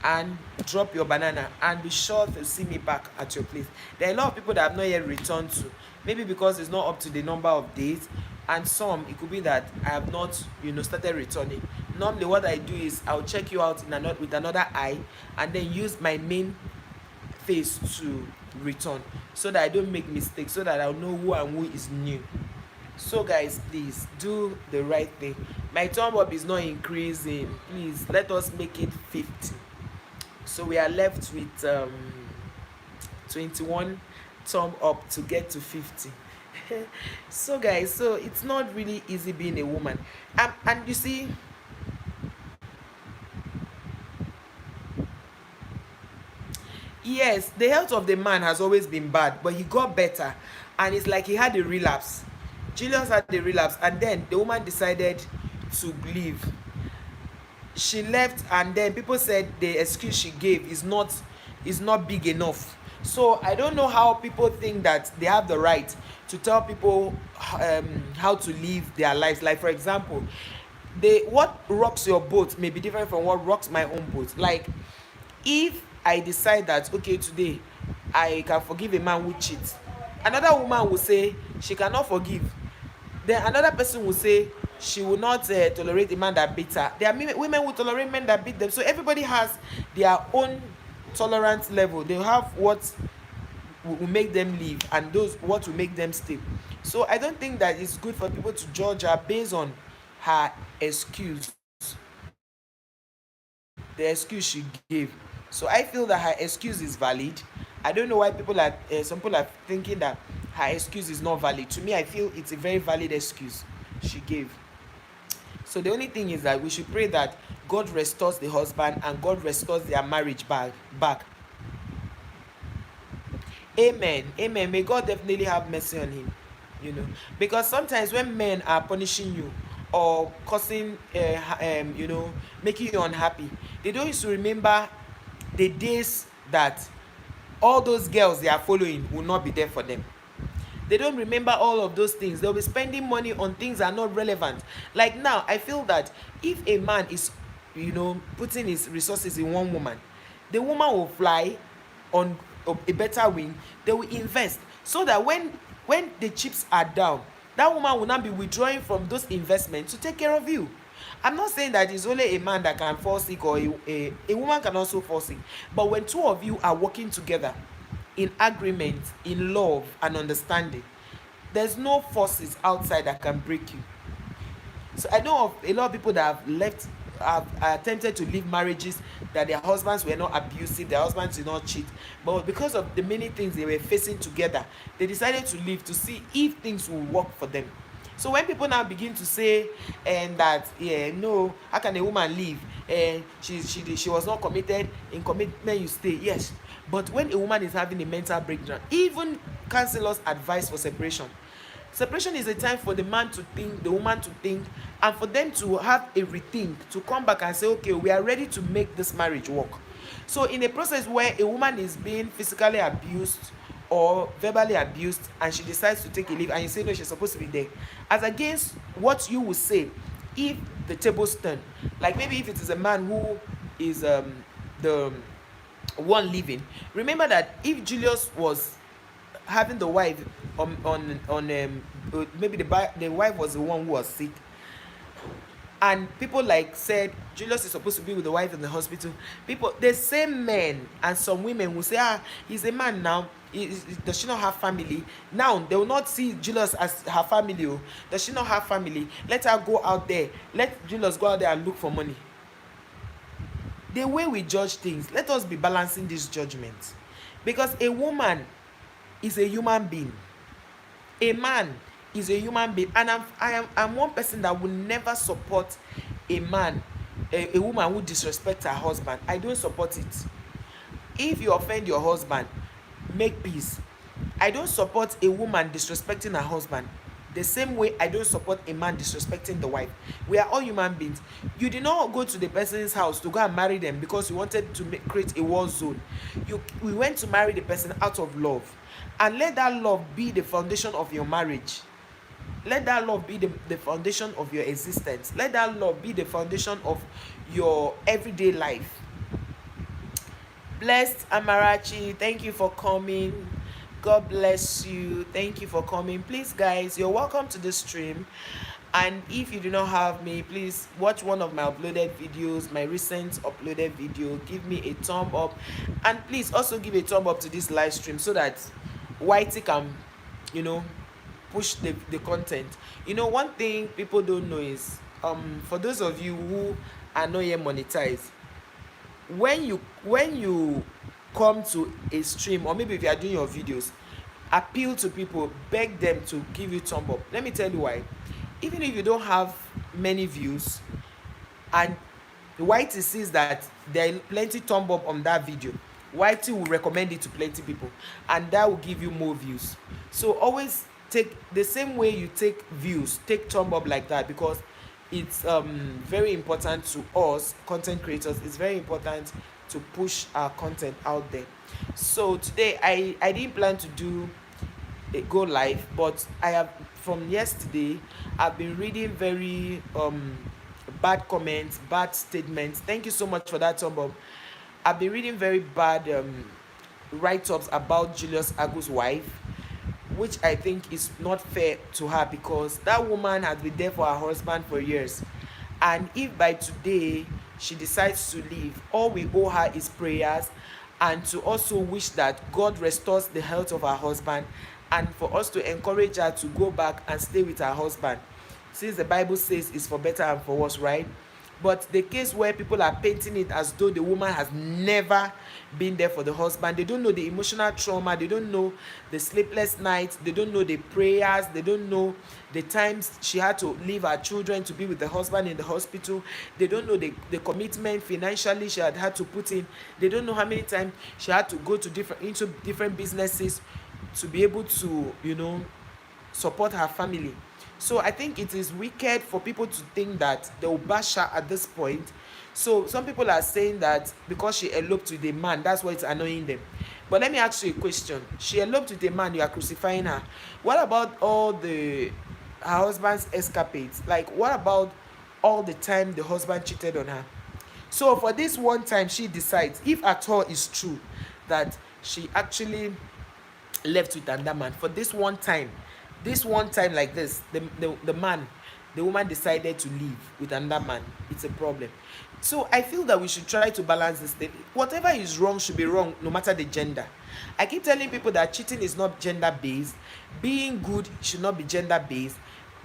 and drop your banana, and be sure to see me back at your place. There are a lot of people that have not yet returned to, maybe because it's not up to the number of days, and some, it could be that I have not started returning. Normally what I do is I'll check you out with another eye, and then use my main face to return, so that I don't make mistakes, so that I'll know who and who is new. So guys, please do the right thing. My thumb up is not increasing. Please let us make it 50. So we are left with 21 thumb up to get to 50. So guys, so it's not really easy being a woman. And you see, yes, the health of the man has always been bad, but he got better, and it's like he had a relapse. Julius had a relapse, and then the woman decided to leave. She left, and then people said the excuse she gave is not big enough. So I don't know how people think that they have the right to tell people how to live their lives. Like, for example, what rocks your boat may be different from what rocks my own boat. Like, if I decide that, okay, today I can forgive a man who cheats, another woman will say she cannot forgive. Then another person will say she will not tolerate a man that beats her. There are women who tolerate men that beat them. So everybody has their own tolerance level. They have what will make them leave, and those what will make them stay. So I don't think that it's good for people to judge her based on her excuse, the excuse she gave. So I feel that her excuse is valid. I don't know why some people are thinking that her excuse is not valid. To me, I feel it's a very valid excuse she gave. So the only thing is that we should pray that God restores the husband and God restores their marriage back. Amen. Amen. May God definitely have mercy on him. Because sometimes when men are punishing you or causing, making you unhappy, they don't used to remember the days that all those girls they are following will not be there for them. They don't remember all of those things. They'll be spending money on things that are not relevant. Like now, I feel that if a man is, putting his resources in one woman, the woman will fly on a better wing. They will invest so that when the chips are down, that woman will not be withdrawing from those investments to take care of you. I'm not saying that it's only a man that can fall sick, or a woman can also fall sick. But when two of you are working together in agreement, in love and understanding, there's no forces outside that can break you. So I know of a lot of people that have attempted to leave marriages that their husbands were not abusive, their husbands did not cheat, but because of the many things they were facing together, they decided to leave to see if things will work for them. So when people now begin to say and that, yeah, no, how can a woman leave, and she was not committed, in commitment you stay, yes. But when a woman is having a mental breakdown, even counselors advise for separation. Separation is a time for the man to think, the woman to think, and for them to have a rethink, to come back and say, okay, we are ready to make this marriage work. So in a process where a woman is being physically abused or verbally abused and she decides to take a leave and you say no, she's supposed to be there, as against what you will say if the tables turn. Like maybe if it is a man who is the one living, remember that if Julius was having the wife maybe the wife was the one who was sick, and people like said Julius is supposed to be with the wife in the hospital, people, the same men and some women will say, he's a man now, does she not have family? Now they will not see Julius as her family. Oh, does she not have family? Let her go out there, let Julius go out there and look for money. The way we judge things, let us be balancing this judgment, because a woman is a human being, a man is a human being, and I'm one person that will never support a man, a woman who disrespects her husband. I don't support it. If you offend your husband, make peace. I don't support a woman disrespecting her husband the same way I don't support a man disrespecting the wife. We are all human beings. You did not go to the person's house to go and marry them because you wanted to create a war zone. We went to marry the person out of love, and let that love be the foundation of your marriage. Let that love be the foundation of your existence. Let that love be the foundation of your everyday life. Blessed Amarachi, thank you for coming. God bless you. Thank you for coming. Please, guys, you're welcome to the stream. And if you do not have me, please watch one of my uploaded videos, my recent uploaded video. Give me a thumb up, and please also give a thumb up to this live stream so that Whitey can, push the content. One thing people don't know is, for those of you who are not yet monetized, when you come to a stream, or maybe if you are doing your videos, appeal to people, beg them to give you thumb up. Let me tell you why. Even if you don't have many views and Whitey sees that there are plenty thumb up on that video, Whitey will recommend it to plenty people, and that will give you more views. So always take the same way you take views, take thumb up like that, because it's very important to us content creators. It's very important to push our content out there. So today I didn't plan to do a go live, but I have, from yesterday, I've been reading very bad comments, bad statements. Thank you so much for that thumb up. I've been reading very bad write-ups about Julius Agu's wife, which I think is not fair to her, because that woman has been there for her husband for years. And if by today she decides to leave, all we owe her is prayers, and to also wish that God restores the health of her husband, and for us to encourage her to go back and stay with her husband, since the Bible says it's for better and for worse, right? But the case where people are painting it as though the woman has never been there for the husband, they don't know the emotional trauma, they don't know the sleepless nights, they don't know the prayers, they don't know the times she had to leave her children to be with the husband in the hospital, they don't know the commitment financially she had to put in, they don't know how many times she had to go to different businesses to be able to, support her family. So I think it is wicked for people to think that they will bash her at this point. So some people are saying that because she eloped with a man, that's why it's annoying them. But let me ask you a question. She eloped with a man, you are crucifying her. What about all the her husband's escapades? Like, what about all the time the husband cheated on her? So for this one time, she decides, if at all is true that she actually left with another man, for this one time like this, the man, the woman decided to leave with another man, it's a problem. So I feel that we should try to balance this thing. Whatever is wrong should be wrong, no matter the gender. I keep telling people that cheating is not gender based, being good should not be gender based,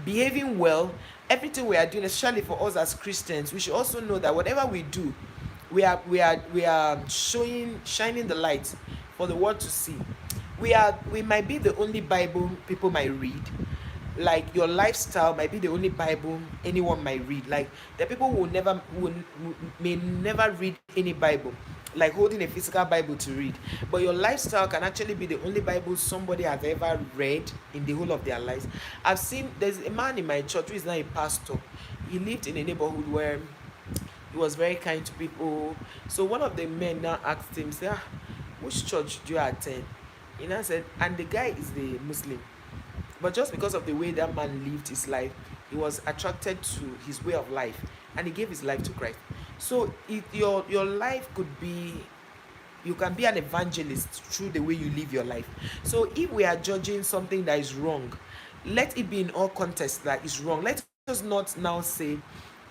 behaving well, everything we are doing, especially for us as Christians, we should also know that whatever we do, we are shining the light for the world to see. We might be the only Bible people might read. Like, your lifestyle might be the only Bible anyone might read. Like, the people may never read any Bible, like holding a physical Bible to read. But your lifestyle can actually be the only Bible somebody has ever read in the whole of their lives. There's a man in my church who is not a pastor. He lived in a neighborhood where he was very kind to people. So one of the men now asked him, say, which church do you attend? He now said, and the guy is the Muslim. But just because of the way that man lived his life, he was attracted to his way of life, and he gave his life to Christ. So your life could be, you can be an evangelist through the way you live your life. So if we are judging something that is wrong, let it be in all contexts that is wrong. Let us not now say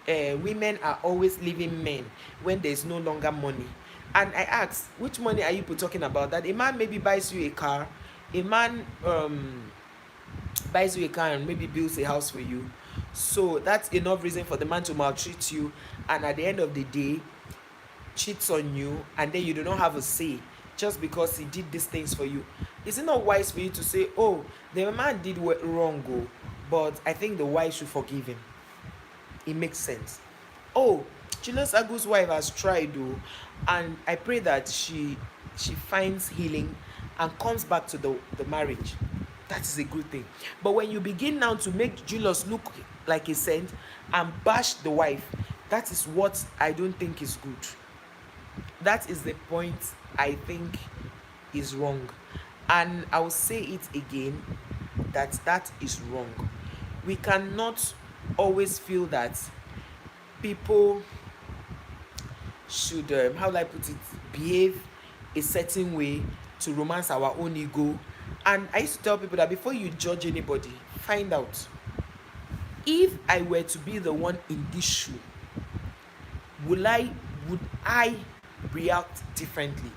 women are always leaving men when there is no longer money. And I ask, which money are you talking about? That a man maybe buys you a car, a man buys you a car and maybe builds a house for you. So that's enough reason for the man to maltreat you, and at the end of the day cheats on you, and then you do not have a say just because he did these things for you. Is it not wise for you to say, oh, the man did wrong, but I think the wife should forgive him? It makes sense. Oh, Julius Agu's wife has tried, and I pray that she finds healing and comes back to the marriage. That is a good thing. But when you begin now to make Julius look like a saint and bash the wife, that is what I don't think is good. That is the point I think is wrong. And I will say it again, that is wrong. We cannot always feel that people should, how do I put it, behave a certain way to romance our own ego. And I used to tell people that before you judge anybody, find out, if I were to be the one in this shoe, would I react differently?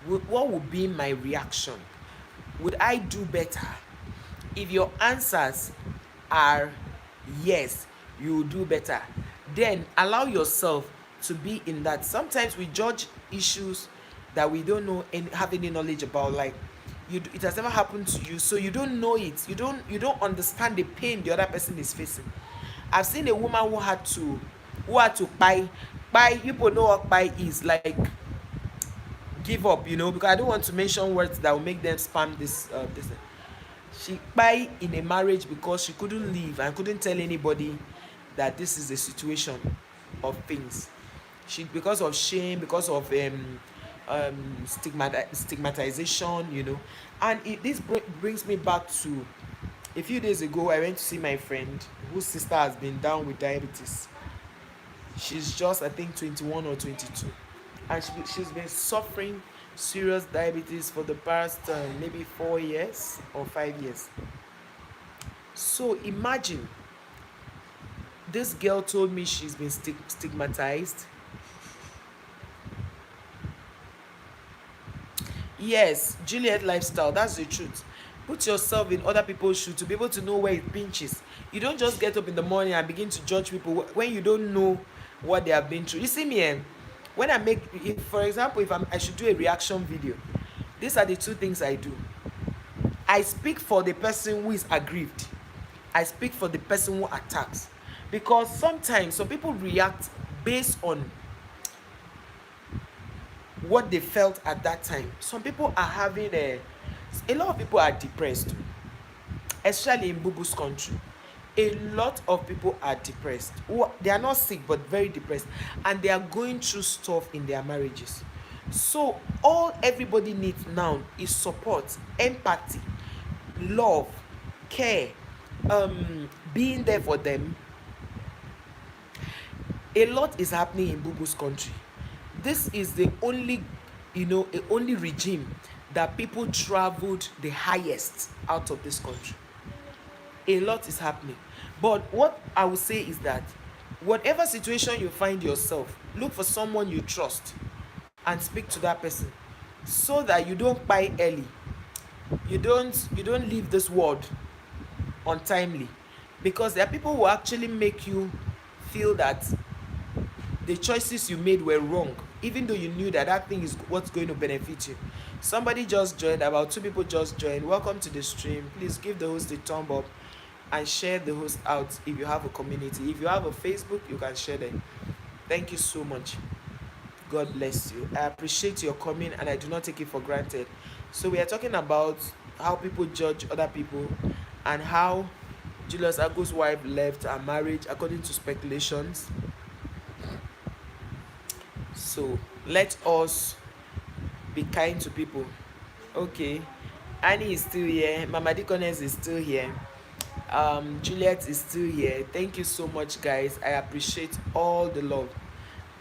What would be my reaction? Would I do better? If your answers are yes, you will do better, then allow yourself to be in that. Sometimes we judge issues that we don't know and have any knowledge about. Like, it has never happened to you, so you don't know it. You don't understand the pain the other person is facing. I've seen a woman who had to buy. People know what buy is, like, give up, because I don't want to mention words that will make them spam this. She buy in a marriage because she couldn't leave and couldn't tell anybody that this is the situation of things. Because of shame, because of stigmatization. And this brings me back to a few days ago. I went to see my friend whose sister has been down with diabetes. She's just, I think, 21 or 22, and she's been suffering serious diabetes for the past maybe 4 years or 5 years. So imagine, this girl told me she's been stigmatized. Yes, Juliet lifestyle, that's the truth. Put yourself in other people's shoes to be able to know where it pinches. You don't just get up in the morning and begin to judge people when you don't know what they have been through. You see me, when I make, if, for example, if I should do a reaction video, these are the two things I do. I speak for the person who is aggrieved. I speak for the person who attacks. Because sometimes some people react based on what they felt at that time. Some people are having a lot of people are depressed, especially in Bubu's country. A lot of people are depressed. They are not sick, but very depressed, and they are going through stuff in their marriages. So all everybody needs now is support, empathy, love, care, being there for them. A lot is happening in Bubu's country. This is the only, the only regime that people traveled the highest out of this country. A lot is happening. But what I would say is that whatever situation you find yourself, look for someone you trust and speak to that person, so that you don't buy early. You don't leave this world untimely, because there are people who actually make you feel that the choices you made were wrong, even though you knew that that thing is what's going to benefit you. Somebody just joined, about two people just joined. Welcome to the stream. Please give the host a thumb up and share the host out if you have a community. If you have a Facebook, you can share them. Thank you so much. God bless you. I appreciate your coming and I do not take it for granted. So we are talking about how people judge other people and how Julius Agu's wife left her marriage according to speculations. So let us be kind to people. Okay. Annie is still here. Mama Deaconess is still here. Juliet is still here. Thank you so much, guys. I appreciate all the love.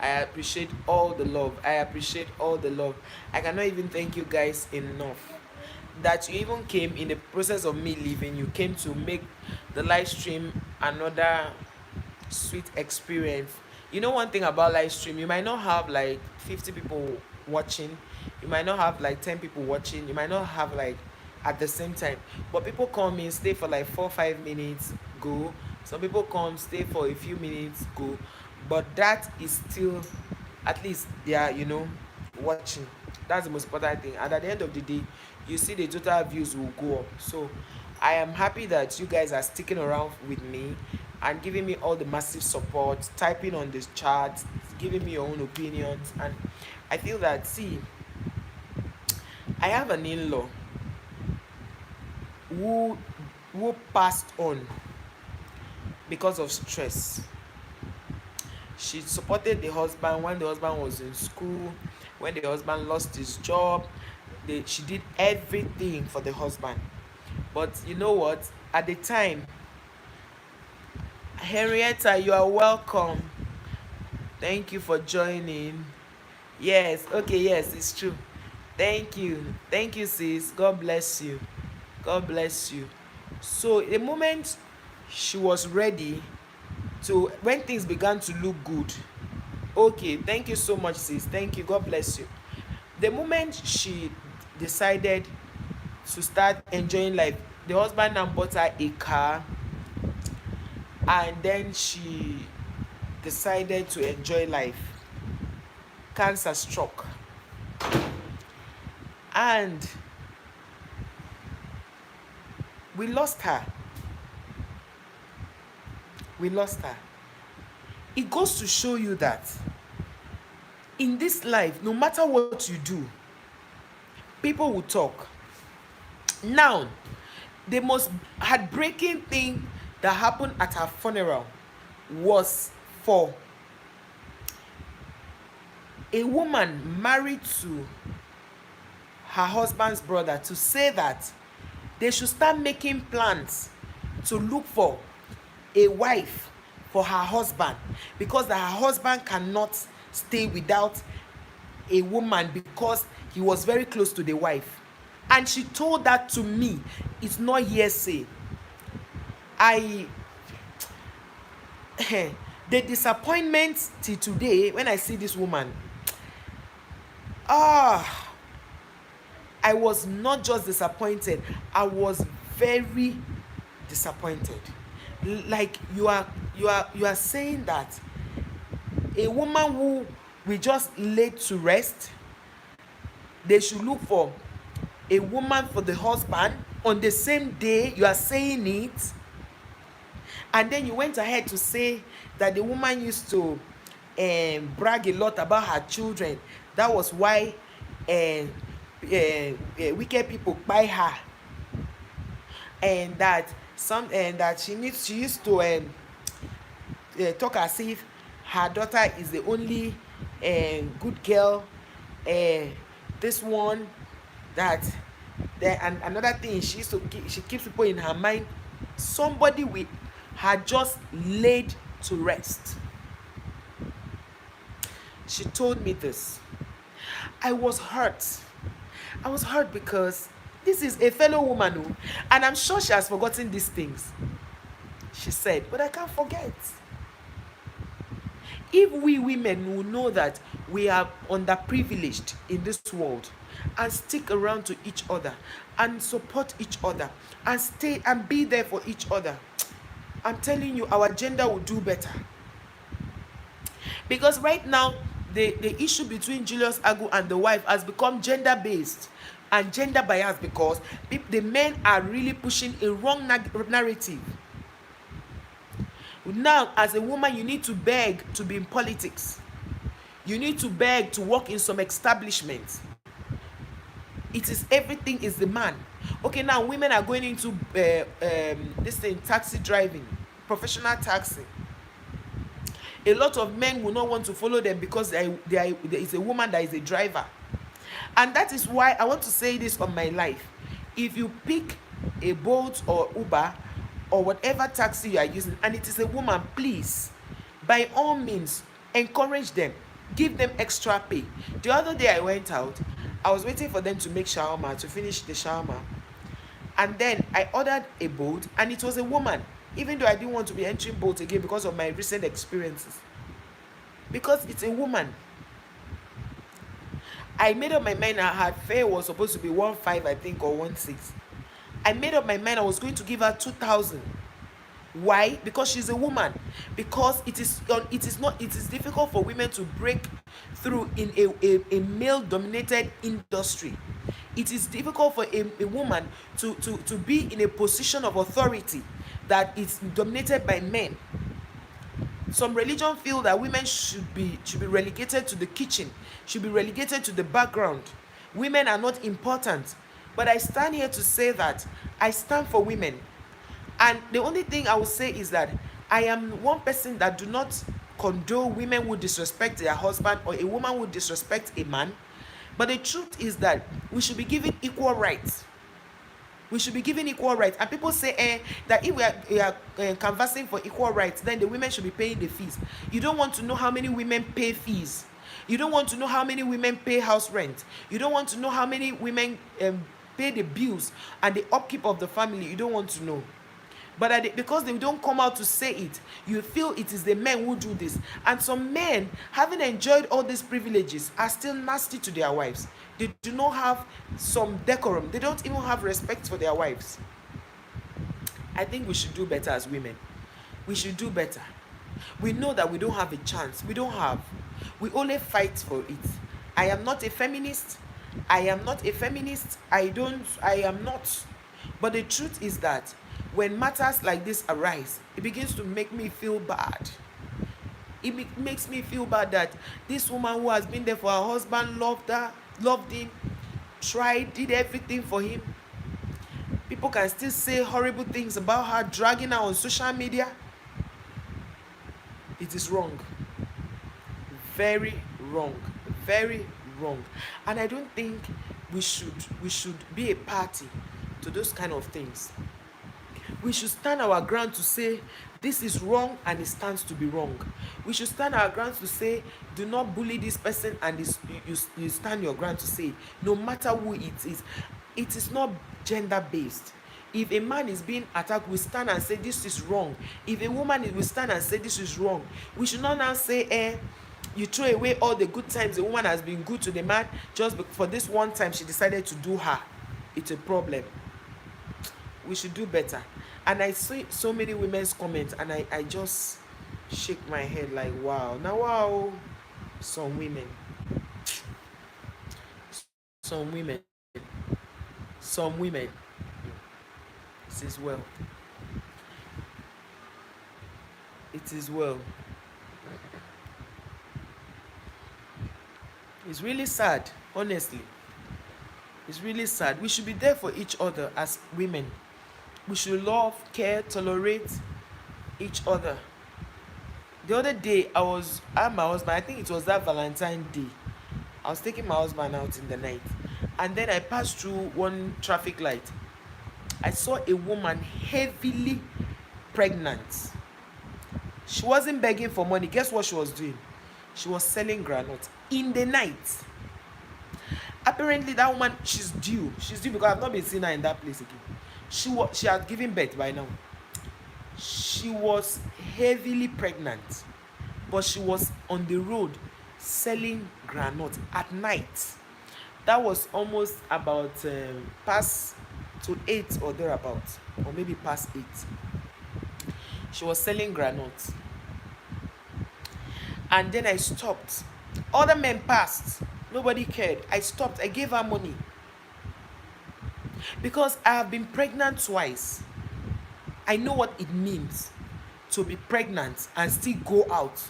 I appreciate all the love. I appreciate all the love. I cannot even thank you guys enough. That you even came in the process of me leaving. You came to make the live stream another sweet experience. You know, one thing about live stream, you might not have like 50 people watching. You might not have like 10 people watching. You might not have like at the same time, but people come in, stay for like 4-5 minutes, go. Some people come, stay for a few minutes, go. But that is still, at least they are, watching. That's the most important thing, and at the end of the day, you see the total views will go up. So I am happy that you guys are sticking around with me and giving me all the massive support, typing on this chat, giving me your own opinions. And I feel that, see, I have an in-law who passed on because of stress. She supported the husband when the husband was in school, when the husband lost his job. She did everything for the husband. But you know what? At the time, Henrietta, you are welcome. Thank you for joining. Yes, okay, yes, it's true. Thank you, sis. God bless you. God bless you. So the moment she was ready to, when things began to look good, okay, thank you so much, sis. Thank you. God bless you. The moment she decided to start enjoying life, the husband now bought her a car, and then she decided to enjoy life. Cancer struck, and we lost her. It goes to show you that in this life, no matter what you do, people will talk. Now, the most heartbreaking thing that happened at her funeral was for a woman married to her husband's brother to say that they should start making plans to look for a wife for her husband, because her husband cannot stay without a woman because he was very close to the wife. And she told that to me. It's not hearsay. The disappointment till today when I see this woman, I was not just disappointed, I was very disappointed. Like you are saying that A woman who we just laid to rest, they should look for a woman for the husband on the same day you are saying it. And then you went ahead to say that the woman used to brag a lot about her children. That was why wicked people buy her, and that she used to talk as if her daughter is the only good girl. This one, that, and another thing, she keeps people in her mind. Somebody we had just laid to rest. She told me this. I was hurt. I was hurt because this is a fellow woman who, and I'm sure she has forgotten these things. She said, but I can't forget. If we women will know that we are underprivileged in this world and stick around to each other and support each other and stay and be there for each other, I'm telling you, our gender will do better. Because right now, the issue between Julius Agu and the wife has become gender based and gender biased, because the men are really pushing a wrong narrative. Now, as a woman, you need to beg to be in politics. You need to beg to work in some establishment. It is everything is the man. Okay, now women are going into this thing, taxi driving, professional taxi. A lot of men will not want to follow them because there is a woman that is a driver. And that is why I want to say this on my life. If you pick a Bolt or Uber or whatever taxi you are using and it is a woman, please, by all means, encourage them. Give them extra pay. The other day I went out, I was waiting for them to make shawarma, to finish the shawarma. And then I ordered a Bolt and it was a woman. Even though I didn't want to be entering Bolt again because of my recent experiences. Because it's a woman. I made up my mind her fare was supposed to be 1,500, I think, or 1,600. I made up my mind I was going to give her 2,000. Why? Because she's a woman. Because it is difficult for women to break through in a male dominated industry. It is difficult for a woman to be in a position of authority that is dominated by men. Some religion feel that women should be relegated to the kitchen, should be relegated to the background. Women are not important. But I stand here to say that I stand for women. And the only thing I will say is that I am one person that do not condone women who disrespect their husband or a woman who disrespect a man. But the truth is that we should be given equal rights. We should be given equal rights. And people say that if we are canvassing for equal rights, then the women should be paying the fees. You don't want to know how many women pay fees. You don't want to know how many women pay house rent. You don't want to know how many women pay the bills and the upkeep of the family. You don't want to know. But because they don't come out to say it, you feel it is the men who do this. And some men, having enjoyed all these privileges, are still nasty to their wives. They do not have some decorum. They don't even have respect for their wives. I think we should do better as women. We should do better. We know that we don't have a chance. We don't have. We only fight for it. I am not a feminist. I am not. But the truth is that when matters like this arise, it begins to make me feel bad. It makes me feel bad that this woman who has been there for her husband, loved him, tried, did everything for him. People can still say horrible things about her, dragging her on social media. It is wrong. Very wrong. Very wrong. And I don't think we should be a party to those kind of things. We should stand our ground to say this is wrong and it stands to be wrong. We should stand our ground to say do not bully this person, and you stand your ground to say no matter who it is. It is not gender based. If a man is being attacked, we stand and say this is wrong. If a woman will stand and say this is wrong. We should not now say you throw away all the good times the woman has been good to the man just for this one time she decided to do her. It's a problem. We should do better. And I see so many women's comments and I just shake my head like wow. Now wow, some women, some women, some women. It is well. It is well. It's really sad, honestly. It's really sad. We should be there for each other as women. We should love, care, tolerate each other. The other day, I had my husband, I think it was that Valentine Day. I was taking my husband out in the night. And then I passed through one traffic light. I saw a woman heavily pregnant. She wasn't begging for money. Guess what she was doing? She was selling granules in the night. Apparently, that woman, she's due. She's due because I've not been seeing her in that place again. She had given birth by now. She was heavily pregnant, but she was on the road selling granules at night. That was almost about past to 8 or thereabouts, or maybe past 8. She was selling granules. And then I stopped. Other men passed. Nobody cared. I stopped. I gave her money. Because I have been pregnant twice. I know what it means to be pregnant and still go out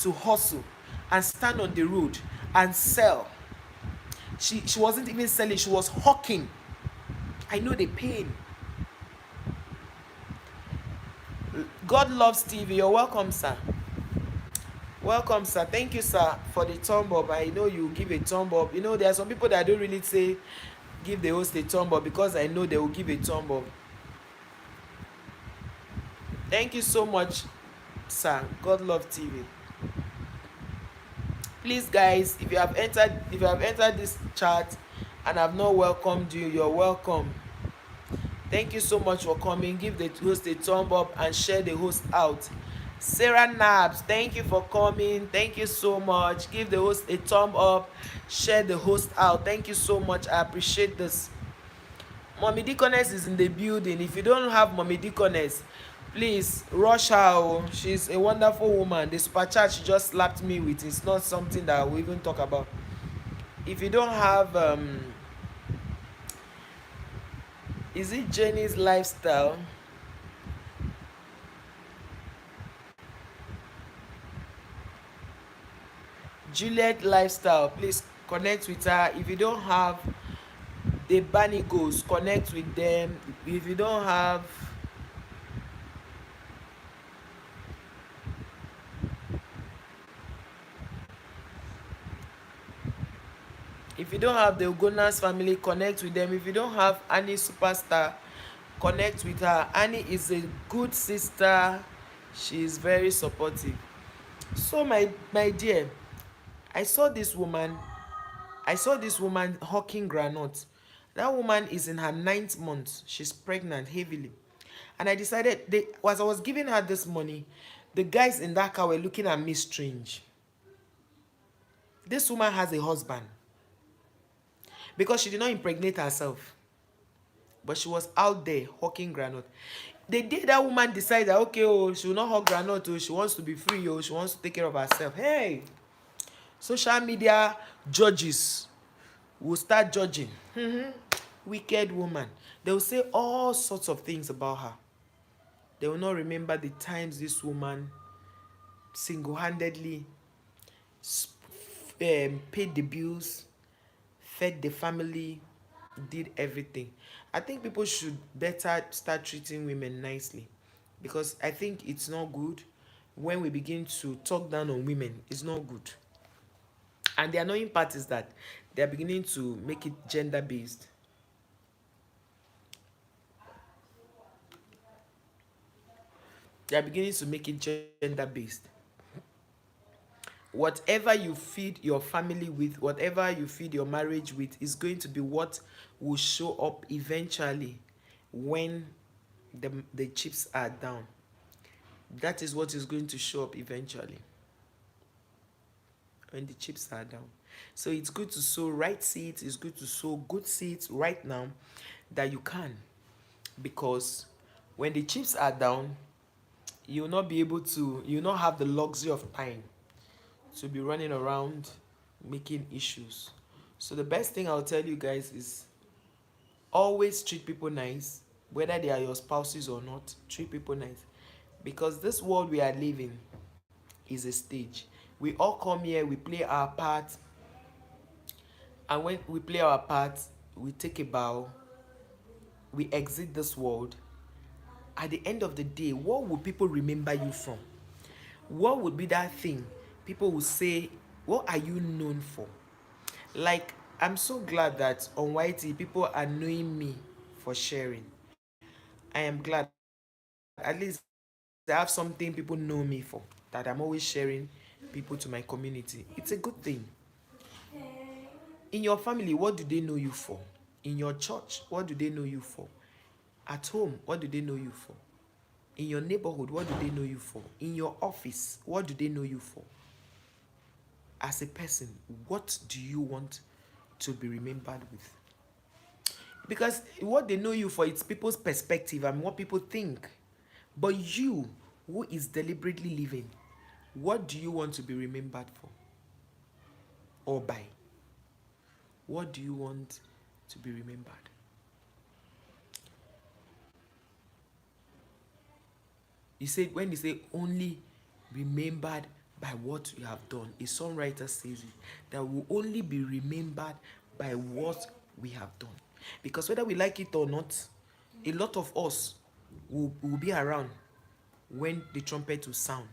to hustle and stand on the road and sell. She wasn't even selling, she was hawking. I know the pain. God loves TV. You're welcome, sir. Welcome, sir. Thank you, sir, for the thumb up. I know you give a thumb up. You know, there are some people that don't really say give the host a thumb up because I know they will give a thumb up. Thank you so much, sir. God love TV. Please, guys, if you have entered this chat and have not welcomed you, you're welcome. Thank you so much for coming. Give the host a thumb up and share the host out. Sarah Nabs, thank you for coming. Thank you so much. Give the host a thumb up. Share the host out. Thank you so much. I appreciate this. Mommy Deaconess is in the building. If you don't have Mommy Deaconess, please rush her. She's a wonderful woman. The super chat she just slapped me with, it's not something that we even talk about. If you don't have is it Jenny's lifestyle? Juliet lifestyle, please connect with her. If you don't have the Banigos, connect with them. If you don't have the Ugonas family, connect with them. If you don't have Annie Superstar, connect with her. Annie is a good sister. She is very supportive. So my dear, I saw this woman hawking groundnut. That woman is in her 9th month. She's pregnant heavily. And I decided, as I was giving her this money, the guys in that car were looking at me strange. This woman has a husband. Because she did not impregnate herself. But she was out there hawking groundnut. The day that woman decided that, okay, she will not hawk groundnut, she wants to be free, she wants to take care of herself. Hey, social media judges will start judging. Wicked woman. They will say all sorts of things about her. They will not remember the times this woman single-handedly paid the bills, fed the family, did everything. I think people should better start treating women nicely, because I think it's not good when we begin to talk down on women. It's not good. And the annoying part is that they are beginning to make it gender-based. They are beginning to make it gender-based. Whatever you feed your family with, whatever you feed your marriage with, is going to be what will show up eventually when the chips are down. That is what is going to show up eventually when the chips are down. So it's good to sow right seeds. It's good to sow good seeds right now that you can, because when the chips are down, you will not be able to, you will not have the luxury of time to be running around making issues. So the best thing I'll tell you guys is always treat people nice, whether they are your spouses or not. Treat people nice, because this world we are living is a stage. We all come here, we play our part, and when we play our part, we take a bow, we exit this world. At the end of the day, what will people remember you from? What would be that thing people will say, what are you known for? Like, I'm so glad that on YT people are knowing me for sharing. I am glad. At least I have something people know me for. That I'm always sharing people to my community. It's a good thing. In your family, what do they know you for? In your church, what do they know you for? At home, what do they know you for? In your neighborhood, what do they know you for? In your office, what do they know you for? As a person, what do you want to be remembered with? Because what they know you for, it's people's perspective and what people think. But you, who is deliberately living, what do you want to be remembered for? Or by? What do you want to be remembered? You said, when they say only remembered by what you have done, a songwriter says it, that will only be remembered by what we have done. Because whether we like it or not, a lot of us will be around when the trumpet will sound.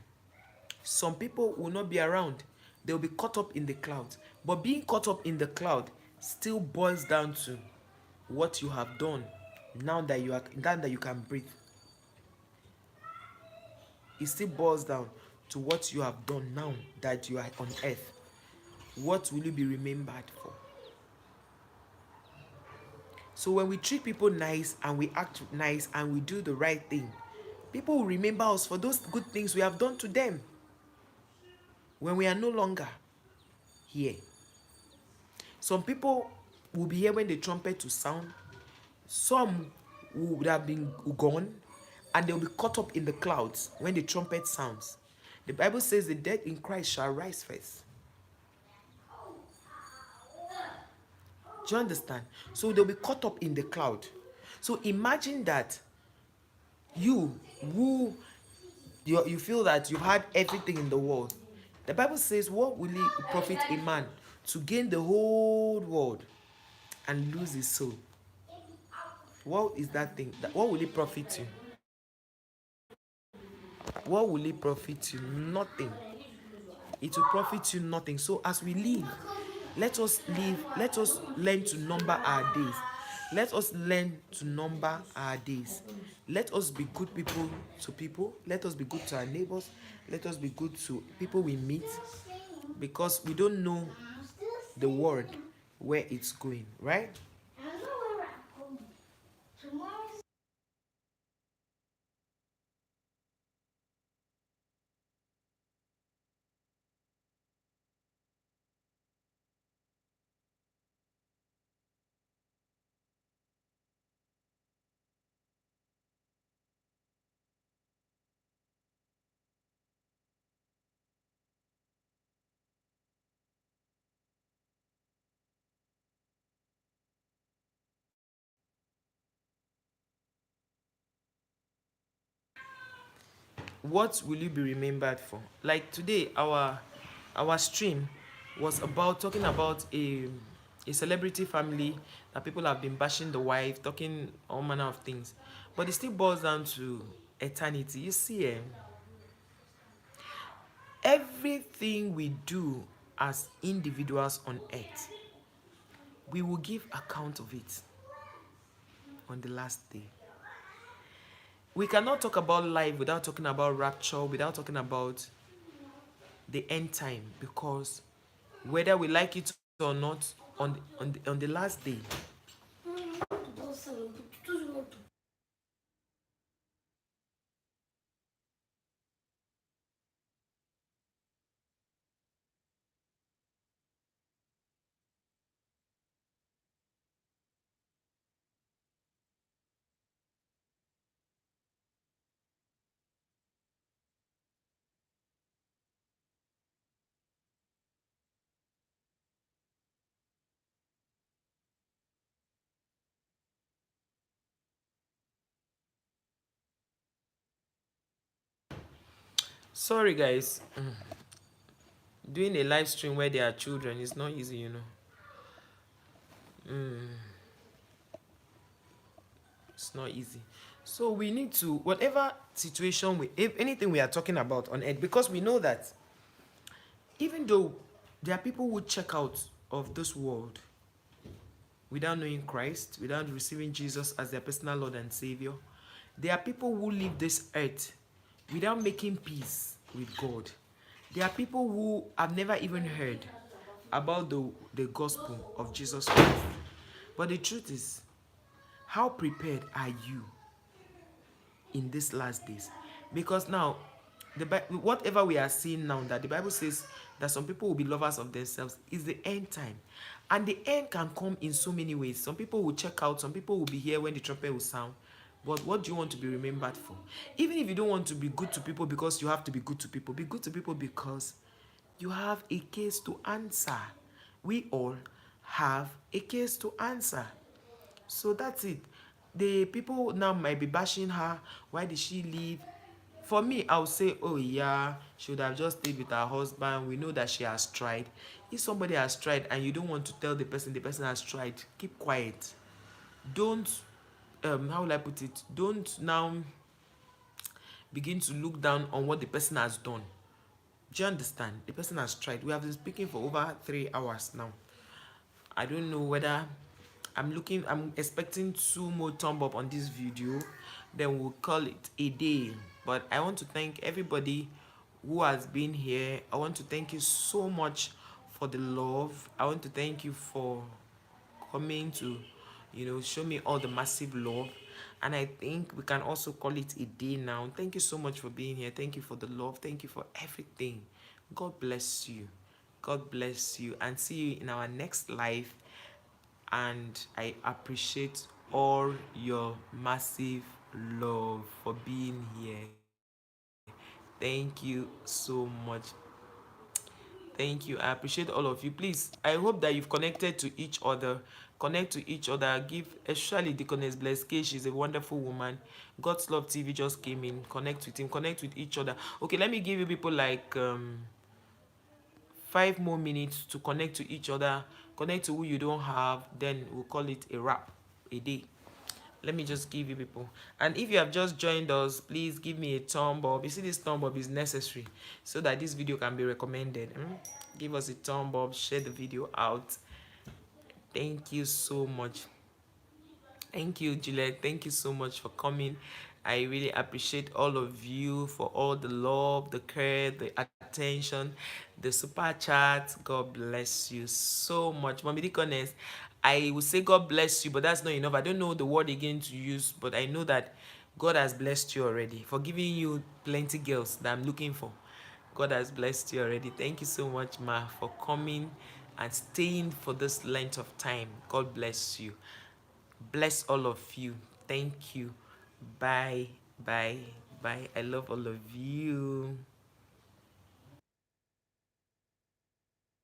Some people will not be around. They'll be caught up in the clouds. But being caught up in the cloud still boils down to what you have done now that you can breathe. It still boils down to what you have done now that you are on earth. What will you be remembered for? So when we treat people nice and we act nice and we do the right thing, people will remember us for those good things we have done to them when we are no longer here. Some people will be here when the trumpet will sound. Some would have been gone, and they'll be caught up in the clouds when the trumpet sounds. The Bible says the dead in Christ shall rise first. Do you understand? So they'll be caught up in the cloud. So imagine that you who you feel that you've had everything in the world. The Bible says, what will it profit a man to gain the whole world and lose his soul? What is that thing? What will it profit you? What will it profit you? Nothing. It will profit you nothing. So as we live, let us live, let us learn to number our days. Let us learn to number our days. Let us be good people to people. Let us be good to our neighbors. Let us be good to people we meet, because we don't know the world where it's going, right? What will you be remembered for? Like today, our stream was about talking about a celebrity family that people have been bashing the wife, talking all manner of things, but it still boils down to eternity. You see, everything we do as individuals on earth, we will give account of it on the last day. We cannot talk about life without talking about rapture, without talking about the end time, because whether we like it or not, on the last day, Sorry, guys. Doing a live stream where there are children is not easy, you know. It's not easy. So we need to, whatever situation we, if anything we are talking about on earth, because we know that even though there are people who check out of this world without knowing Christ, without receiving Jesus as their personal Lord and Savior, there are people who leave this earth without making peace with God. There are people who have never even heard about the gospel of Jesus Christ. But the truth is, how prepared are you in these last days? Because now, whatever we are seeing now, that the Bible says that some people will be lovers of themselves, is the end time. And the end can come in so many ways. Some people will check out, some people will be here when the trumpet will sound. But what do you want to be remembered for? Even if you don't want to be good to people because you have to be good to people, be good to people because you have a case to answer. We all have a case to answer. So that's it. The people now might be bashing her. Why did she leave? For me, I would say, oh yeah, she would have just stayed with her husband. We know that she has tried. If somebody has tried and you don't want to tell the person has tried, keep quiet. Don't, how will I put it? Don't now begin to look down on what the person has done. Do you understand? The person has tried. We have been speaking for over 3 hours now. I don't know whether I'm expecting 2 more thumb up on this video, then we'll call it a day. But I want to thank everybody who has been here. I want to thank you so much for the love. I want to thank you for coming to, show me all the massive love. And I think we can also call it a day now. Thank you so much for being here. Thank you for the love. Thank you for everything. God bless you. God bless you, and see you in our next live. And I appreciate all your massive love for being here. Thank you so much. Thank you. I appreciate all of you. Please, I hope that you've connected to each other. Connect to each other. Give, especially Deaconess Blessed K. She's a wonderful woman. God's Love TV just came in. Connect with him. Connect with each other. Okay, let me give you people like 5 more minutes to connect to each other. Connect to who you don't have. Then we'll call it a wrap, a day. Let me just give you people. And if you have just joined us, please give me a thumb up. You see, this thumb up is necessary so that this video can be recommended. Give us a thumb up, share the video out. Thank you so much. Thank you, Juliet. Thank you so much for coming. I really appreciate all of you for all the love, the care, the attention, the super chat. God bless you so much. Mommy Deaconess, I will say God bless you, but that's not enough. I don't know the word again to use, but I know that God has blessed you already for giving you plenty girls that I'm looking for. God has blessed you already. Thank you so much, Ma, for coming and staying for this length of time. God bless you. Bless all of you. Thank you. Bye. Bye. Bye. I love all of you.